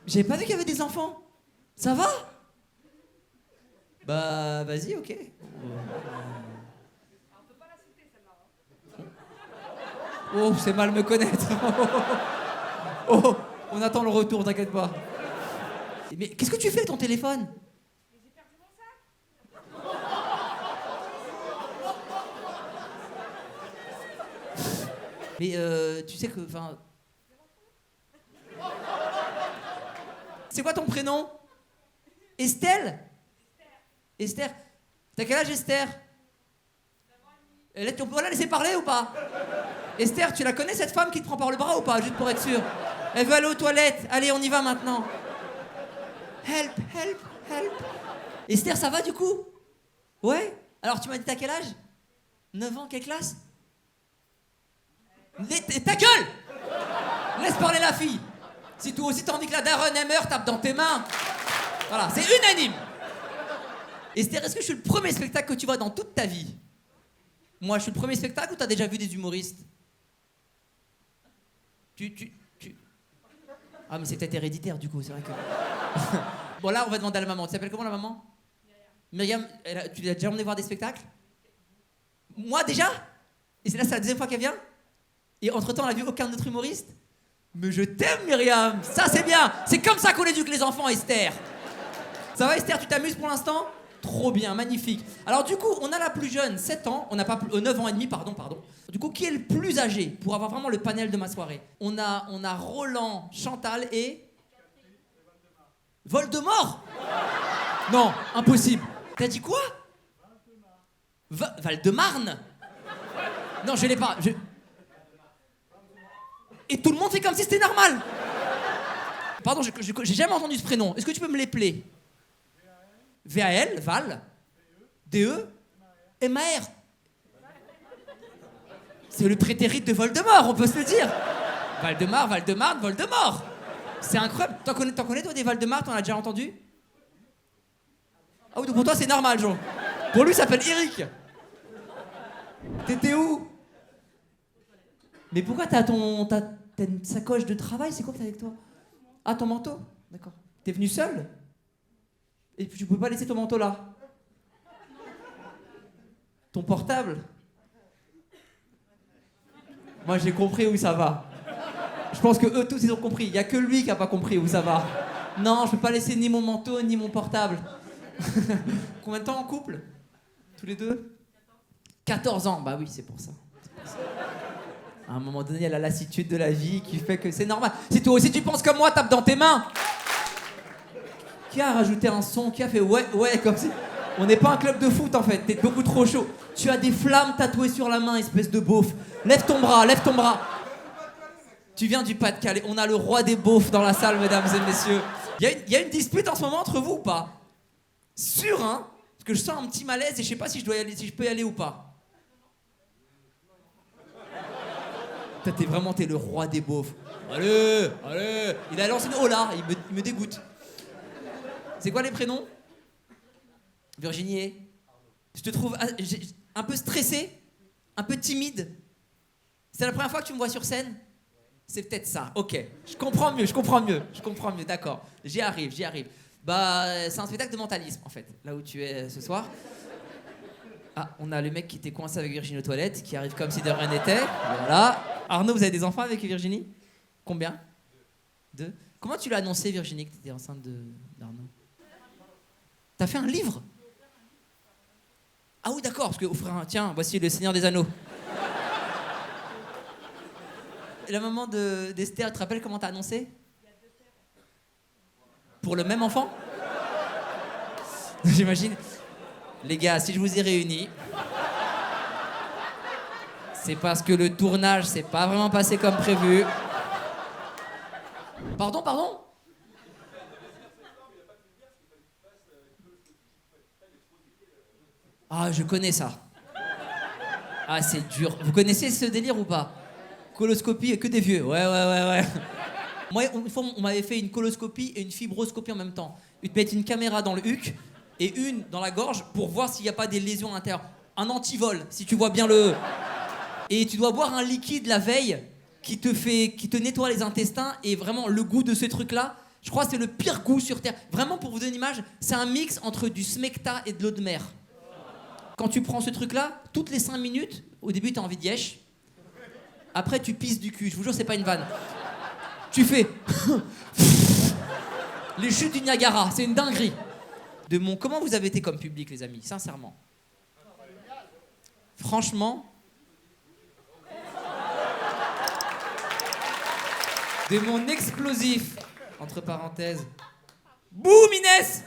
J'avais pas vu qu'il y avait des enfants. Ça va? Bah, vas-y, ok. Oh, c'est mal me connaître. Oh, on attend le retour, t'inquiète pas. Mais qu'est-ce que tu fais avec ton téléphone? J'ai perdu mon sac. Mais tu sais que, enfin... C'est quoi ton prénom? Estelle? Esther. T'as quel âge, Esther? On peut la laisser parler ou pas? Esther, tu la connais, cette femme qui te prend par le bras ou pas? Juste pour être sûr. Elle veut aller aux toilettes. Allez, on y va maintenant. Help, help, help. Esther, ça va du coup? Ouais? Alors, tu m'as dit t'as quel âge? 9 ans, quelle classe? Ta gueule! Laisse parler la fille. Si toi aussi t'as envie que la daronne elle meure, tape dans tes mains. Voilà, c'est unanime. Esther, est-ce que je suis le premier spectacle que tu vois dans toute ta vie? Moi, je suis le premier spectacle ou t'as déjà vu des humoristes? Ah, mais c'est peut-être héréditaire du coup, c'est vrai que... Bon, là, on va demander à la maman. Tu t'appelles comment la maman? Myriam. Tu l'as déjà emmené voir des spectacles? Moi déjà? Et c'est la deuxième fois qu'elle vient? Et entre-temps, elle a vu aucun autre humoriste? Mais je t'aime, Myriam! Ça, c'est bien! C'est comme ça qu'on éduque les enfants, Esther! Ça va, Esther, tu t'amuses pour l'instant? Trop bien, magnifique. Alors du coup, on a la plus jeune, 7 ans, on n'a pas 9 ans et demi, pardon. Du coup, qui est le plus âgé pour avoir vraiment le panel de ma soirée? On a Roland, Chantal et... Voldemort? Non, impossible. T'as dit quoi? Val-de-Marne? Non, je l'ai pas. Et tout le monde fait comme si c'était normal. Pardon, j'ai jamais entendu ce prénom. Est-ce que tu peux me l'épeler? V-A-L, Val, D-E, M-A-R. C'est le prétérite de Voldemort, on peut se le dire. Valdemar, Val-de-Marne, Voldemort. C'est incroyable. T'en connais toi des Val-de-Marne, t'en as déjà entendu? Ah oui, donc pour toi c'est normal, Jean. Pour lui, il s'appelle Eric. T'étais où? Mais pourquoi t'as une sacoche de travail? C'est quoi que t'as avec toi? Ah, ton manteau? D'accord. T'es venu seul? Et tu peux pas laisser ton manteau là? Ton portable? Moi j'ai compris où ça va. Je pense que eux tous ils ont compris. Il y a que lui qui a pas compris où ça va. Non, je peux pas laisser ni mon manteau ni mon portable. Combien de temps en couple? Tous les deux? 14 ans. Bah oui, c'est pour ça. À un moment donné, il y a la lassitude de la vie qui fait que c'est normal. Si toi aussi tu penses comme moi, tape dans tes mains. Qui a rajouté un son? Qui a fait ouais, comme si... On n'est pas un club de foot en fait, t'es beaucoup trop chaud. Tu as des flammes tatouées sur la main, espèce de beauf. Lève ton bras. Tu viens du Pas-de-Calais. On a le roi des beaufs dans la salle, mesdames et messieurs. Il y a une dispute en ce moment entre vous ou pas? Sûr, hein? Parce que je sens un petit malaise et je sais pas si je dois y aller, si je peux y aller ou pas. T'es le roi des beaufs. Allez. Il a lancé une oh là, il me dégoûte. C'est quoi les prénoms? Virginie. Je te trouve un peu stressé, un peu timide. C'est la première fois que tu me vois sur scène? C'est peut-être ça. Ok, je comprends mieux, d'accord. J'y arrive. Bah, c'est un spectacle de mentalisme, en fait, là où tu es ce soir. Ah, on a le mec qui était coincé avec Virginie aux toilettes, qui arrive comme si de rien n'était. Voilà. Arnaud, vous avez des enfants avec Virginie? Combien? 2. Comment tu l'as annoncé, Virginie, que tu étais enceinte d'Arnaud? T'as fait un livre? Ah oui, d'accord, parce que, tiens, voici le Seigneur des Anneaux. La maman d'Esther, tu te rappelles comment t'as annoncé? Pour le même enfant? J'imagine. Les gars, si je vous ai réunis, c'est parce que le tournage s'est pas vraiment passé comme prévu. Pardon? Ah, je connais ça. Ah, c'est dur. Vous connaissez ce délire ou pas? Coloscopie, que des vieux. Ouais. Moi, une fois, on m'avait fait une coloscopie et une fibroscopie en même temps. Ils te mettent une caméra dans le huc et une dans la gorge pour voir s'il n'y a pas des lésions à l'intérieur. Un antivol, si tu vois bien le... Et tu dois boire un liquide la veille qui te nettoie les intestins. Et vraiment, le goût de ce truc-là, je crois que c'est le pire goût sur Terre. Vraiment, pour vous donner une image, c'est un mix entre du smecta et de l'eau de mer. Quand tu prends ce truc-là, toutes les 5 minutes, au début, t'as envie de yesh. Après, tu pisses du cul. Je vous jure, c'est pas une vanne. Tu fais... Les chutes du Niagara, c'est une dinguerie. Comment vous avez été comme public, les amis, sincèrement? Franchement. De mon explosif, entre parenthèses. Boum, Inès!